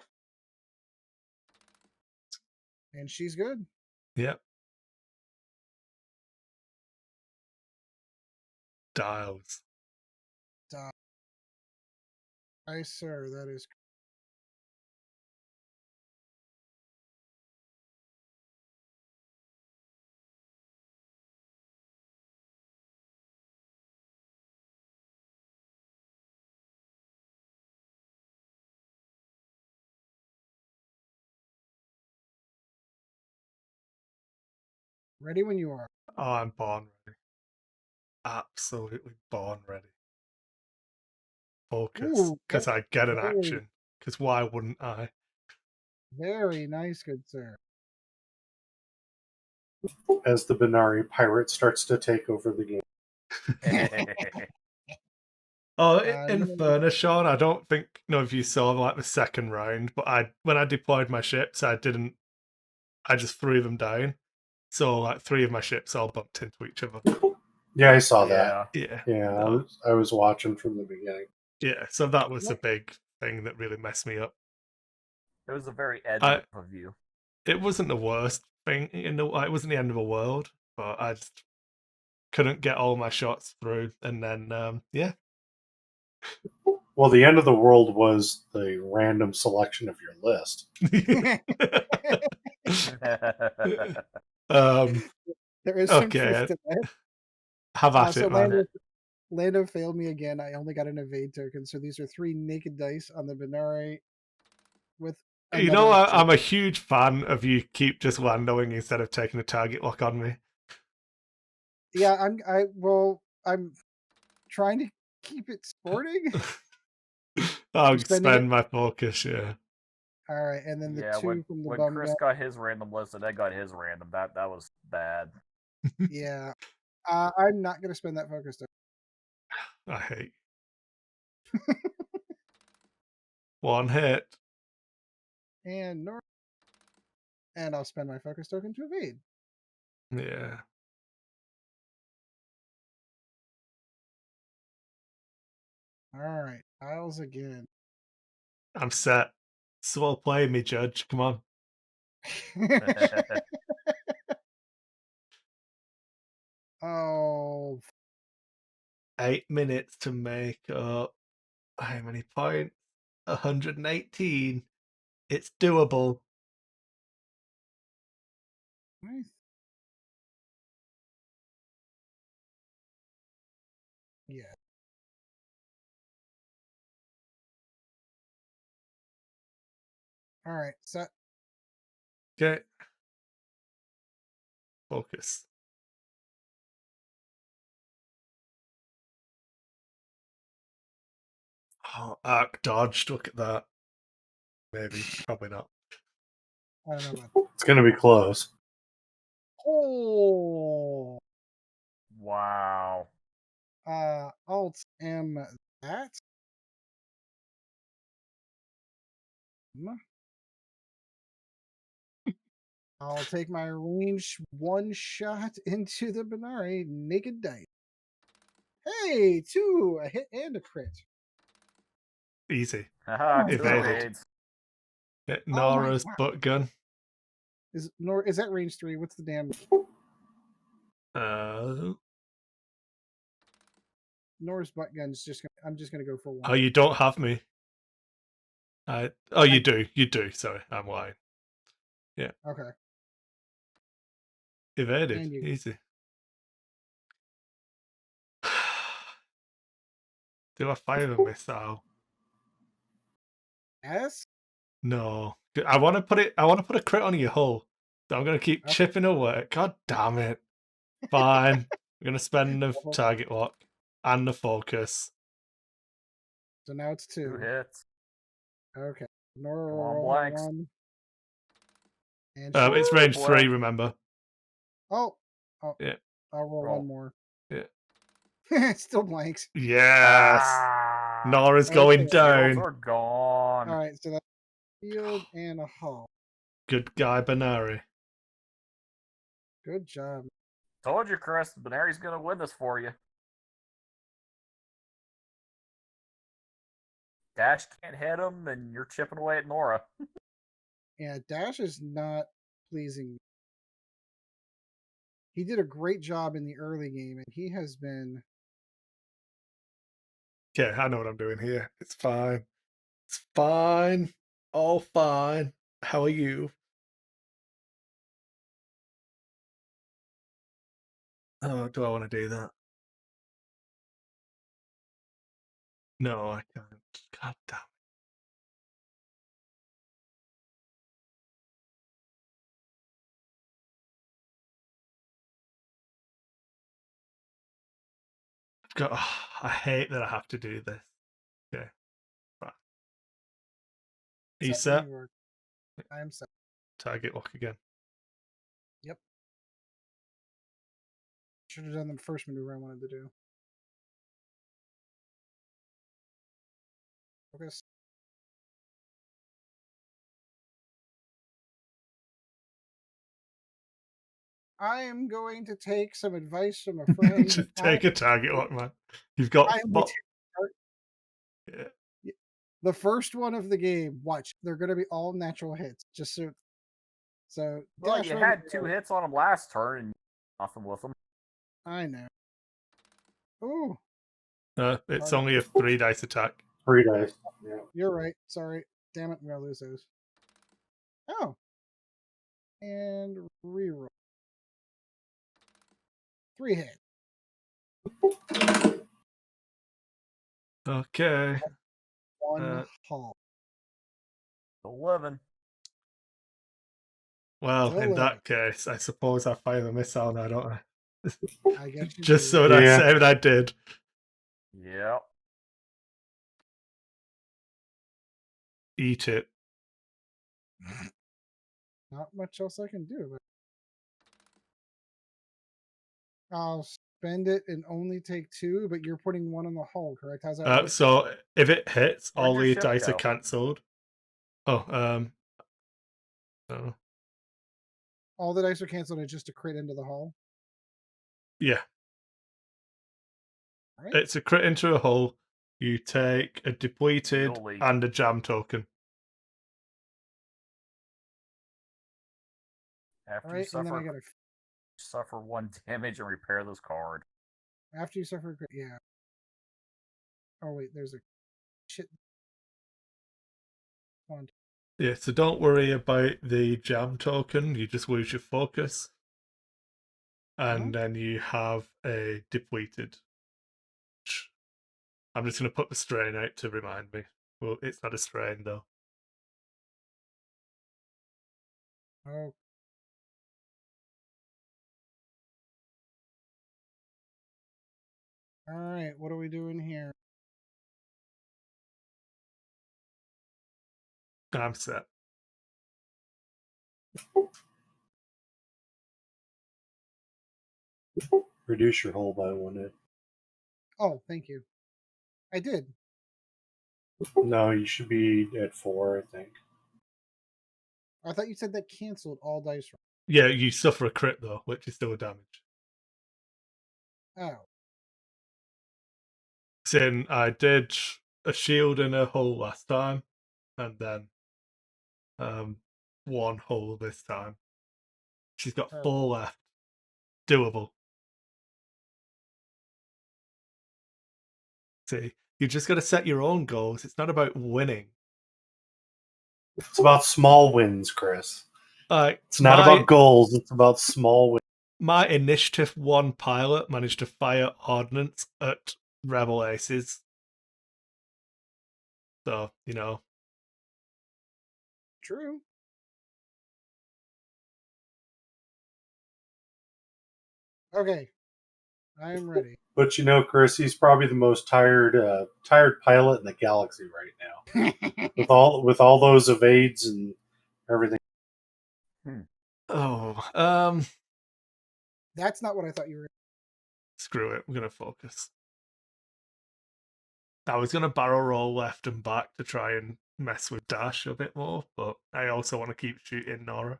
And she's good. Yep. Dials. Aye, sir. That is. Ready when you are. Oh, I'm born ready. Absolutely born ready. Focus, because I get an action. Because why wouldn't I? Very nice, good sir. As the Benari pirate starts to take over the game. Oh, no. in fairness, Sean, I don't think if you saw like the second round, but when I deployed my ships, I just threw them down. So like 3 of my ships all bumped into each other. Yeah, I saw that. Yeah. Yeah, I was watching from the beginning. Yeah, so that was a big thing that really messed me up. It was a very Ed of you. It wasn't the worst thing it wasn't the end of the world, but I just couldn't get all my shots through, and then yeah. Well, the end of the world was the random selection of your list. There is some truth to that. Have at it, man. Lando failed me again. I only got an evade token, so these are 3 naked dice on the Benari with. I'm a huge fan of you keep just landoing instead of taking a target lock on me. Yeah, I'm trying to keep it sporting. I'll spend my focus, yeah. All right, and then the 2 from the bum. When Chris got his random list and Ed got his random, that was bad. Yeah, I'm not going to spend that focus token. I hate. 1 hit. And I'll spend my focus token to evade. Yeah. All right, tiles again. I'm set. Swell play me, Judge. Come on. Oh. 8 minutes to make up. How many points? 118. It's doable. Nice. Yeah. All right, set. Okay. Focus. Oh, arc dodged. Look at that. Maybe. Probably not. I don't know about It's going to be close. Oh, Wow. Alt M that. I'll take my range one shot into the Benari naked dice. Hey, two, a hit and a crit. Easy. Haha, two Evaded. evades. Hit Oh my Nora's god. butt gun. Is that range 3? What's the damage? Uh, Nora's butt gun's I'm just gonna go for oh, one. you don't have me. Oh, you do. You do. Sorry, I'm lying. Okay. Evaded. And you Easy. Do I fire a missile? yes? No. I want to put it. I want to put a crit on your hull. So I'm gonna keep Okay. chipping away. God damn it. Fine. I'm gonna spend the Well, target lock and the focus. so now it's Two 2. hits. Okay. Nora Come will on, roll her blanks. 1. And she It's Woo, range 3. blank. Remember? oh Yeah. I'll roll Roll. one more. Yeah. Still blanks. Yes. Ah, Nora's Okay. going shields down. are gone. Alright, so that's shield and a hull. Good guy, Benari. Good job. Told you, Chris. Benari's gonna win this for you. Dash can't hit him, and you're chipping away at Nora. Yeah, Dash is not pleasing me. He did a great job in the early game, and he has been. Yeah, I know what I'm doing here. It's fine. It's fine. All fine. How are you? Oh, do I want to do that? No, I can't. God damn it. I hate that I have to do this. Okay, fine. Are you set? I am set. Target lock again. Yep. Should have done the first maneuver I wanted to do. Focus. I am going to take some advice from a friend. Just take a target lock, man. You've got. Yeah. The first one of the game. Watch, they're going to be all natural hits. Just so. Well, Dash you ready. had 2 hits on him last turn, and nothing with him. I know. Ooh, It's only a 3 dice attack. 3 dice. Yeah. you're right. Sorry. Damn it, I'm gonna lose those. Oh. And reroll. 3 hit. Okay. 1 hull. 11. Well, Still in live. that case, I suppose I fire the missile now, don't I? I guess you Just do. so that I Yeah. said I did. Yep. Eat it. Not much else I can do, but I'll spend it and only take 2, but you're putting 1 on the hull, correct? How's that work? So if it hits, Where'd all your the ship dice are go? cancelled. Oh, I don't know. All the dice are canceled and just a crit into the hull. Yeah. Right? It's a crit into a hull. You take a depleted You'll leak. and a jam token. After you Alright, and then I gotta suffer 1 damage and repair this card. after you suffer a crit, yeah. Oh wait, there's a shit. One. Yeah, so don't worry about the jam token. You just lose your focus. And then you have a depleted. I'm just going to put the strain out to remind me. Well, it's not a strain, though. Oh. Alright, what are we doing here? I'm set. Reduce your hull by 1 hit. Oh, thank you. I did. No, you should be at 4, I think. I thought you said that canceled all dice rolls. Yeah, you suffer a crit though, which is still a damage. Oh, Saying I did a shield and a hull last time, and then 1 hull this time. She's got perfect. 4 left. Doable. See, you just got to set your own goals. It's not about winning. It's about small wins, Chris. It's not about goals. It's about small wins. My Initiative 1 pilot managed to fire ordnance at Rebel Aces. So, True. Okay, I am ready. But Chris, he's probably the most tired pilot in the galaxy right now. with all those evades and everything. Oh, That's not what I thought you were. Screw it. I'm going to focus. I was going to barrel roll left and back to try and mess with Dash a bit more, but I also want to keep shooting Nora.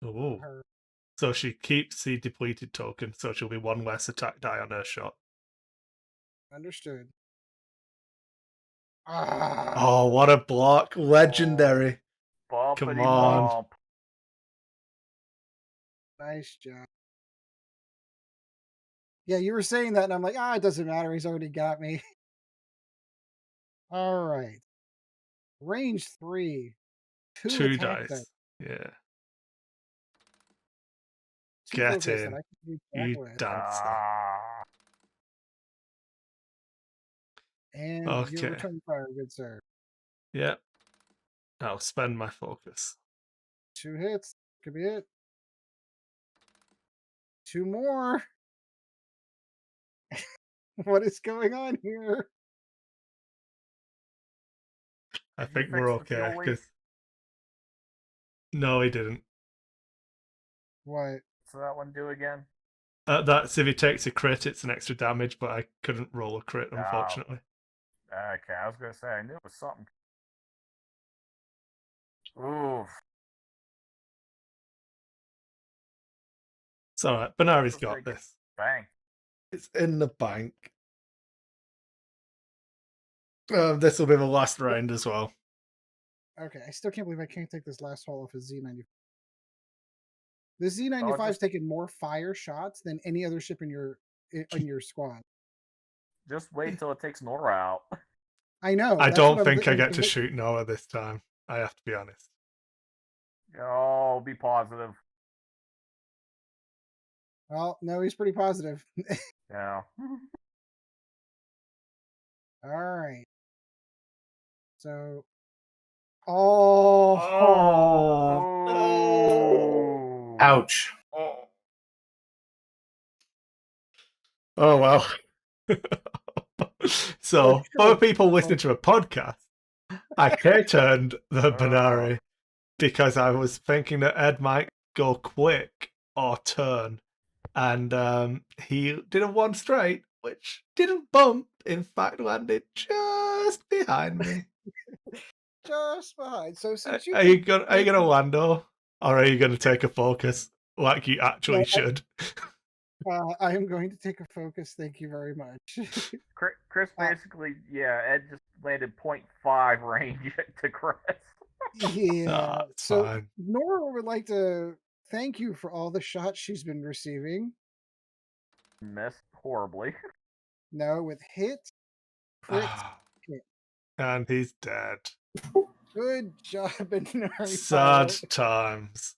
Oh. So she keeps the depleted token, so she'll be 1 less attack die on her shot. Understood. Oh, what a block. Legendary. Come on. Bump. Nice job. Yeah, you were saying that, and I'm like, it doesn't matter. He's already got me. All right. Range 3. 2 attack dice. Yeah. 2 Get focus that in. I can do You with. dancer. And Okay. your return fire, good sir. Yep. I'll spend my focus. 2 hits. Could be it. 2 more. What is going on here? I think we're okay. No, he didn't. What? What's that one do again? That's if he takes a crit, it's an extra damage, but I couldn't roll a crit, unfortunately. Okay, I was going to say, I knew it was something. Oof. It's alright. Banari's got this. Bang. It's in the bank. This will be the last round as well. Okay, I still can't believe I can't take this last haul off of Z95. The Z95 is taking more fire shots than any other ship in your squad. Just wait till it takes Nora out. I know. I don't think I get to shoot Nora this time. I have to be honest. Oh, be positive. Well, no, he's pretty positive. Yeah. All right. So. Oh. Ouch. Oh well. So, for people listening to a podcast, I K-turned the Banari because I was thinking that Ed might go quick or turn. And he did a 1 straight, which didn't bump. In fact, landed just behind me. Just behind. So since Are you gonna Lando, or are you gonna take a focus like you actually should? I am going to take a focus. Thank you very much. Chris basically, Ed just landed 0.5 range to Chris. Yeah. So fine. Nora would like to thank you for all the shots she's been receiving. Missed horribly. No, with hit, crit, hit. And he's dead. Good job, Banari. Sad times.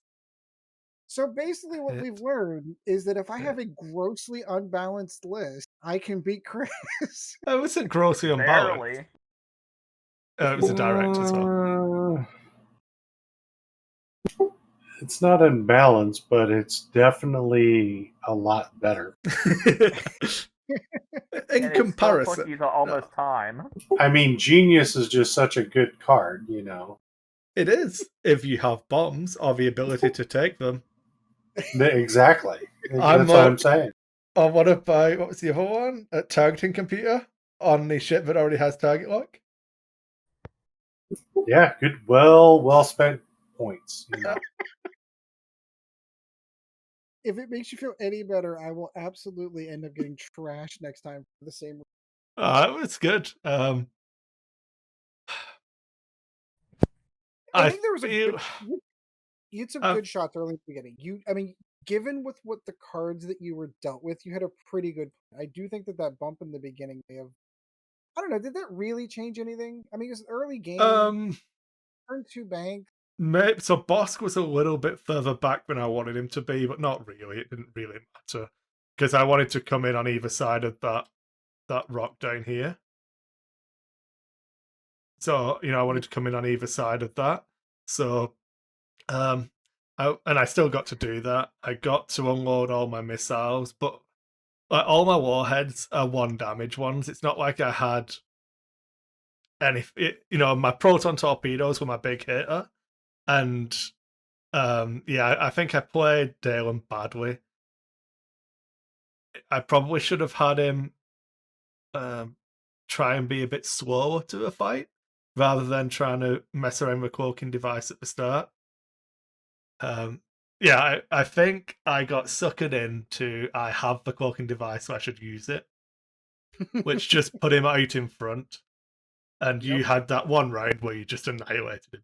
So basically what we've learned is that if I have a grossly unbalanced list, I can beat Chris. It wasn't grossly unbalanced. Barely. It was a direct as well. It's not unbalanced, but it's definitely a lot better. In comparison. Took you almost time. I mean, Genius is just such a good card, It is if you have bombs or the ability to take them. Exactly. I'm That's what I'm saying. I want to buy, what was the other one? A targeting computer on the ship that already has target lock. Yeah, good. Well spent points. You know. If it makes you feel any better, I will absolutely end up getting trashed next time for the same. It's good. I I think there was a good. feel You had some uh, good shots early in the beginning. I mean, given with what the cards that you were dealt with, you had a pretty good. I do think that that bump in the beginning may have. I don't know. Did that really change anything? I mean, it's an early game. um Turn two bank. maybe so Bosk was a little bit further back than I wanted him to be, but not really. It didn't really matter because I wanted to come in on either side of that rock down here. So, I wanted to come in on either side of that. So, and I still got to do that. I got to unload all my missiles, but like all my warheads are 1 damage ones. It's not like I had any. My proton torpedoes were my big hitter, and yeah, I think I played Dalen badly. I probably should have had him try and be a bit slower to the fight rather than trying to mess around with cloaking device at the start. Yeah, I think I got suckered into I have the cloaking device, so I should use it, which just put him out in front. And you Yep. had that one round where you just annihilated him.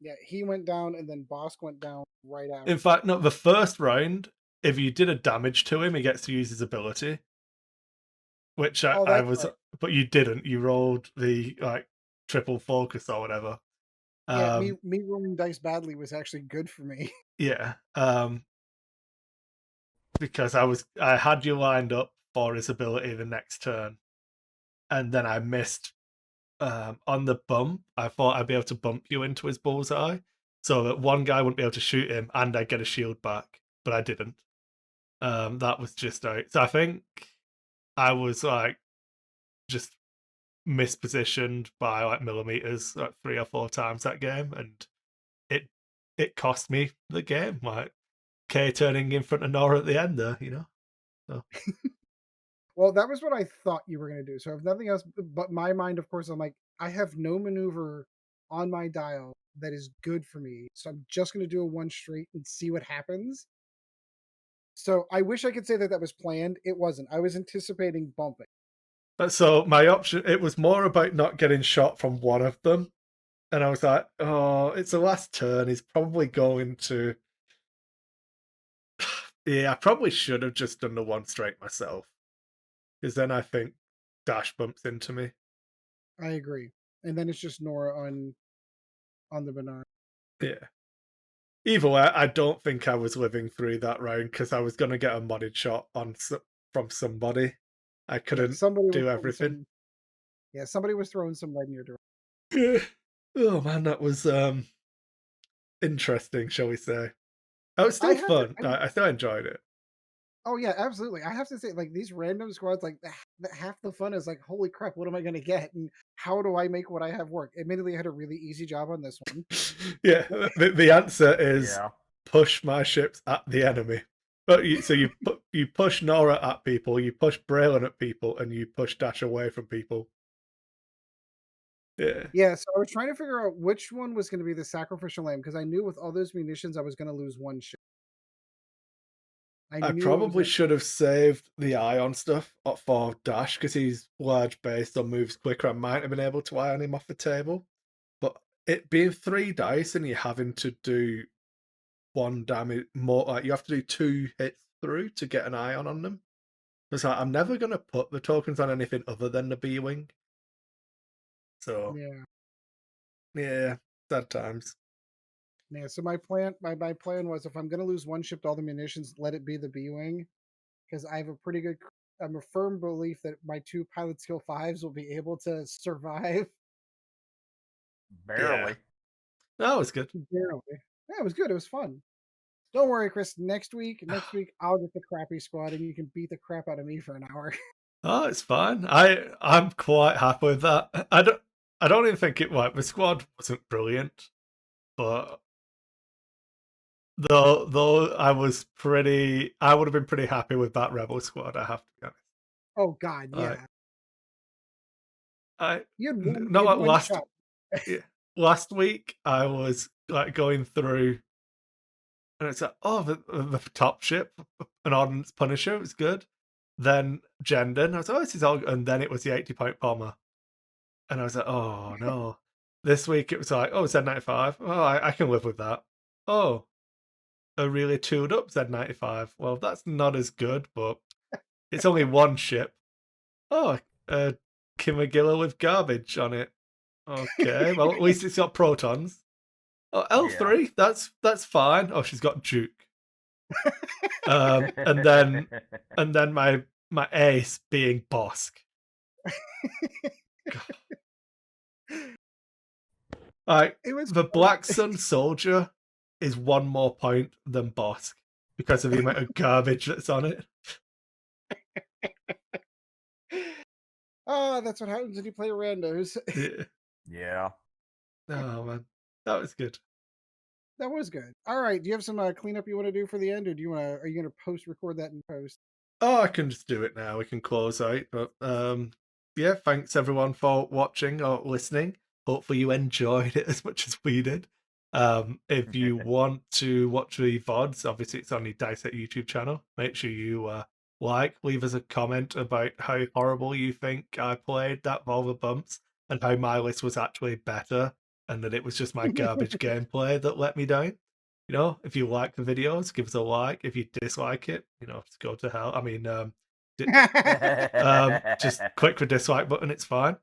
Yeah, he went down, and then Bosk went down right after. In fact, no, the first round, if you did a damage to him, he gets to use his ability. Which I was, right. but you didn't. You rolled the triple focus or whatever. Yeah, me rolling dice badly was actually good for me. Yeah. Because I had you lined up for his ability the next turn, and then I missed on the bump. I thought I'd be able to bump you into his bullseye, so that one guy wouldn't be able to shoot him, and I'd get a shield back, but I didn't. That was just out. So I think I was just mispositioned by millimeters 3 or 4 times that game, and it cost me the game. K turning in front of Nora at the end there, So. Well, that was what I thought you were going to do. So if nothing else, but my mind, of course, I'm like, I have no maneuver on my dial that is good for me. So I'm just going to do a one straight and see what happens. So I wish I could say that that was planned. It wasn't. I was anticipating bumping. But so my option, it was more about not getting shot from one of them. And I was like, oh, it's the last turn. He's probably going to. Yeah, I probably should have just done the one straight myself. Because then I think Dash bumps into me. I agree. And then it's just Nora on the banana. Yeah. Either way, I don't think I was living through that round because I was going to get a modded shot from somebody. I couldn't do everything. Somebody was throwing some lead in your direction. Yeah. Oh man, that was interesting, shall we say. It was still fun. I still enjoyed it. Oh yeah, absolutely. I have to say, like these random squads, like half the fun is like, holy crap, what am I going to get, and how do I make what I have work? Admittedly, I had a really easy job on this one. Yeah, the answer is push my ships at the enemy. But you push Nora at people, you push Braylon at people, and you push Dash away from people. Yeah. Yeah, so I was trying to figure out which one was going to be the sacrificial lamb because I knew with all those munitions I was going to lose one ship. I probably should have saved the ion stuff for Dash because he's large based or moves quicker. I might have been able to ion him off the table. But it being 3 dice and you having to do 1 damage more, like you have to do 2 hits through to get an ion on them. It's like, I'm never going to put the tokens on anything other than the B-Wing. So, yeah, sad times. Yeah, so my plan was if I'm going to lose one ship to all the munitions, let it be the B-Wing. Because I have I'm a firm belief that my 2 pilot skill 5s will be able to survive. Barely. Yeah. That was good. Barely. Yeah, it was good. It was fun. Don't worry, Chris. Next week, I'll get the crappy squad, and you can beat the crap out of me for an hour. Oh, it's fine. I'm quite happy with that. I don't even think the squad wasn't brilliant, but though I would have been pretty happy with that Rebel squad. I have to be honest. Oh God, Like, yeah. I You not had like one shot. yeah, last week I was like going through, and it's like, oh, the top ship, an Ordnance Punisher, was good. Then Jendon, I was like, oh, this is all good. And then it was the 80-point bomber. And I was like, oh no. This week it was like, oh, Z95. Oh, I can live with that. Oh, a really tuned up Z95. Well, that's not as good, but it's only one ship. Oh, Kimagilla with garbage on it. Okay, well at least it's got protons. Oh, L3, that's fine. Oh, she's got Duke. And then my ace being Bosk. Like It was the fun. Black Sun Soldier is 1 more point than Bosk because of the amount of garbage that's on it. Oh, that's what happens when you play randos. Yeah. Yeah. Oh man, that was good. That was good. All right, do you have some cleanup you want to do for the end, or are you going to post record that in post? Oh, I can just do it now. We can close out. But yeah, thanks everyone for watching or listening. Hopefully you enjoyed it as much as we did. If you want to watch the VODs, obviously it's on the Dissect YouTube channel. Make sure you leave us a comment about how horrible you think I played that Volva Bumps and how my list was actually better and that it was just my garbage gameplay that let me down. You know, if you like the videos, give us a like. If you dislike it, just go to hell. I mean, just click the dislike button. It's fine.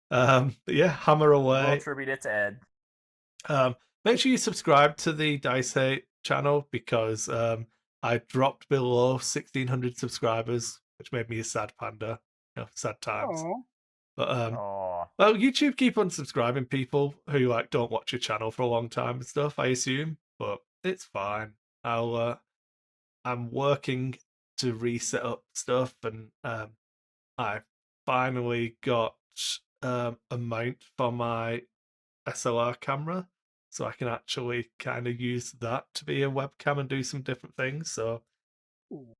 But yeah, hammer We'll away. attribute it to Ed. Make sure you subscribe to the Dice channel because I dropped below 1,600 subscribers, which made me a sad panda. Sad times. Oh, But Oh, well, YouTube keep unsubscribing people who like don't watch your channel for a long time and stuff. I assume, but it's fine. I'm working to reset up stuff, and I finally got a mount for my SLR camera, so I can actually kind of use that to be a webcam and do some different things. So ooh.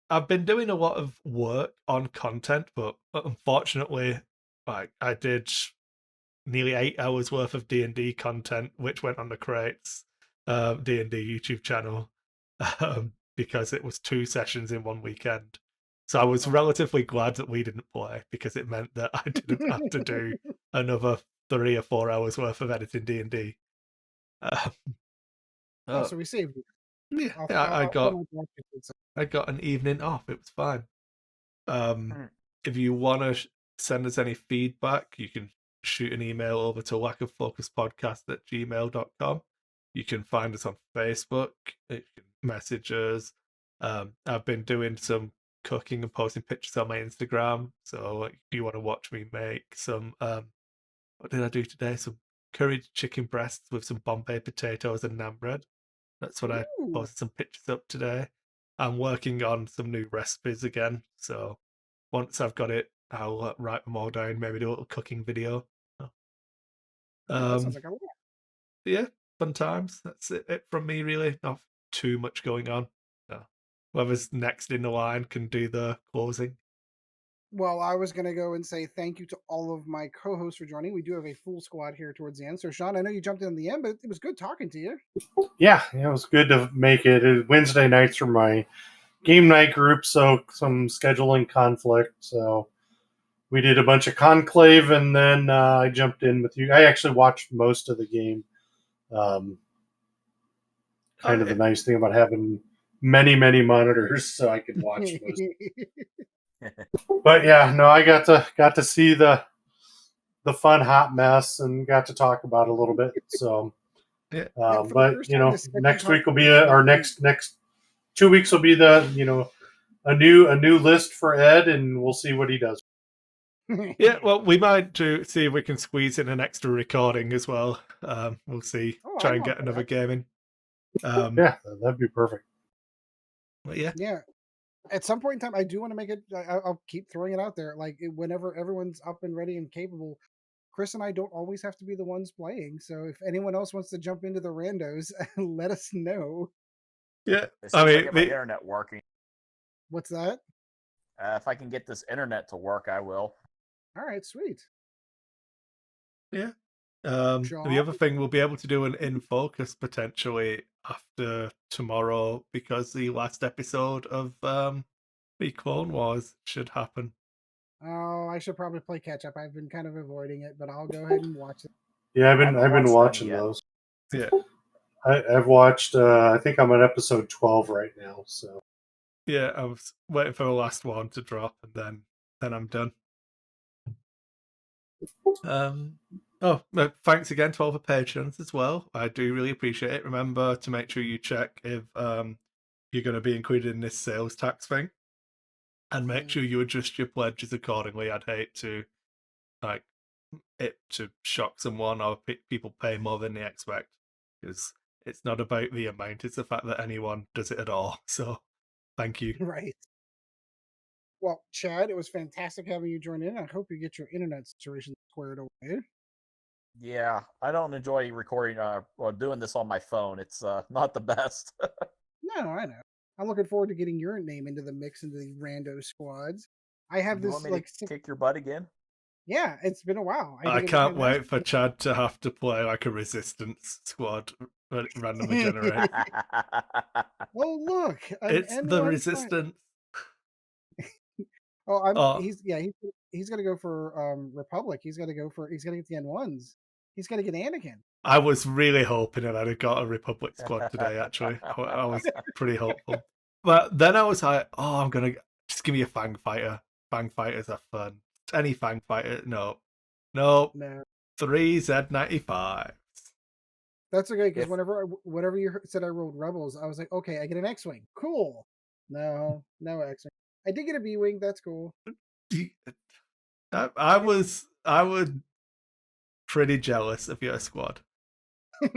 I've been doing a lot of work on content, but unfortunately, like I did nearly 8 hours worth of D&D content, which went on the Crates D&D YouTube channel because it was 2 sessions in one weekend. So I was relatively glad that we didn't play because it meant that I didn't have to do another 3 or 4 hours worth of editing D&D. Oh, so we saved you. Yeah, I'll, I I'll, got I'll I got an evening off. It was fine. Hmm. If you want to send us any feedback, you can shoot an email over to lackoffocuspodcast@gmail.com. You can find us on Facebook. You can message us. I've been doing some cooking and posting pictures on my Instagram. So if you want to watch me make some, what did I do today? Some curried chicken breasts with some Bombay potatoes and naan bread. That's what I Ooh. posted some pictures up today. I'm working on some new recipes again. So once I've got it, I'll write them all down, maybe do a little cooking video. Oh, that sounds like a lot. Yeah, fun times. That's it from me, really. Not too much going on. So whoever's next in the line can do the closing. Well, I was going to go and say thank you to all of my co-hosts for joining. We do have a full squad here towards the end. So, Sean, I know you jumped in the end, but it was good talking to you. Yeah, it was good to make it. Wednesday nights are my game night group, so some scheduling conflict. So we did a bunch of Conclave, and then I jumped in with you. I actually watched most of the game. Kind of the nice thing about having many monitors, so I could watch most. But yeah, no, I got to see the fun hot mess and got to talk about it a little bit. So, Yeah. For the but first time, the second next part- week will be our next 2 weeks will be the a new list for Ed, and we'll see what he does. Yeah, well, we might see if we can squeeze in an extra recording as well. We'll see. Oh, Try I'm and up get for another that. game in. Yeah, that'd be perfect. But yeah. Yeah. At some point in time, I do want to make it. I'll keep throwing it out there. Like whenever everyone's up and ready and capable, Chris and I don't always have to be the ones playing. So if anyone else wants to jump into the randos, let us know. Yeah, As I soon as I mean, get my internet working, What's that? if I can get this internet to work, I will. All right, sweet. yeah. Sean? The other thing we'll be able to do an in focus potentially after tomorrow because the last episode of the Clone Wars should happen. Oh, I should probably play catch up. I've been kind of avoiding it, but I'll go ahead and watch it. Yeah, I've I haven't been watched watching any yet. those. Yeah, I've watched. I think I'm on episode 12 right now. So yeah. I was waiting for the last one to drop, and then I'm done. Oh, thanks again to all the patrons as well. I do really appreciate it. Remember to make sure you check if you're going to be included in this sales tax thing, and make sure you adjust your pledges accordingly. I'd hate to like it to shock someone or people pay more than they expect, because it's not about the amount; it's the fact that anyone does it at all. So, thank you. Right. Well, Chad, it was fantastic having you join in. I hope you get your internet situation squared away. Yeah, I don't enjoy recording or doing this on my phone. It's not the best. No, I know. I'm looking forward to getting your name into the mix into the rando squads. I have You want this me to kick your butt again? Yeah, it's been a while. I I think it was can't wait fantastic. for Chad to have to play like a resistance squad randomly generate. Oh, look, an It's the N1 friend. resistance. Oh, Oh, he's gonna go for Republic. He's gonna get the N1s. He's gonna get Anakin. I was really hoping that I'd have got a Republic squad today, actually. I was pretty hopeful. But then I was like, oh, I'm going to just give me a Fang Fighter. Fang Fighters are fun. Any Fang Fighter? No. No. No, 3 Z95. that's okay because If whenever you said I rolled Rebels, I was like, okay, I get an X-wing. Cool. No, no X-wing. I did get a B-wing. That's cool. I was pretty jealous of your squad. Oh,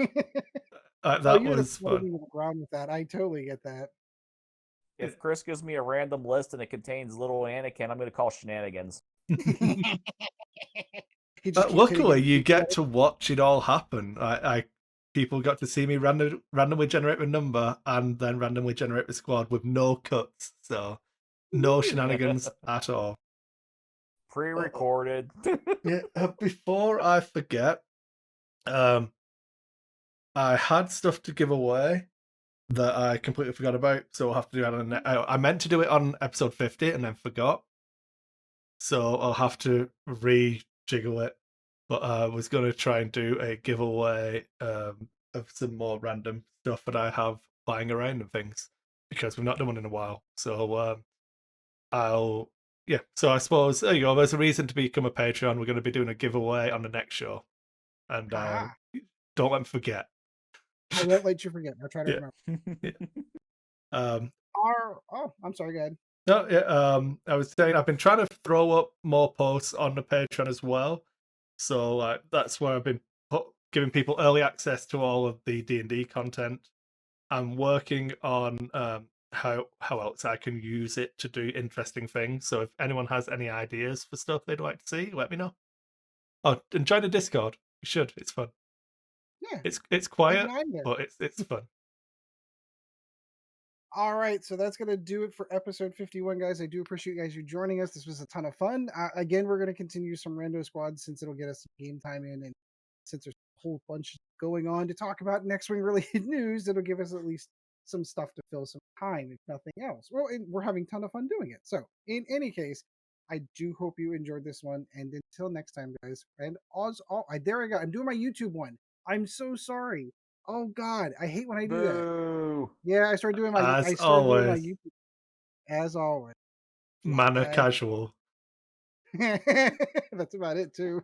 That you would have was floated fun. me to the ground with that. I totally get that. if Chris gives me a random list and it contains little Anakin, I'm going to call shenanigans. He just keeps hitting Luckily, it. you get to watch it all happen. People got to see me randomly generate a number and then randomly generate the squad with no cuts, so no shenanigans at all. Pre-recorded. Yeah, before I forget, I had stuff to give away that I completely forgot about, so I'll have to do that on. I meant to do it on episode 50 and then forgot, so I'll have to rejiggle it. But I was going to try and do a giveaway of some more random stuff that I have lying around and things, because we've not done one in a while. So So I suppose there you go. There's a reason to become a Patreon. We're going to be doing a giveaway on the next show, and don't let me forget. I won't let you forget. I'll try to remember. Yeah. Um, I'm sorry, go ahead. No, yeah. I was saying I've been trying to throw up more posts on the Patreon as well, so that's where I've been giving people early access to all of the D&D content. I'm working on how else I can use it to do interesting things. So if anyone has any ideas for stuff they'd like to see, let me know. Oh, and join the Discord. You should. It's fun. Yeah, It's quiet, I'm there. but it's fun. All right, so that's gonna do it for episode 51, guys. I do appreciate you guys joining us. This was a ton of fun. Again, we're gonna continue some rando squads since it'll get us some game time in, and since there's a whole bunch going on to talk about next wing related news, it'll give us at least some stuff to fill some time, if nothing else. Well, and we're having a ton of fun doing it. So, in any case, I do hope you enjoyed this one. And until next time, guys. And there I go. I'm doing my YouTube one. I'm so sorry. Oh God, I hate when I do that. Boo. Yeah, I started doing my As always, YouTube as always. manner casual. That's about it too.